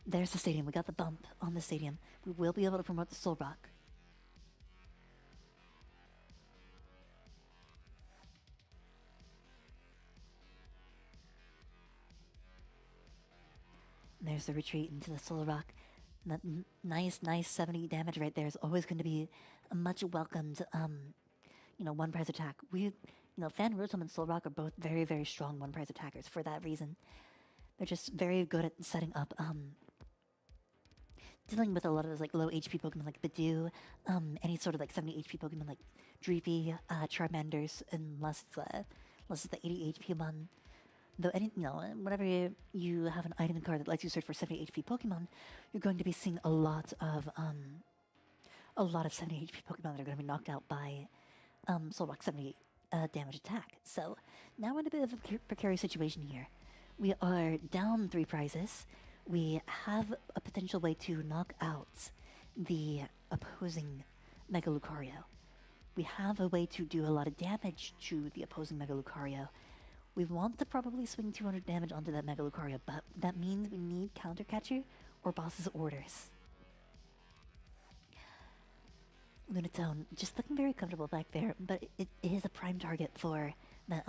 There's the stadium. We got the bump on the stadium. We will be able to promote the Soul Rock. There's the retreat into the Soul Rock. That nice 70 damage right there is always going to be a much welcomed, one prize attack. Fan Rotom and Soul Rock are both very, very strong one prize attackers for that reason. They're just very good at setting up, dealing with a lot of those low HP Pokemon like Badoo, any sort of 70 HP Pokemon like Dreepy, Charmanders, unless it's the 80 HP one. Though whenever you have an item card that lets you search for 70 HP Pokemon, you're going to be seeing a lot of 70 HP Pokemon that are going to be knocked out by Soul Rock 70 damage attack. So now we're in a bit of a precarious situation here. We are down 3 prizes. We have a potential way to knock out the opposing Mega Lucario. We have a way to do a lot of damage to the opposing Mega Lucario. We want to probably swing 200 damage onto that Mega Lucario, but that means we need Counter Catcher or Boss's Orders. Lunatone, just looking very comfortable back there, but it is a prime target for that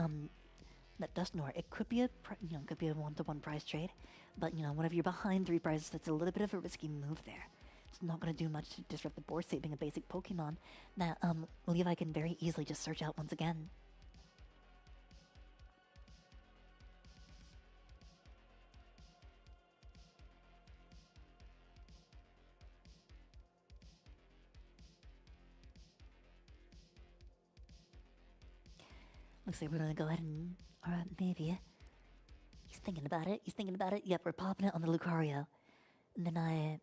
Dusknor. It could be a 1-to-1 prize trade, but whenever you're behind 3 prizes, that's a little bit of a risky move there. It's not going to do much to disrupt the board state being a basic Pokemon that Levi can very easily just search out once again. Looks like we're gonna go ahead and, alright, maybe. He's thinking about it. He's thinking about it. Yep, we're popping it on the Lucario. And then I'm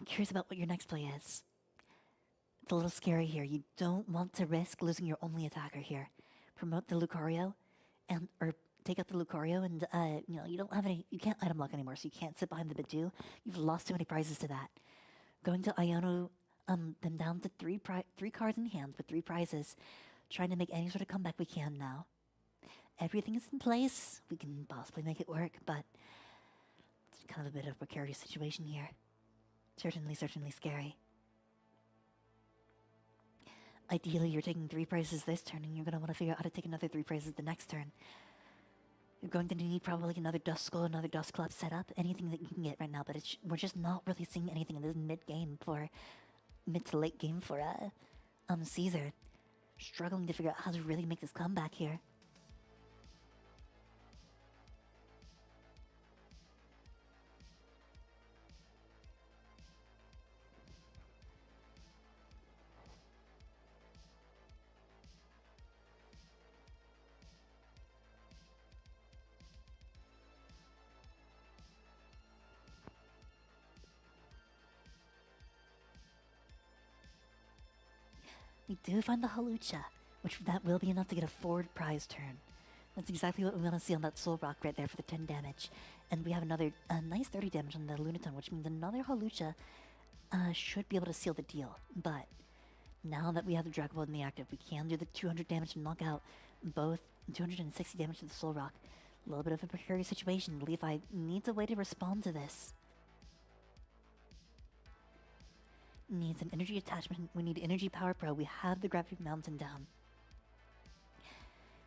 curious about what your next play is. It's a little scary here. You don't want to risk losing your only attacker here. Promote the Lucario, or take out the Lucario, and you don't have any. You can't item lock anymore, so you can't sit behind the Bidoof. You've lost too many prizes to that. Going to Iono, them down to three cards in hand with 3 prizes. Trying to make any sort of comeback we can now. Everything is in place. We can possibly make it work, but it's kind of a bit of a precarious situation here. Certainly scary. Ideally, you're taking 3 prizes this turn, and you're going to want to figure out how to take another 3 prizes the next turn. You're going to need probably another Dust Skull, another Dust Clap setup, anything that you can get right now, but we're just not really seeing anything in this mid to late game for Caesar. Struggling to figure out how to really make this comeback here. We do find the Halucha, which that will be enough to get a forward prize turn. That's exactly what we want to see on that Soul Rock right there for the 10 damage. And we have another nice 30 damage on the Lunaton, which means another Halucha should be able to seal the deal. But now that we have the Dragon Ball in the active, we can do the 200 damage to knock out both 260 damage to the Soul Rock. A little bit of a precarious situation. Levi needs a way to respond to this. Needs an energy attachment. We need Energy Power Pro. We have the Gravity Mountain down.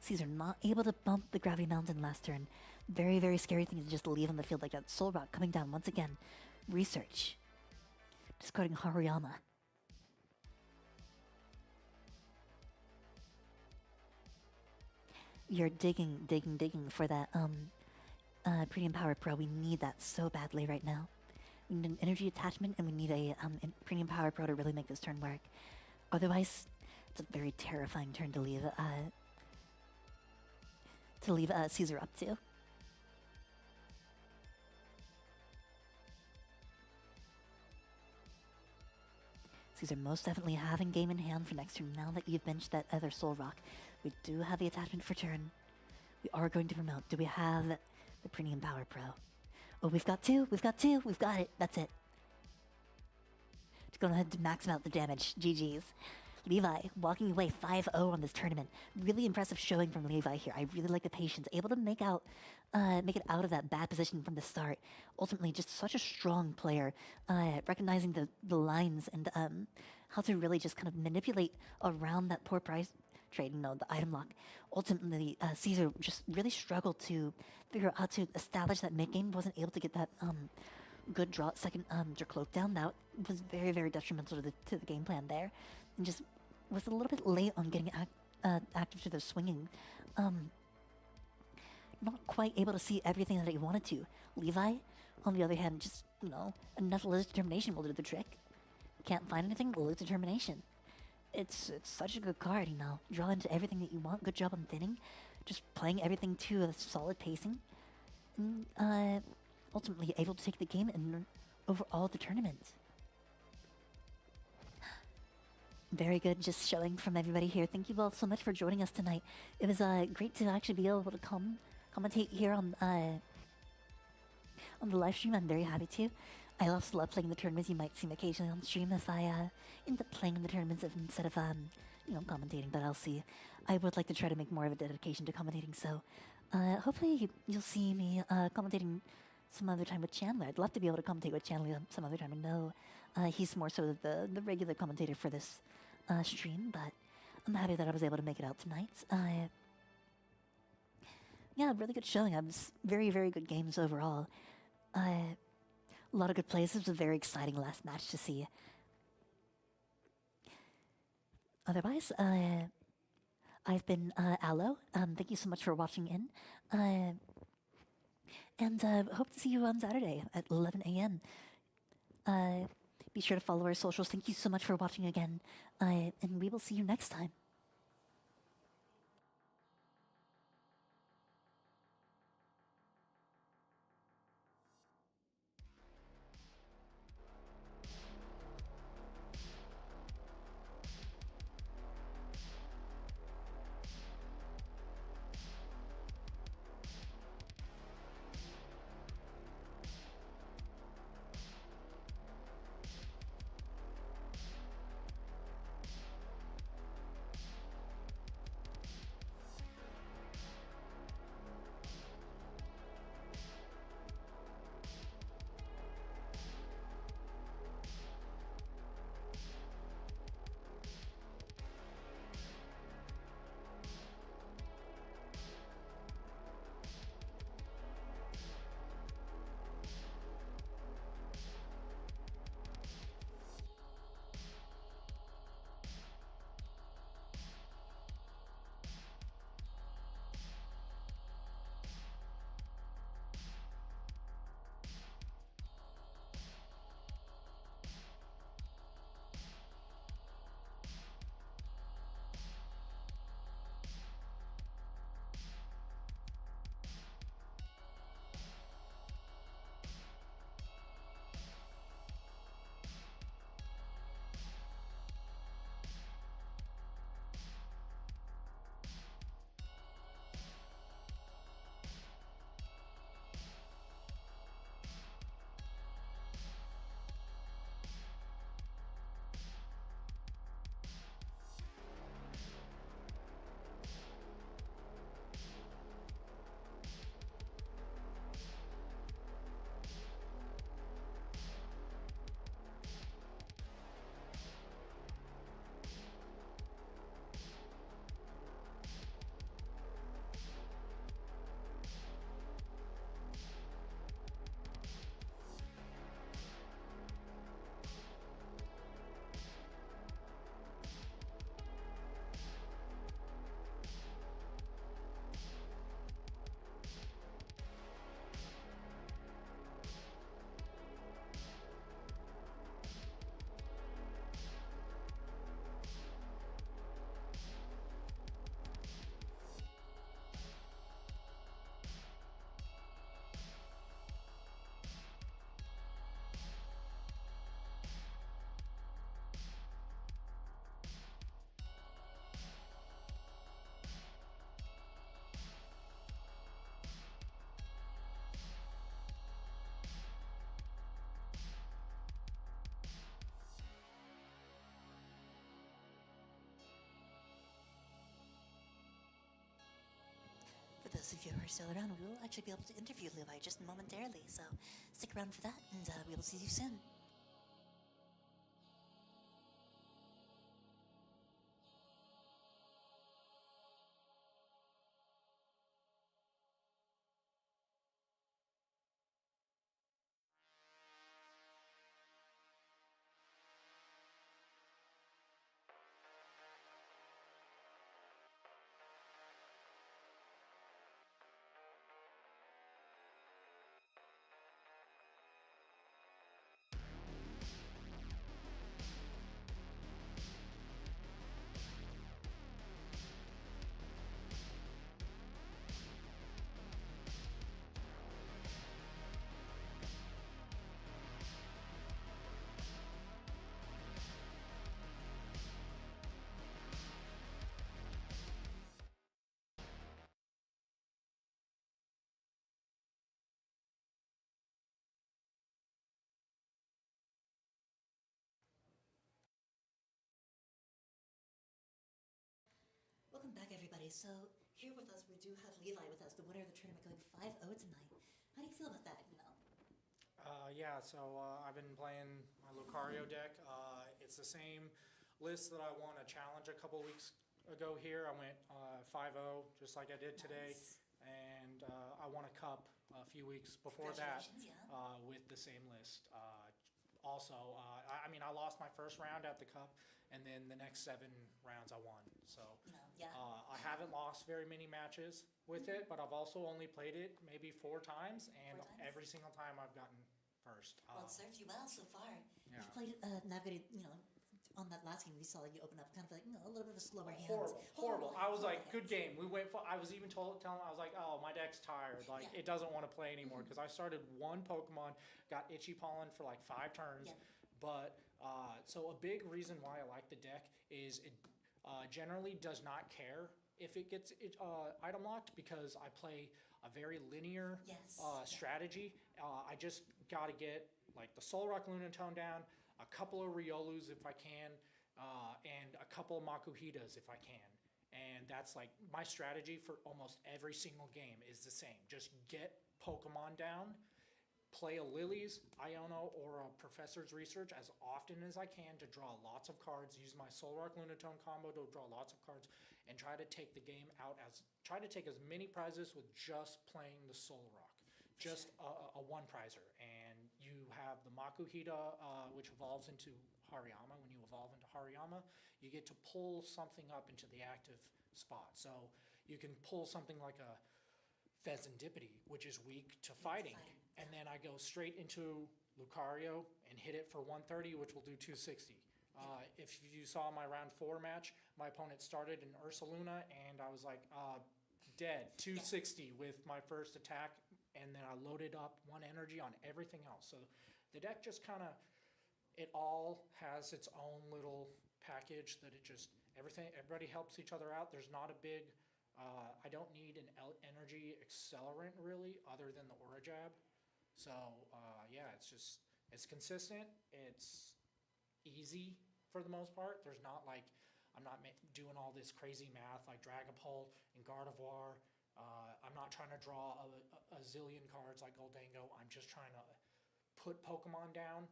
Caesar not able to bump the Gravity Mountain last turn. Very, very scary thing to just leave on the field like that. Soul Rock coming down once again. Research. Discarding Haruyama. You're digging for that Premium Power Pro. We need that so badly right now. We need an energy attachment, and we need a Premium Power Pro to really make this turn work. Otherwise, it's a very terrifying turn to leave Caesar up to. Caesar most definitely having game in hand for next turn now that you've benched that other Soul Rock. We do have the attachment for turn. We are going to promote. Do we have the Premium Power Pro? Oh, we've got 2. We've got it. That's it. Just going ahead to max out the damage. GG's. Levi walking away 5-0 on this tournament. Really impressive showing from Levi here. I really like the patience. Able to make it out of that bad position from the start. Ultimately, just such a strong player. Recognizing the lines and how to really just kind of manipulate around that poor price trade, the item lock. Ultimately, Caesar just really struggled to figure out how to establish that mid game. Wasn't able to get that good draw second Cloak down. That was very, very detrimental to the game plan there, and just was a little bit late on getting active to the swinging. Not quite able to see everything that he wanted to. Levi, on the other hand, just enough Liz Determination will do the trick. Can't find anything, Liz Determination. It's such a good card, Draw into everything that you want. Good job on thinning. Just playing everything to a solid pacing. And ultimately able to take the game and overall the tournament. Very good just showing from everybody here. Thank you all so much for joining us tonight. It was great to actually be able to commentate here on the live stream. I'm very happy to. I also love playing the tournaments. You might see me occasionally on stream if I end up playing in the tournaments instead of commentating, but I'll see. I would like to try to make more of a dedication to commentating, so hopefully you'll see me commentating some other time with Chandler. I'd love to be able to commentate with Chandler some other time. I know he's more so the regular commentator for this stream, but I'm happy that I was able to make it out tonight. Yeah, really good showing. I was very, very good games overall. A lot of good plays. This was a very exciting last match to see. Otherwise, I've been Aloe. Thank you so much for watching in. And hope to see you on Saturday at 11 a.m. Be sure to follow our socials. Thank you so much for watching again. And we will see you next time. those of you who are still around, we will actually be able to interview Levi just momentarily, so stick around for that, and we will see you soon. Welcome back, everybody. So, here with us, we do have Levi with us, the winner of the tournament, going 5-0 tonight. How do you feel about that, Yeah, so I've been playing my Lucario deck. It's the same list that I won a challenge a couple weeks ago here. I went 5-0, just like I did today. Nice. And I won a cup a few weeks before that Congratulations, yeah. with the same list. Also, I mean, I lost my first round at the cup, and then the next 7 rounds I won. So Yeah. I haven't lost very many matches with it, but I've also only played it maybe 4 times, and 4 times? every single time I've gotten first. Well, it served you well so far. Yeah. You've played, navigated, on that last game, we saw you open up kind of like, a little bit of a slower hand. Horrible. I was like, hand. good game. We went for. I was even telling him, I was like, oh, my deck's tired. Like, Yeah. it doesn't want to play anymore because I started one Pokemon, got Itchy Pollen for like 5 turns. Yeah. But so a big reason why I like the deck is it generally does not care if it gets item locked because I play a very linear Yes. strategy. I just got to get like the Soul Rock Lunatone down, a couple of Riolus if I can, and a couple of Makuhitas if I can. And that's like my strategy for almost every single game is the same. Just get Pokemon down, play a Lily's, Iono, or a Professor's Research as often as I can to draw lots of cards, use my Soul Rock Lunatone combo to draw lots of cards, and try to take the game out try to take as many prizes with just playing the Soul Rock. Just a one prizer. And you have the Makuhita, which evolves into Hariyama. When you evolve into Hariyama, you get to pull something up into the active spot. So you can pull something like a Pheasantipity, which is weak to fighting. And then I go straight into Lucario and hit it for 130, which will do 260. If you saw my round 4 match, my opponent started in Ursaluna, and I was like, dead, 260 with my first attack, and then I loaded up 1 energy on everything else. So the deck just kind of, it all has its own little package that it just, everybody helps each other out. There's not a big, I don't need an energy accelerant really, other than the Aura Jab. So yeah, it's consistent, it's easy for the most part. There's not like, I'm not doing all this crazy math like Dragapult and Gardevoir. I'm not trying to draw a zillion cards like Goldango. I'm just trying to put Pokemon down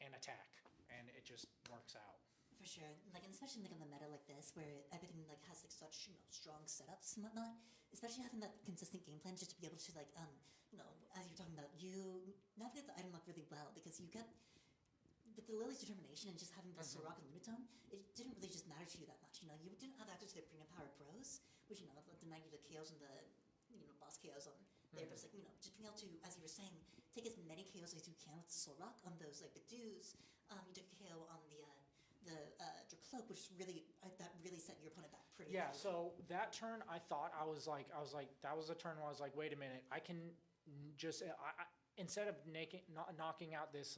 and attack, and it just works out. For sure, like, and especially like in the meta like this, where everything like has like such strong setups and whatnot. Especially having that consistent game plan, just to be able to like as you're talking about, you navigate the item lock really well because you get with the Lily's determination and just having the Soul Rock and Lunatone, it didn't really just matter to you that much. You didn't have access to the premium power pros, which denied you the KOs and the boss KOs on there. But it's like just being able to, as you were saying, take as many KOs as you can with the Soul Rock on those like the Dews. You took a KO on the Dracloak, which really that really set your opponent back pretty. Yeah, heavily. so that turn I thought I was like that was a turn where I was like, wait a minute, I can just instead of knocking out this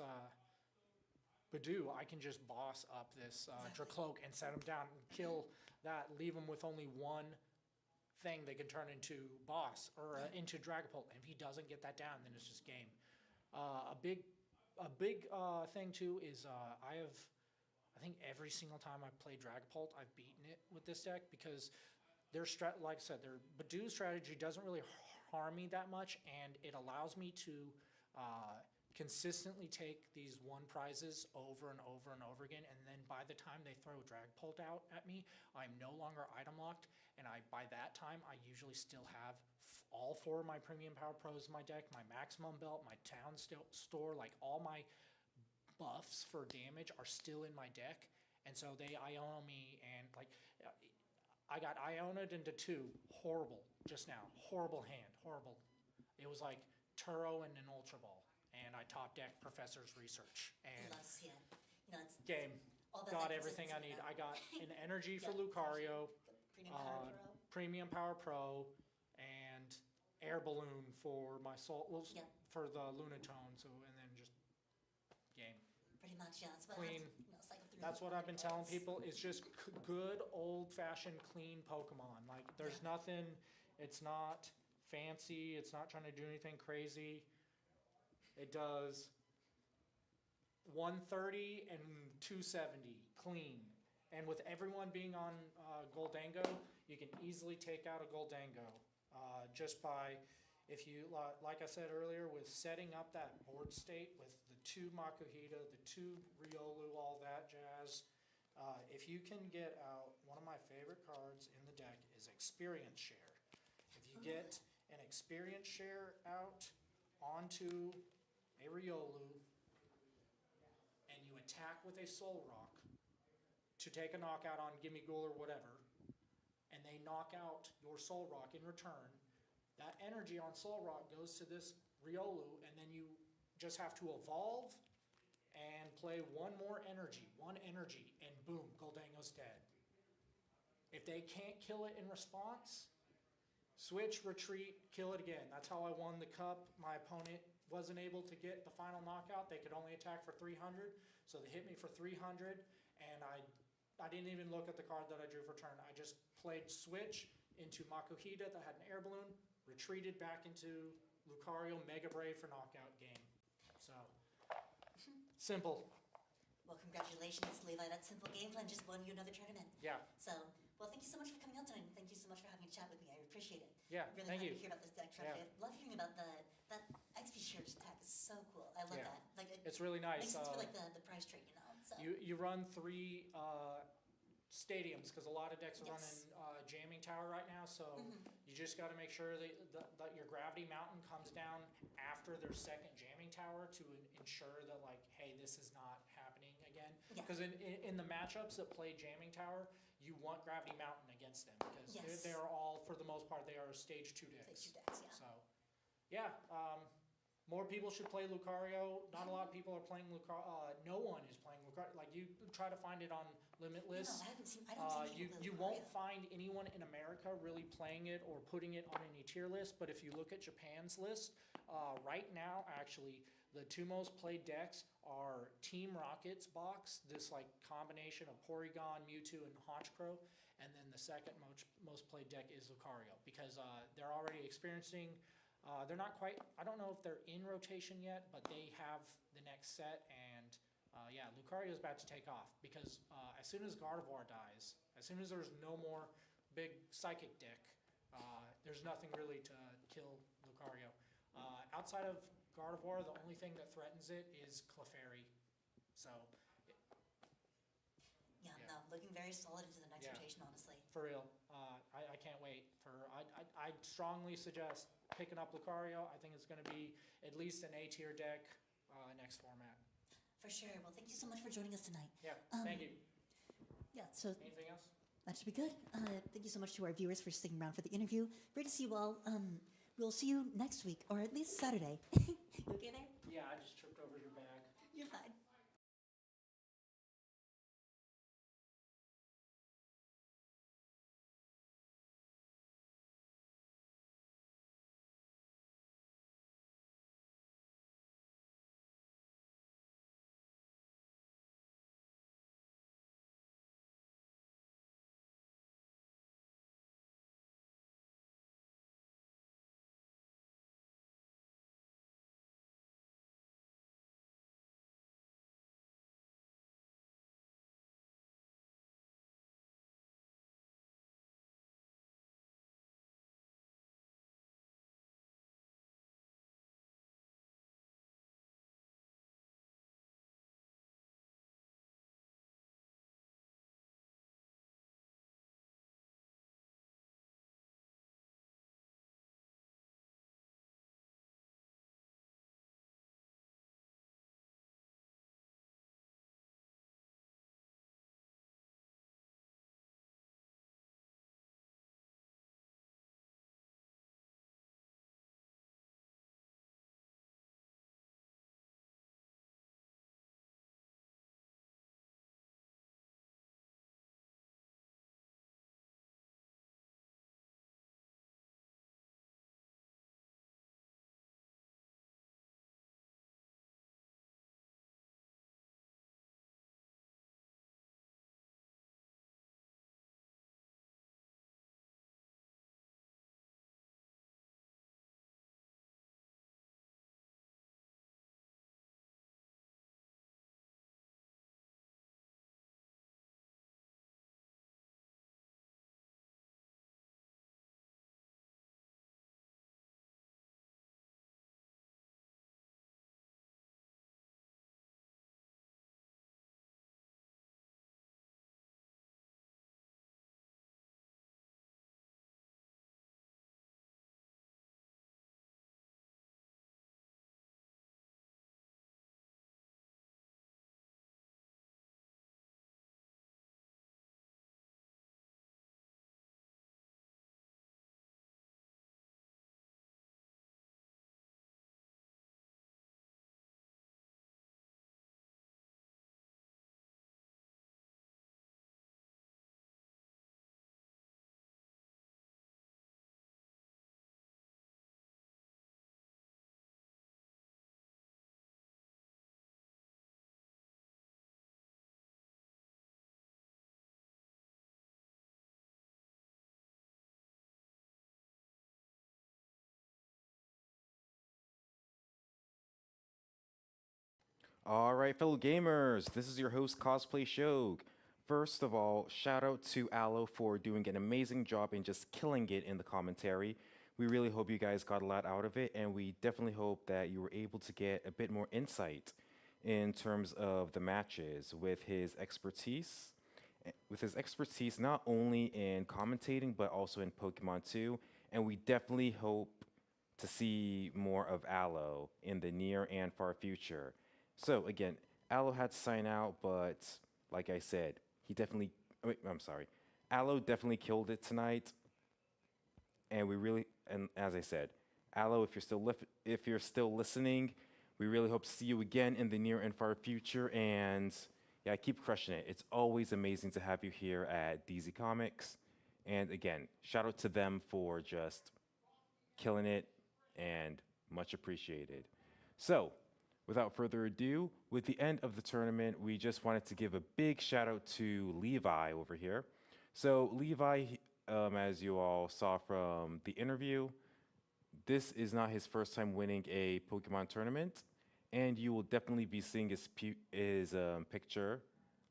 Badoo, I can just boss up this Dracloak and set him down and kill that, leave him with only one thing they can turn into boss or into Dragapult. And if he doesn't get that down, then it's just game. A big thing too is I think every single time I've played Dragapult, I've beaten it with this deck because like I said, their Badoo strategy doesn't really harm me that much, and it allows me to consistently take these one prizes over and over and over again, and then by the time they throw Dragpult out at me, I'm no longer item locked, and by that time, I usually still have all 4 of my Premium Power Pros in my deck, my Maximum Belt, my Town Store, like all my buffs for damage are still in my deck, and so they Iona me, and like, I got Iona'd into 2, horrible, just now, horrible hand, horrible. It was like Turo and an Ultra Ball, and I top deck Professor's Research, and Loves, yeah. You know, it's game, all about got that everything I consistency, need. you know? I got an energy for Yeah. Lucario, Premium Power Pro. Premium Power Pro, and Air Balloon for my soul, well, Yeah. for the Lunatone, so, and then just game. Pretty much, yeah. That's what Clean. happens, you know, cycle through That's the what I've been telling cards. people, is just good old-fashioned clean Pokemon. Like, there's nothing, it's not fancy, it's not trying to do anything crazy. It does 130 and 270, clean. And with everyone being on Goldango, you can easily take out a Goldango just by, if you, like I said earlier, with setting up that board state with the 2 Makuhita, the 2 Riolu, all that jazz. If you can get out, one of my favorite cards in the deck is Experience Share. If you get an Experience Share out onto a Riolu, and you attack with a Soul Rock to take a knockout on Gimme Ghoul or whatever, and they knock out your Soul Rock in return, that energy on Soul Rock goes to this Riolu, and then you just have to evolve and play one energy, and boom, Goldango's dead. If they can't kill it in response, switch, retreat, kill it again. That's how I won the cup. My opponent wasn't able to get the final knockout. They could only attack for 300, so they hit me for 300, and I didn't even look at the card that I drew for turn. I just played switch into Makuhita that had an air balloon, retreated back into Lucario, Mega Brave for knockout game. So, simple. Well, congratulations, Levi. That simple game plan just won you another tournament. Yeah, So, well, thank you so much for coming out tonight. And thank you so much for having a chat with me. I appreciate it. yeah, Really thank happy you. to hear about this deck strategy. I love hearing about that XP shares attack is so cool. I love Yeah. that. Like it It's really nice. makes sense for like the price trade, you know. So You run 3 stadiums, because a lot of decks are Yes. running Jamming Tower right now, so you just got to make sure that your Gravity Mountain comes down after their second Jamming Tower to ensure that, like, hey, this is not happening again. Yeah. Because in the matchups that play Jamming Tower, you want Gravity Mountain against them, because Yes. they're all, for the most part, they are stage 2 decks. Stage 2 decks, yeah. So, yeah, more people should play Lucario. Not a lot of people are playing Lucario. No one is playing Lucario. Like, you try to find it on Limitless. I don't see people play You Lucario. won't find anyone in America really playing it or putting it on any tier list, but if you look at Japan's list, right now, actually, the 2 most played decks are Team Rocket's box, this like combination of Porygon, Mewtwo, and Honchkrow, and then the second most played deck is Lucario, because they're already experiencing, they're not quite, I don't know if they're in rotation yet, but they have the next set, and yeah, Lucario is about to take off, because as soon as Gardevoir dies, as soon as there's no more big psychic deck, there's nothing really to kill Lucario. Outside of Gardevoir, the only thing that threatens it is Clefairy. So, Yeah, Yeah. no, looking very solid into the next Yeah. rotation, honestly. for real, I can't wait. I strongly suggest picking up Lucario. I think it's going to be at least an A tier deck next format. For sure. Well, thank you so much for joining us tonight. Yeah, Um, thank you. Yeah, so Anything else? that should be good. Thank you so much to our viewers for sticking around for the interview. Great to see you all. We'll see you next week, or at least Saturday. You okay there? Yeah, I just tripped over your bag. You're fine. All right, fellow gamers, this is your host, Cosplay Shog. First of all, shout out to Aloe for doing an amazing job and just killing it in the commentary. We really hope you guys got a lot out of it, and we definitely hope that you were able to get a bit more insight in terms of the matches with his expertise. With his expertise not only in commentating but also in Pokemon 2, and we definitely hope to see more of Aloe in the near and far future. So again, Aloe had to sign out, but like I said, he definitely. Wait, I'm sorry. Aloe definitely killed it tonight, and we really. And as I said, Aloe, if you're still listening, we really hope to see you again in the near and far future. And yeah, keep crushing it. It's always amazing to have you here at DZ Comics. And again, shout out to them for just killing it and much appreciated. So, without further ado, with the end of the tournament, we just wanted to give a big shout out to Levi over here. So, Levi, as you all saw from the interview, this is not his first time winning a Pokemon tournament, and you will definitely be seeing his picture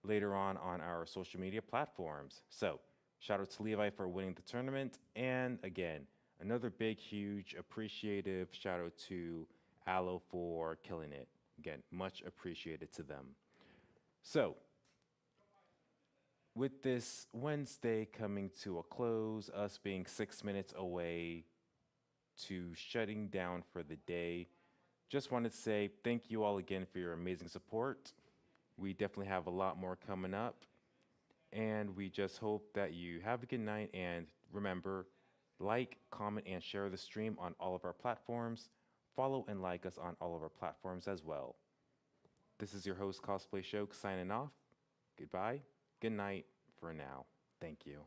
later on our social media platforms. So, shout out to Levi for winning the tournament, and again, another big, huge, appreciative shout out to Aloe for killing it. Again, much appreciated to them. So, with this Wednesday coming to a close, us being 6 minutes away to shutting down for the day, just wanted to say thank you all again for your amazing support. We definitely have a lot more coming up, and we just hope that you have a good night. And remember, like, comment, and share the stream on all of our platforms. Follow and like us on all of our platforms as well. This is your host, Cosplay Show, signing off. Goodbye. Good night for now. Thank you.